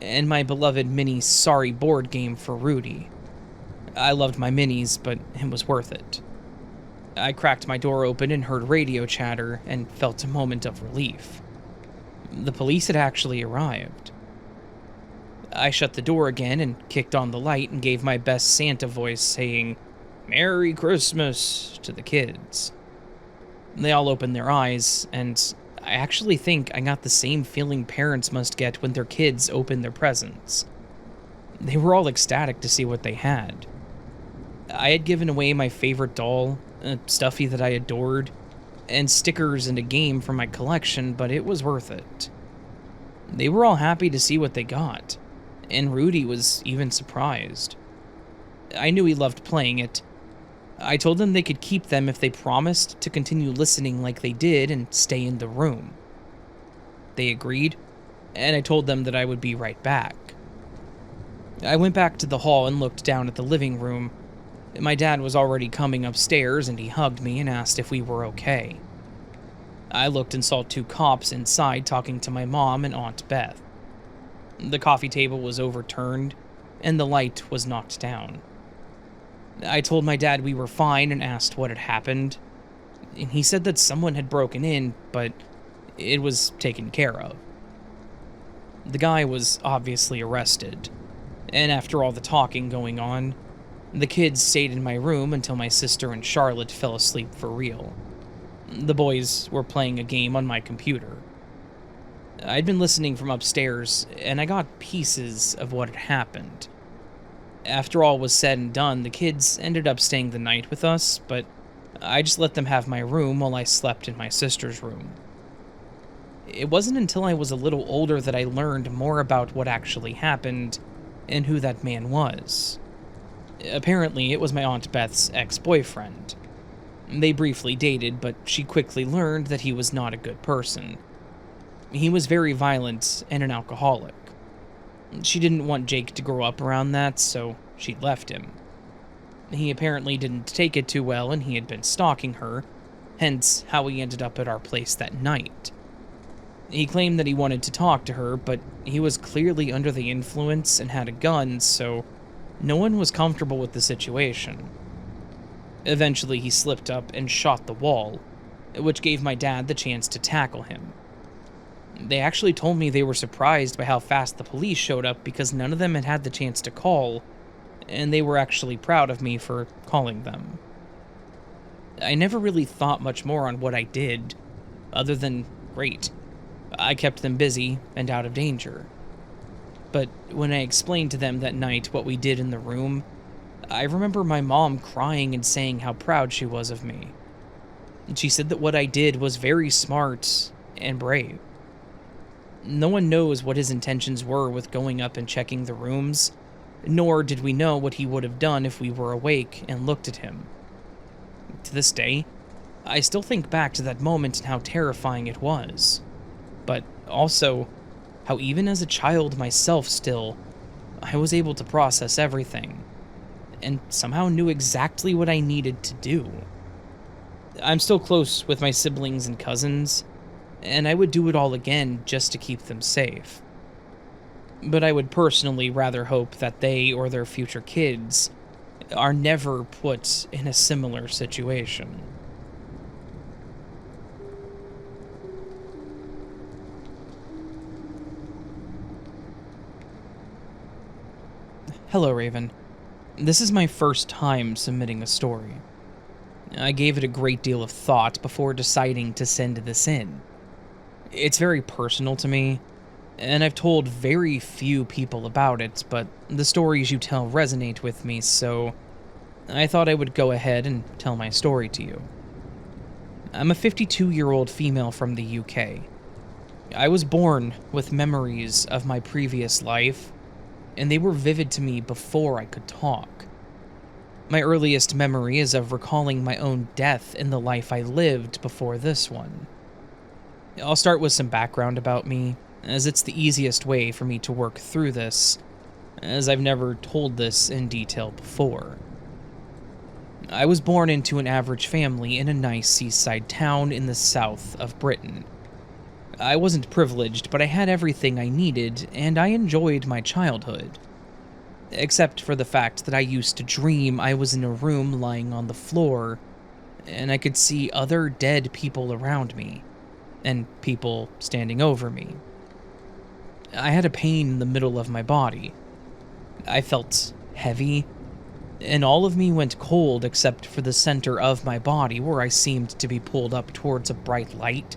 and my beloved mini Sorry board game for Rudy. I loved my minis, but it was worth it. I cracked my door open and heard radio chatter and felt a moment of relief. The police had actually arrived. I shut the door again and kicked on the light and gave my best Santa voice saying, "Merry Christmas," to the kids. They all opened their eyes, and I actually think I got the same feeling parents must get when their kids open their presents. They were all ecstatic to see what they had. I had given away my favorite doll, a stuffy that I adored, and stickers and a game from my collection, but it was worth it. They were all happy to see what they got, and Rudy was even surprised. I knew he loved playing it. I told them they could keep them if they promised to continue listening like they did and stay in the room. They agreed, and I told them that I would be right back. I went back to the hall and looked down at the living room. My dad was already coming upstairs, and he hugged me and asked if we were okay. I looked and saw two cops inside talking to my mom and Aunt Beth. The coffee table was overturned, and the light was knocked down. I told my dad we were fine and asked what had happened. He said that someone had broken in, but it was taken care of. The guy was obviously arrested, and after all the talking going on, the kids stayed in my room until my sister and Charlotte fell asleep for real. The boys were playing a game on my computer. I'd been listening from upstairs, and I got pieces of what had happened. After all was said and done, the kids ended up staying the night with us, but I just let them have my room while I slept in my sister's room. It wasn't until I was a little older that I learned more about what actually happened and who that man was. Apparently, it was my Aunt Beth's ex-boyfriend. They briefly dated, but she quickly learned that he was not a good person. He was very violent and an alcoholic. She didn't want Jake to grow up around that, so she left him. He apparently didn't take it too well, and he had been stalking her, hence how he ended up at our place that night. He claimed that he wanted to talk to her, but he was clearly under the influence and had a gun, so no one was comfortable with the situation. Eventually, he slipped up and shot the wall, which gave my dad the chance to tackle him. They actually told me they were surprised by how fast the police showed up because none of them had had the chance to call, and they were actually proud of me for calling them. I never really thought much more on what I did, other than, great, I kept them busy and out of danger. But when I explained to them that night what we did in the room, I remember my mom crying and saying how proud she was of me. She said that what I did was very smart and brave. No one knows what his intentions were with going up and checking the rooms, nor did we know what he would have done if we were awake and looked at him. To this day, I still think back to that moment and how terrifying it was. But also, how even as a child myself still, I was able to process everything, and somehow knew exactly what I needed to do. I'm still close with my siblings and cousins, and I would do it all again just to keep them safe. But I would personally rather hope that they or their future kids are never put in a similar situation. Hello, Raven. This is my first time submitting a story. I gave it a great deal of thought before deciding to send this in. It's very personal to me, and I've told very few people about it, but the stories you tell resonate with me, so I thought I would go ahead and tell my story to you. I'm a 52-year-old female from the UK. I was born with memories of my previous life, and they were vivid to me before I could talk. My earliest memory is of recalling my own death in the life I lived before this one. I'll start with some background about me, as it's the easiest way for me to work through this, as I've never told this in detail before. I was born into an average family in a nice seaside town in the south of Britain. I wasn't privileged, but I had everything I needed, and I enjoyed my childhood. Except for the fact that I used to dream I was in a room lying on the floor, and I could see other dead people around me, and people standing over me. I had a pain in the middle of my body. I felt heavy, and all of me went cold except for the center of my body where I seemed to be pulled up towards a bright light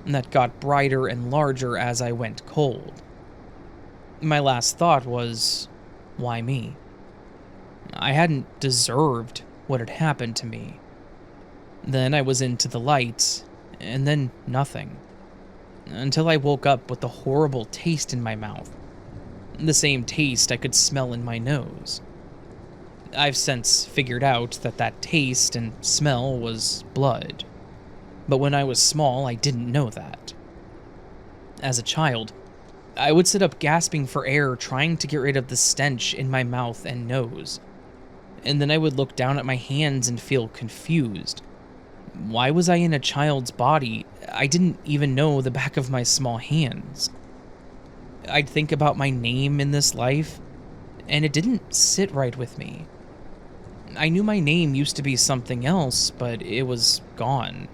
that got brighter and larger as I went cold. My last thought was, why me? I hadn't deserved what had happened to me. Then I was into the light, and then nothing. Until I woke up with a horrible taste in my mouth. The same taste I could smell in my nose. I've since figured out that that taste and smell was blood. But when I was small, I didn't know that. As a child, I would sit up gasping for air trying to get rid of the stench in my mouth and nose. And then I would look down at my hands and feel confused. Why was I in a child's body? I didn't even know the back of my small hands. I'd think about my name in this life, and it didn't sit right with me. I knew my name used to be something else, but it was gone.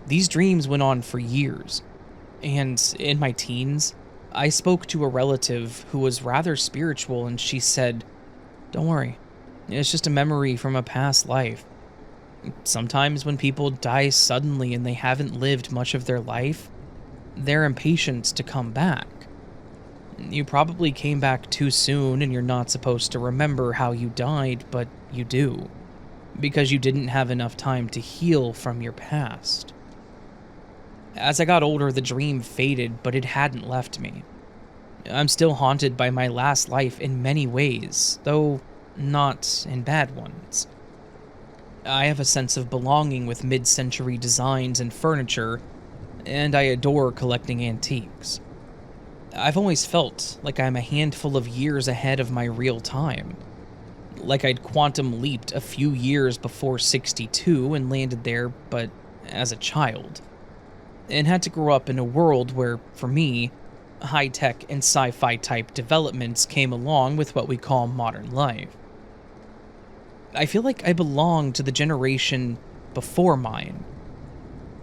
These dreams went on for years, and in my teens, I spoke to a relative who was rather spiritual, and she said, "Don't worry, it's just a memory from a past life. Sometimes when people die suddenly and they haven't lived much of their life, they're impatient to come back. You probably came back too soon and you're not supposed to remember how you died, but you do, because you didn't have enough time to heal from your past." As I got older, the dream faded, but it hadn't left me. I'm still haunted by my last life in many ways, though not in bad ones. I have a sense of belonging with mid-century designs and furniture, and I adore collecting antiques. I've always felt like I'm a handful of years ahead of my real time. Like I'd quantum leaped a few years before 62 and landed there, but as a child. And had to grow up in a world where, for me, high-tech and sci-fi type developments came along with what we call modern life. I feel like I belong to the generation before mine.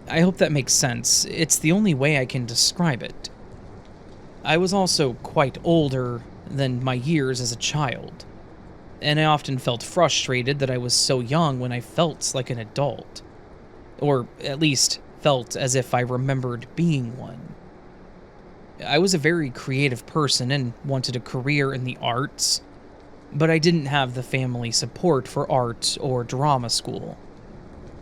I hope that makes sense. It's the only way I can describe it. I was also quite older than my years as a child, and I often felt frustrated that I was so young when I felt like an adult. Or at least felt as if I remembered being one. I was a very creative person and wanted a career in the arts, but I didn't have the family support for art or drama school.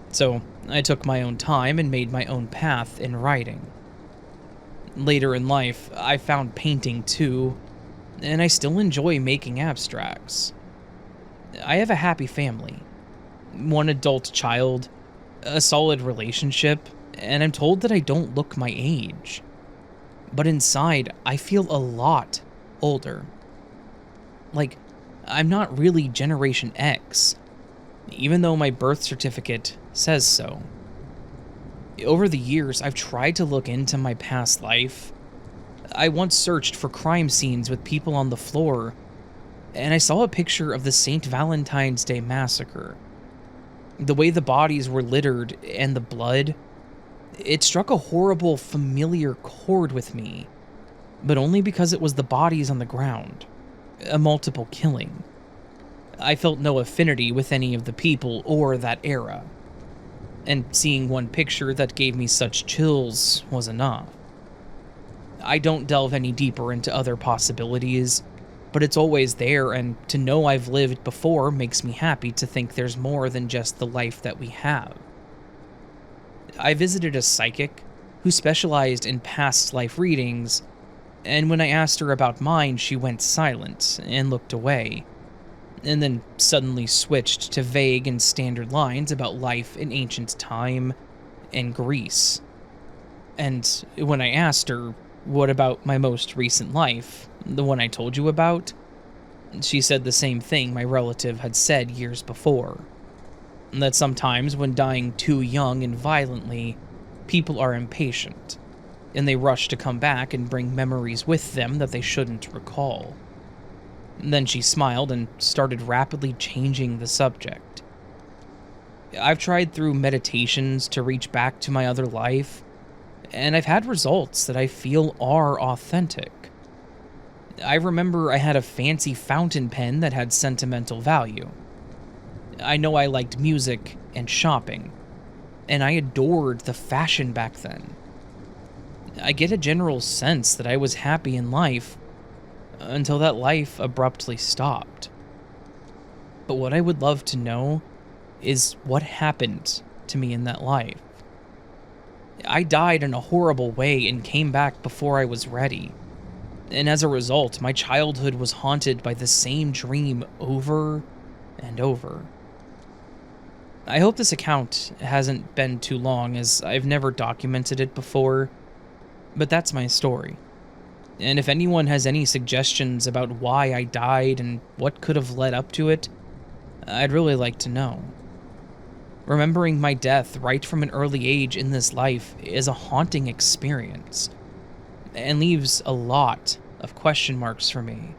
So I took my own time and made my own path in writing. Later in life, I found painting too, and I still enjoy making abstracts. I have a happy family. One adult child, a solid relationship, and I'm told that I don't look my age. But inside, I feel a lot older. Like, I'm not really Generation X, even though my birth certificate says so. Over the years, I've tried to look into my past life. I once searched for crime scenes with people on the floor, and I saw a picture of the St. Valentine's Day massacre. The way the bodies were littered and the blood, it struck a horrible, familiar chord with me, but only because it was the bodies on the ground, a multiple killing. I felt no affinity with any of the people or that era, and seeing one picture that gave me such chills was enough. I don't delve any deeper into other possibilities, but it's always there, and to know I've lived before makes me happy to think there's more than just the life that we have. I visited a psychic who specialized in past life readings, and when I asked her about mine, she went silent and looked away, and then suddenly switched to vague and standard lines about life in ancient time and Greece. And when I asked her, what about my most recent life, the one I told you about? She said the same thing my relative had said years before. That sometimes when dying too young and violently, people are impatient, and they rush to come back and bring memories with them that they shouldn't recall. Then she smiled and started rapidly changing the subject. I've tried through meditations to reach back to my other life, and I've had results that I feel are authentic. I remember I had a fancy fountain pen that had sentimental value. I know I liked music and shopping, and I adored the fashion back then. I get a general sense that I was happy in life until that life abruptly stopped. But what I would love to know is what happened to me in that life. I died in a horrible way and came back before I was ready. And as a result, my childhood was haunted by the same dream over and over. I hope this account hasn't been too long, as I've never documented it before, but that's my story. And if anyone has any suggestions about why I died and what could have led up to it, I'd really like to know. Remembering my death right from an early age in this life is a haunting experience, and leaves a lot of question marks for me.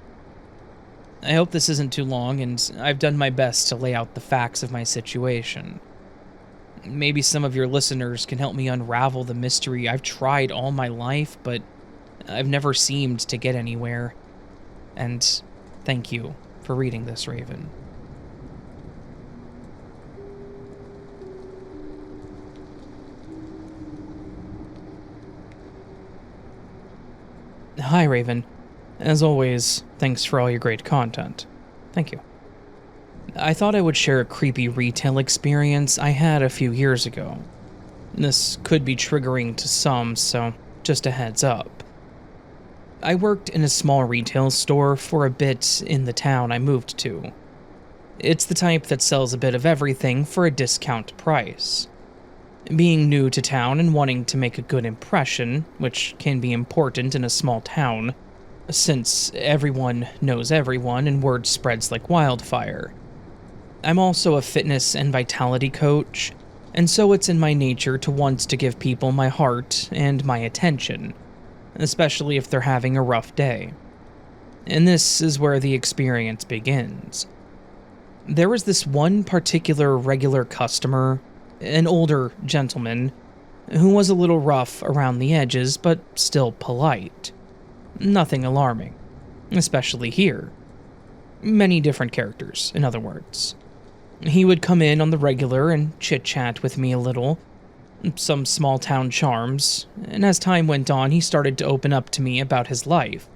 I hope this isn't too long, and I've done my best to lay out the facts of my situation. Maybe some of your listeners can help me unravel the mystery I've tried all my life, but I've never seemed to get anywhere. And thank you for reading this, Raven. Hi, Raven. As always, thanks for all your great content. Thank you. I thought I would share a creepy retail experience I had a few years ago. This could be triggering to some, so just a heads up. I worked in a small retail store for a bit in the town I moved to. It's the type that sells a bit of everything for a discount price. Being new to town and wanting to make a good impression, which can be important in a small town, since everyone knows everyone and word spreads like wildfire. I'm also a fitness and vitality coach, and so it's in my nature to want to give people my heart and my attention, especially if they're having a rough day. And this is where the experience begins. There was this one particular regular customer, an older gentleman, who was a little rough around the edges, but still polite. Nothing alarming, especially here. Many different characters, in other words. He would come in on the regular and chit-chat with me a little, some small-town charms, and as time went on, he started to open up to me about his life,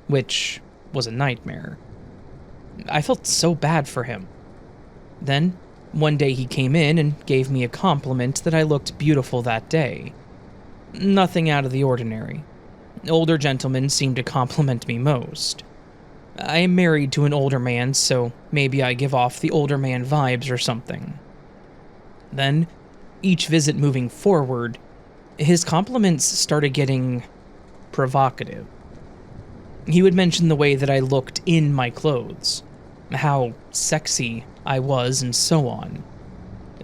which was a nightmare. I felt so bad for him. Then, one day he came in and gave me a compliment that I looked beautiful that day. Nothing out of the ordinary. Older gentlemen seem to compliment me most. I am married to an older man, so maybe I give off the older man vibes or something. Then, each visit moving forward, his compliments started getting provocative. He would mention the way that I looked in my clothes, how sexy I was, and so on,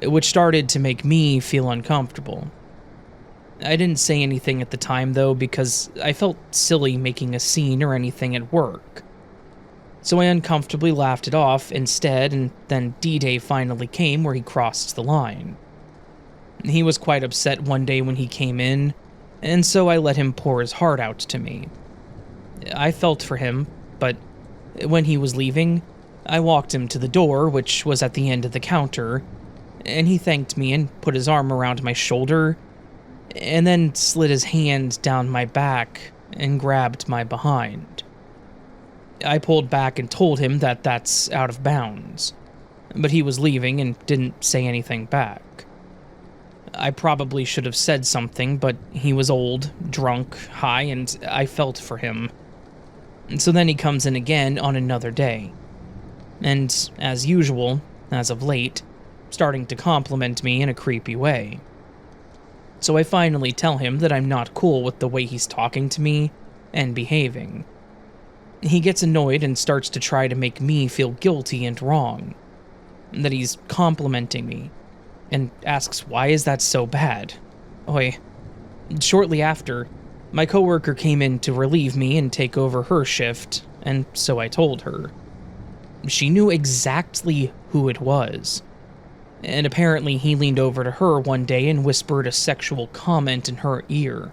which started to make me feel uncomfortable. I didn't say anything at the time, though, because I felt silly making a scene or anything at work. So I uncomfortably laughed it off instead, and then D-Day finally came where he crossed the line. He was quite upset one day when he came in, and so I let him pour his heart out to me. I felt for him, but when he was leaving, I walked him to the door, which was at the end of the counter, and he thanked me and put his arm around my shoulder, and then slid his hand down my back and grabbed my behind. I pulled back and told him that that's out of bounds, but he was leaving and didn't say anything back. I probably should have said something, but he was old, drunk, high, and I felt for him. And so then he comes in again on another day. And, as usual, as of late, starting to compliment me in a creepy way. So I finally tell him that I'm not cool with the way he's talking to me and behaving. He gets annoyed and starts to try to make me feel guilty and wrong. That he's complimenting me, and asks why is that so bad. Oi. Shortly after, my coworker came in to relieve me and take over her shift, and so I told her. She knew exactly who it was. And apparently he leaned over to her one day and whispered a sexual comment in her ear.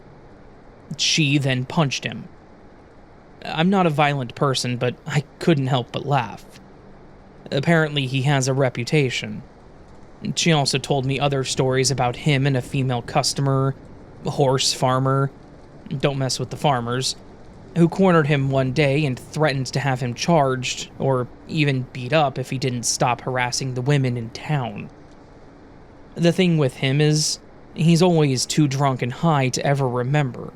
She then punched him. I'm not a violent person, but I couldn't help but laugh. Apparently he has a reputation. She also told me other stories about him and a female customer, a horse farmer, don't mess with the farmers, who cornered him one day and threatened to have him charged, or even beat up if he didn't stop harassing the women in town. The thing with him is, he's always too drunk and high to ever remember,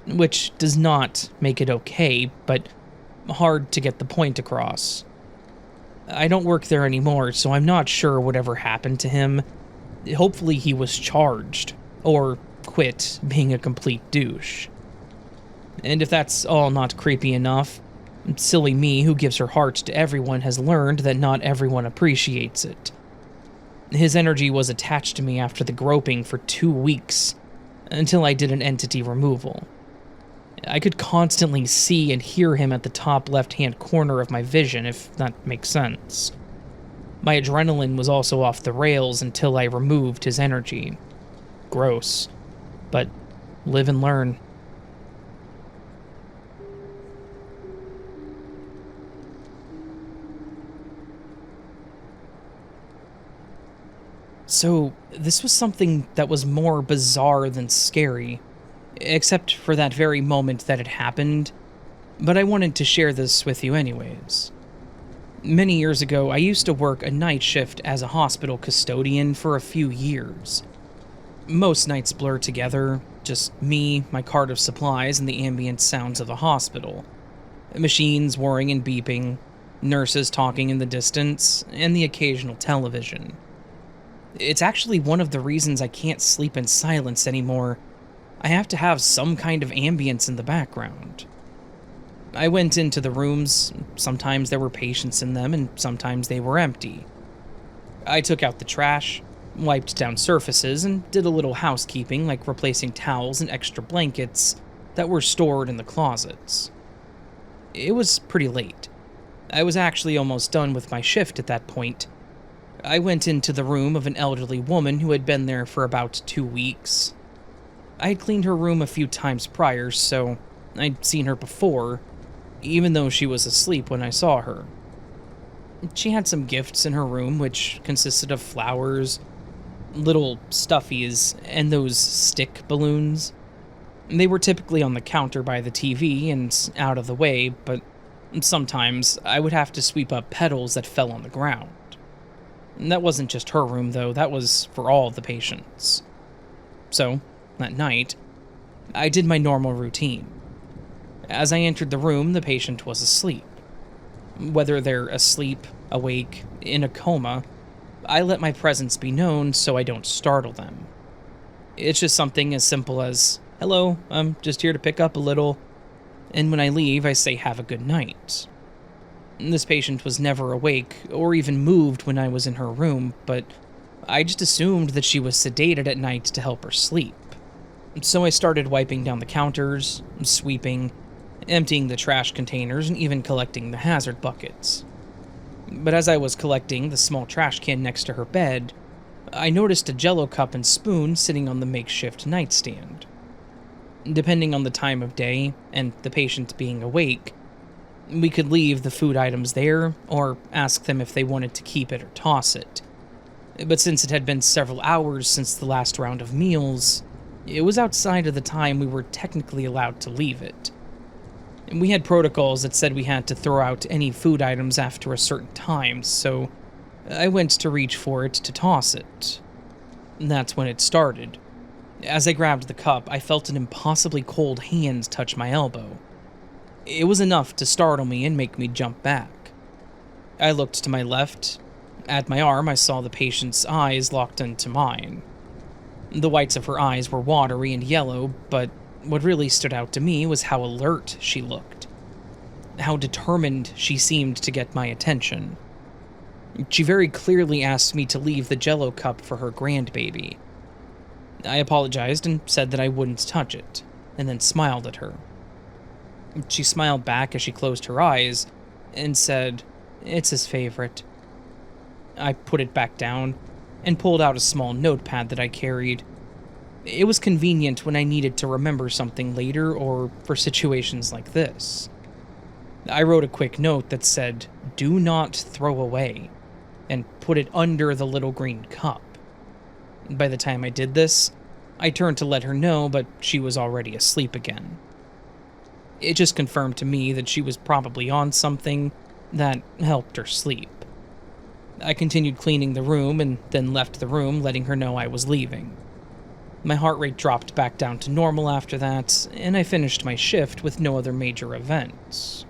which does not make it okay, but hard to get the point across. I don't work there anymore, so I'm not sure whatever happened to him. Hopefully he was charged, or quit being a complete douche. And if that's all not creepy enough, silly me who gives her heart to everyone has learned that not everyone appreciates it. His energy was attached to me after the groping for 2 weeks, until I did an entity removal. I could constantly see and hear him at the top left-hand corner of my vision, if that makes sense. My adrenaline was also off the rails until I removed his energy. Gross. But live and learn. So, this was something that was more bizarre than scary, except for that very moment that it happened, but I wanted to share this with you anyways. Many years ago, I used to work a night shift as a hospital custodian for a few years. Most nights blur together, just me, my cart of supplies, and the ambient sounds of the hospital. Machines whirring and beeping, nurses talking in the distance, and the occasional television. It's actually one of the reasons I can't sleep in silence anymore. I have to have some kind of ambience in the background. I went into the rooms, sometimes there were patients in them and sometimes they were empty. I took out the trash, wiped down surfaces, and did a little housekeeping like replacing towels and extra blankets that were stored in the closets. It was pretty late. I was actually almost done with my shift at that point. I went into the room of an elderly woman who had been there for about 2 weeks. I had cleaned her room a few times prior, so I'd seen her before, even though she was asleep when I saw her. She had some gifts in her room, which consisted of flowers, little stuffies, and those stick balloons. They were typically on the counter by the TV and out of the way, but sometimes I would have to sweep up petals that fell on the ground. And that wasn't just her room, though, that was for all of the patients. So, that night, I did my normal routine. As I entered the room, the patient was asleep. Whether they're asleep, awake, in a coma, I let my presence be known so I don't startle them. It's just something as simple as, "Hello, I'm just here to pick up a little," and when I leave, I say have a good night. This patient was never awake or even moved when I was in her room, but I just assumed that she was sedated at night to help her sleep. So I started wiping down the counters, sweeping, emptying the trash containers, and even collecting the hazard buckets. But as I was collecting the small trash can next to her bed, I noticed a Jello cup and spoon sitting on the makeshift nightstand. Depending on the time of day and the patient being awake, we could leave the food items there or ask them if they wanted to keep it or toss it. But since it had been several hours since the last round of meals, it was outside of the time we were technically allowed to leave it. We had protocols that said we had to throw out any food items after a certain time, so I went to reach for it to toss it. That's when it started. As I grabbed the cup, I felt an impossibly cold hand touch my elbow. It was enough to startle me and make me jump back. I looked to my left. At my arm, I saw the patient's eyes locked into mine. The whites of her eyes were watery and yellow, but what really stood out to me was how alert she looked. How determined she seemed to get my attention. She very clearly asked me to leave the Jello cup for her grandbaby. I apologized and said that I wouldn't touch it, and then smiled at her. She smiled back as she closed her eyes and said, "It's his favorite." I put it back down and pulled out a small notepad that I carried. It was convenient when I needed to remember something later or for situations like this. I wrote a quick note that said, "Do not throw away," and put it under the little green cup. By the time I did this, I turned to let her know, but she was already asleep again. It just confirmed to me that she was probably on something that helped her sleep. I continued cleaning the room and then left the room, letting her know I was leaving. My heart rate dropped back down to normal after that, and I finished my shift with no other major events.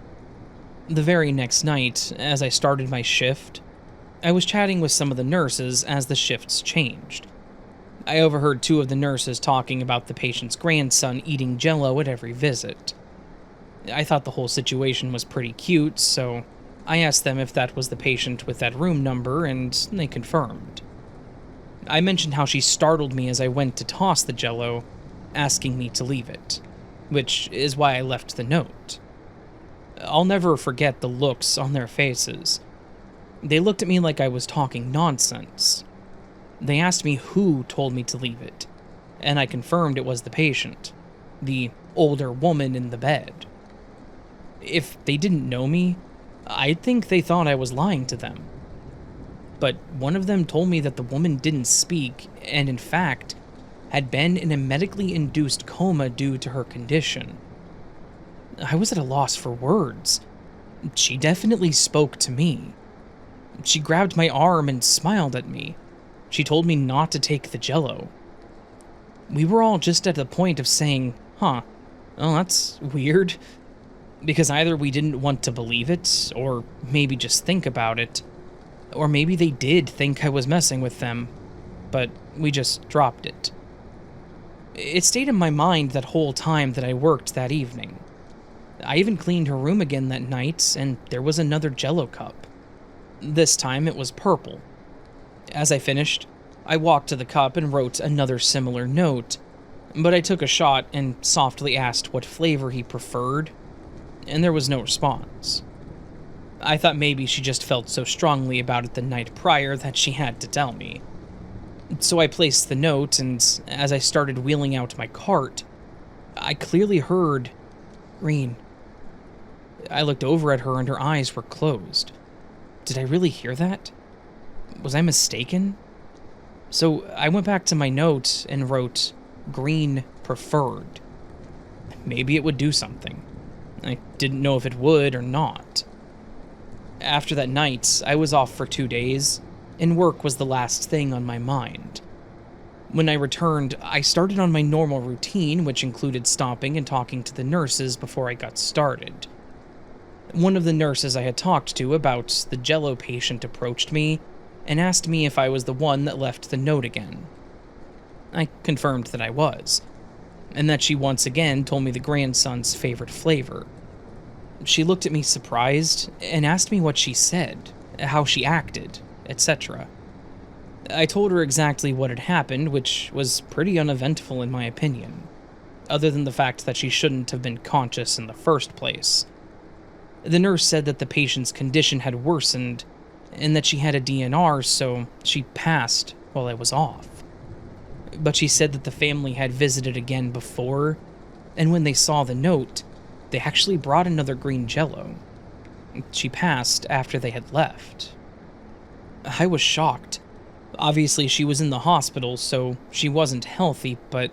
The very next night, as I started my shift, I was chatting with some of the nurses as the shifts changed. I overheard two of the nurses talking about the patient's grandson eating Jello at every visit. I thought the whole situation was pretty cute, so I asked them if that was the patient with that room number, and they confirmed. I mentioned how she startled me as I went to toss the Jello, asking me to leave it, which is why I left the note. I'll never forget the looks on their faces. They looked at me like I was talking nonsense. They asked me who told me to leave it, and I confirmed it was the patient, the older woman in the bed. If they didn't know me, I'd think they thought I was lying to them. But one of them told me that the woman didn't speak, and in fact, had been in a medically induced coma due to her condition. I was at a loss for words. She definitely spoke to me. She grabbed my arm and smiled at me. She told me not to take the Jello. We were all just at the point of saying, "Huh, oh, that's weird," because either we didn't want to believe it, or maybe just think about it, or maybe they did think I was messing with them, but we just dropped it. It stayed in my mind that whole time that I worked that evening. I even cleaned her room again that night, and there was another Jello cup. This time it was purple. As I finished, I walked to the cup and wrote another similar note, but I took a shot and softly asked what flavor he preferred, and there was no response. I thought maybe she just felt so strongly about it the night prior that she had to tell me. So I placed the note, and as I started wheeling out my cart, I clearly heard, "Green." I looked over at her and her eyes were closed. Did I really hear that? Was I mistaken? So I went back to my note and wrote, "Green preferred." Maybe it would do something. I didn't know if it would or not. After that night, I was off for 2 days, and work was the last thing on my mind. When I returned, I started on my normal routine, which included stopping and talking to the nurses before I got started. One of the nurses I had talked to about the Jello patient approached me and asked me if I was the one that left the note again. I confirmed that I was, and that she once again told me the grandson's favorite flavor. She looked at me surprised and asked me what she said, how she acted, etc. I told her exactly what had happened, which was pretty uneventful in my opinion, other than the fact that she shouldn't have been conscious in the first place. The nurse said that the patient's condition had worsened, and that she had a DNR, so she passed while I was off. But she said that the family had visited again before, and when they saw the note, they actually brought another green Jello. She passed after they had left. I was shocked. Obviously, she was in the hospital, so she wasn't healthy, but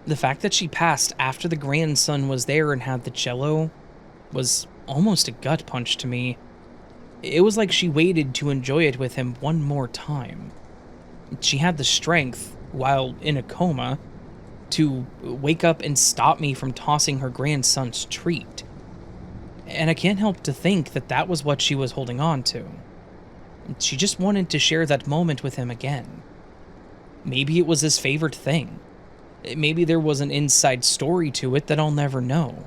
the fact that she passed after the grandson was there and had the Jello was almost a gut punch to me. It was like she waited to enjoy it with him one more time. She had the strength, while in a coma, to wake up and stop me from tossing her grandson's treat. And I can't help to think that that was what she was holding on to. She just wanted to share that moment with him again. Maybe it was his favorite thing. Maybe there was an inside story to it that I'll never know.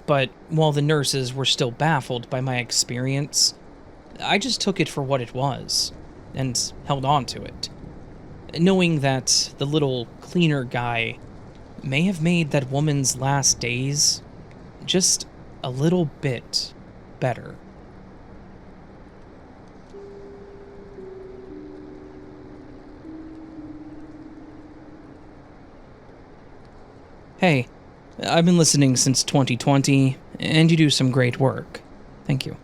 But while the nurses were still baffled by my experience, I just took it for what it was, and held on to it, knowing that the little cleaner guy may have made that woman's last days just a little bit better. Hey, I've been listening since 2020, and you do some great work. Thank you.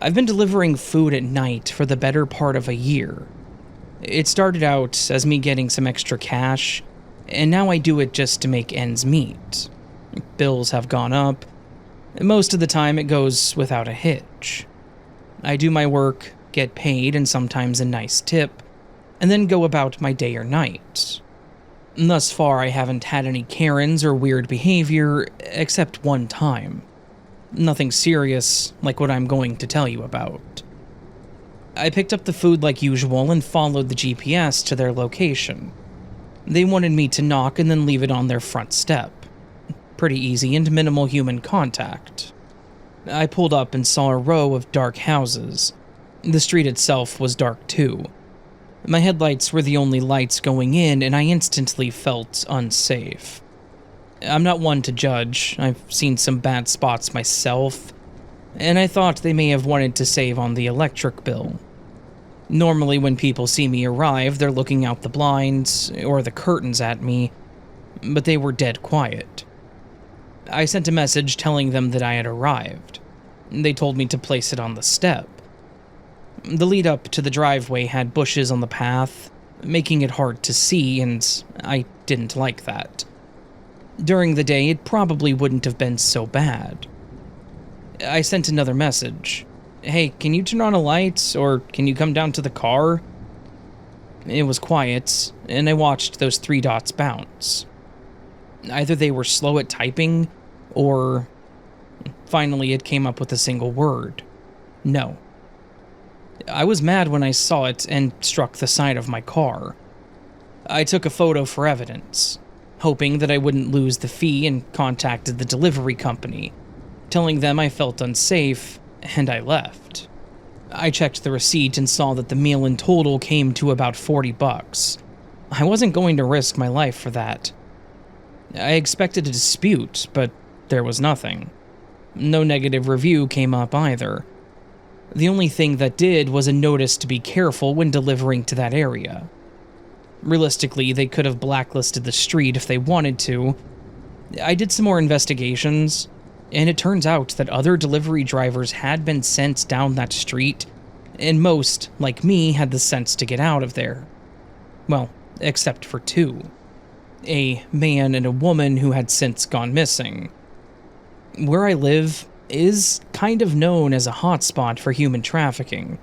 I've been delivering food at night for the better part of a year. It started out as me getting some extra cash, and now I do it just to make ends meet. Bills have gone up. Most of the time it goes without a hitch. I do my work, get paid, and sometimes a nice tip, and then go about my day or night. Thus far, I haven't had any Karens or weird behavior, except one time. Nothing serious, like what I'm going to tell you about. I picked up the food like usual and followed the GPS to their location. They wanted me to knock and then leave it on their front step. Pretty easy and minimal human contact. I pulled up and saw a row of dark houses. The street itself was dark too. My headlights were the only lights going in, and I instantly felt unsafe. I'm not one to judge. I've seen some bad spots myself, and I thought they may have wanted to save on the electric bill. Normally when people see me arrive, they're looking out the blinds or the curtains at me, but they were dead quiet. I sent a message telling them that I had arrived. They told me to place it on the step. The lead up to the driveway had bushes on the path, making it hard to see, and I didn't like that. During the day, it probably wouldn't have been so bad. I sent another message. Hey, can you turn on a light, or can you come down to the car? It was quiet, and I watched those 3 dots bounce. Either they were slow at typing, or finally it came up with a single word. No. I was mad when I saw it and struck the side of my car. I took a photo for evidence, hoping that I wouldn't lose the fee, and contacted the delivery company, telling them I felt unsafe, and I left. I checked the receipt and saw that the meal in total came to about $40. I wasn't going to risk my life for that. I expected a dispute, but there was nothing. No negative review came up either. The only thing that did was a notice to be careful when delivering to that area. Realistically, they could have blacklisted the street if they wanted to. I did some more investigations, and it turns out that other delivery drivers had been sent down that street, and most, like me, had the sense to get out of there. Well, except for 2. A man and a woman who had since gone missing. Where I live is kind of known as a hotspot for human trafficking,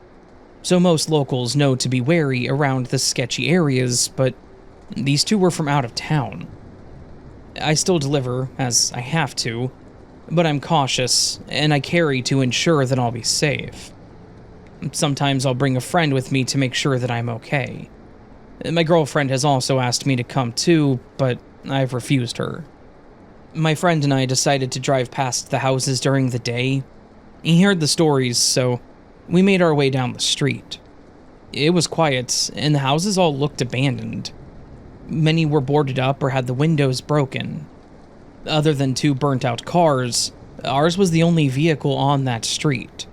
so most locals know to be wary around the sketchy areas, but these 2 were from out of town. I still deliver, as I have to, but I'm cautious, and I carry to ensure that I'll be safe. Sometimes I'll bring a friend with me to make sure that I'm okay. My girlfriend has also asked me to come too, but I've refused her. My friend and I decided to drive past the houses during the day. He heard the stories, so we made our way down the street. It was quiet, and the houses all looked abandoned. Many were boarded up or had the windows broken. Other than 2 burnt-out cars, ours was the only vehicle on that street.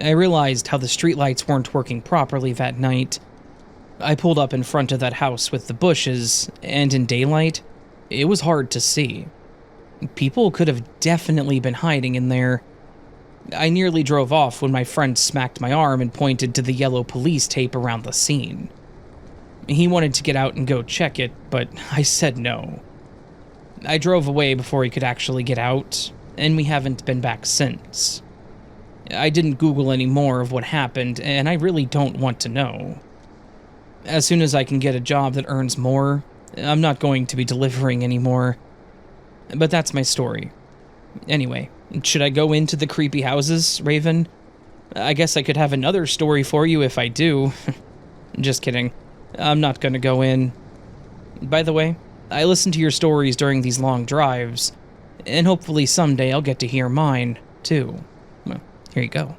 I realized how the streetlights weren't working properly that night. I pulled up in front of that house with the bushes, and in daylight, it was hard to see. People could have definitely been hiding in there. I nearly drove off when my friend smacked my arm and pointed to the yellow police tape around the scene. He wanted to get out and go check it, but I said no. I drove away before he could actually get out, and we haven't been back since. I didn't Google any more of what happened, and I really don't want to know. As soon as I can get a job that earns more, I'm not going to be delivering anymore. But that's my story. Anyway, should I go into the creepy houses, Raven? I guess I could have another story for you if I do. Just kidding. I'm not gonna go in. By the way, I listen to your stories during these long drives, and hopefully someday I'll get to hear mine, too. Well, here you go.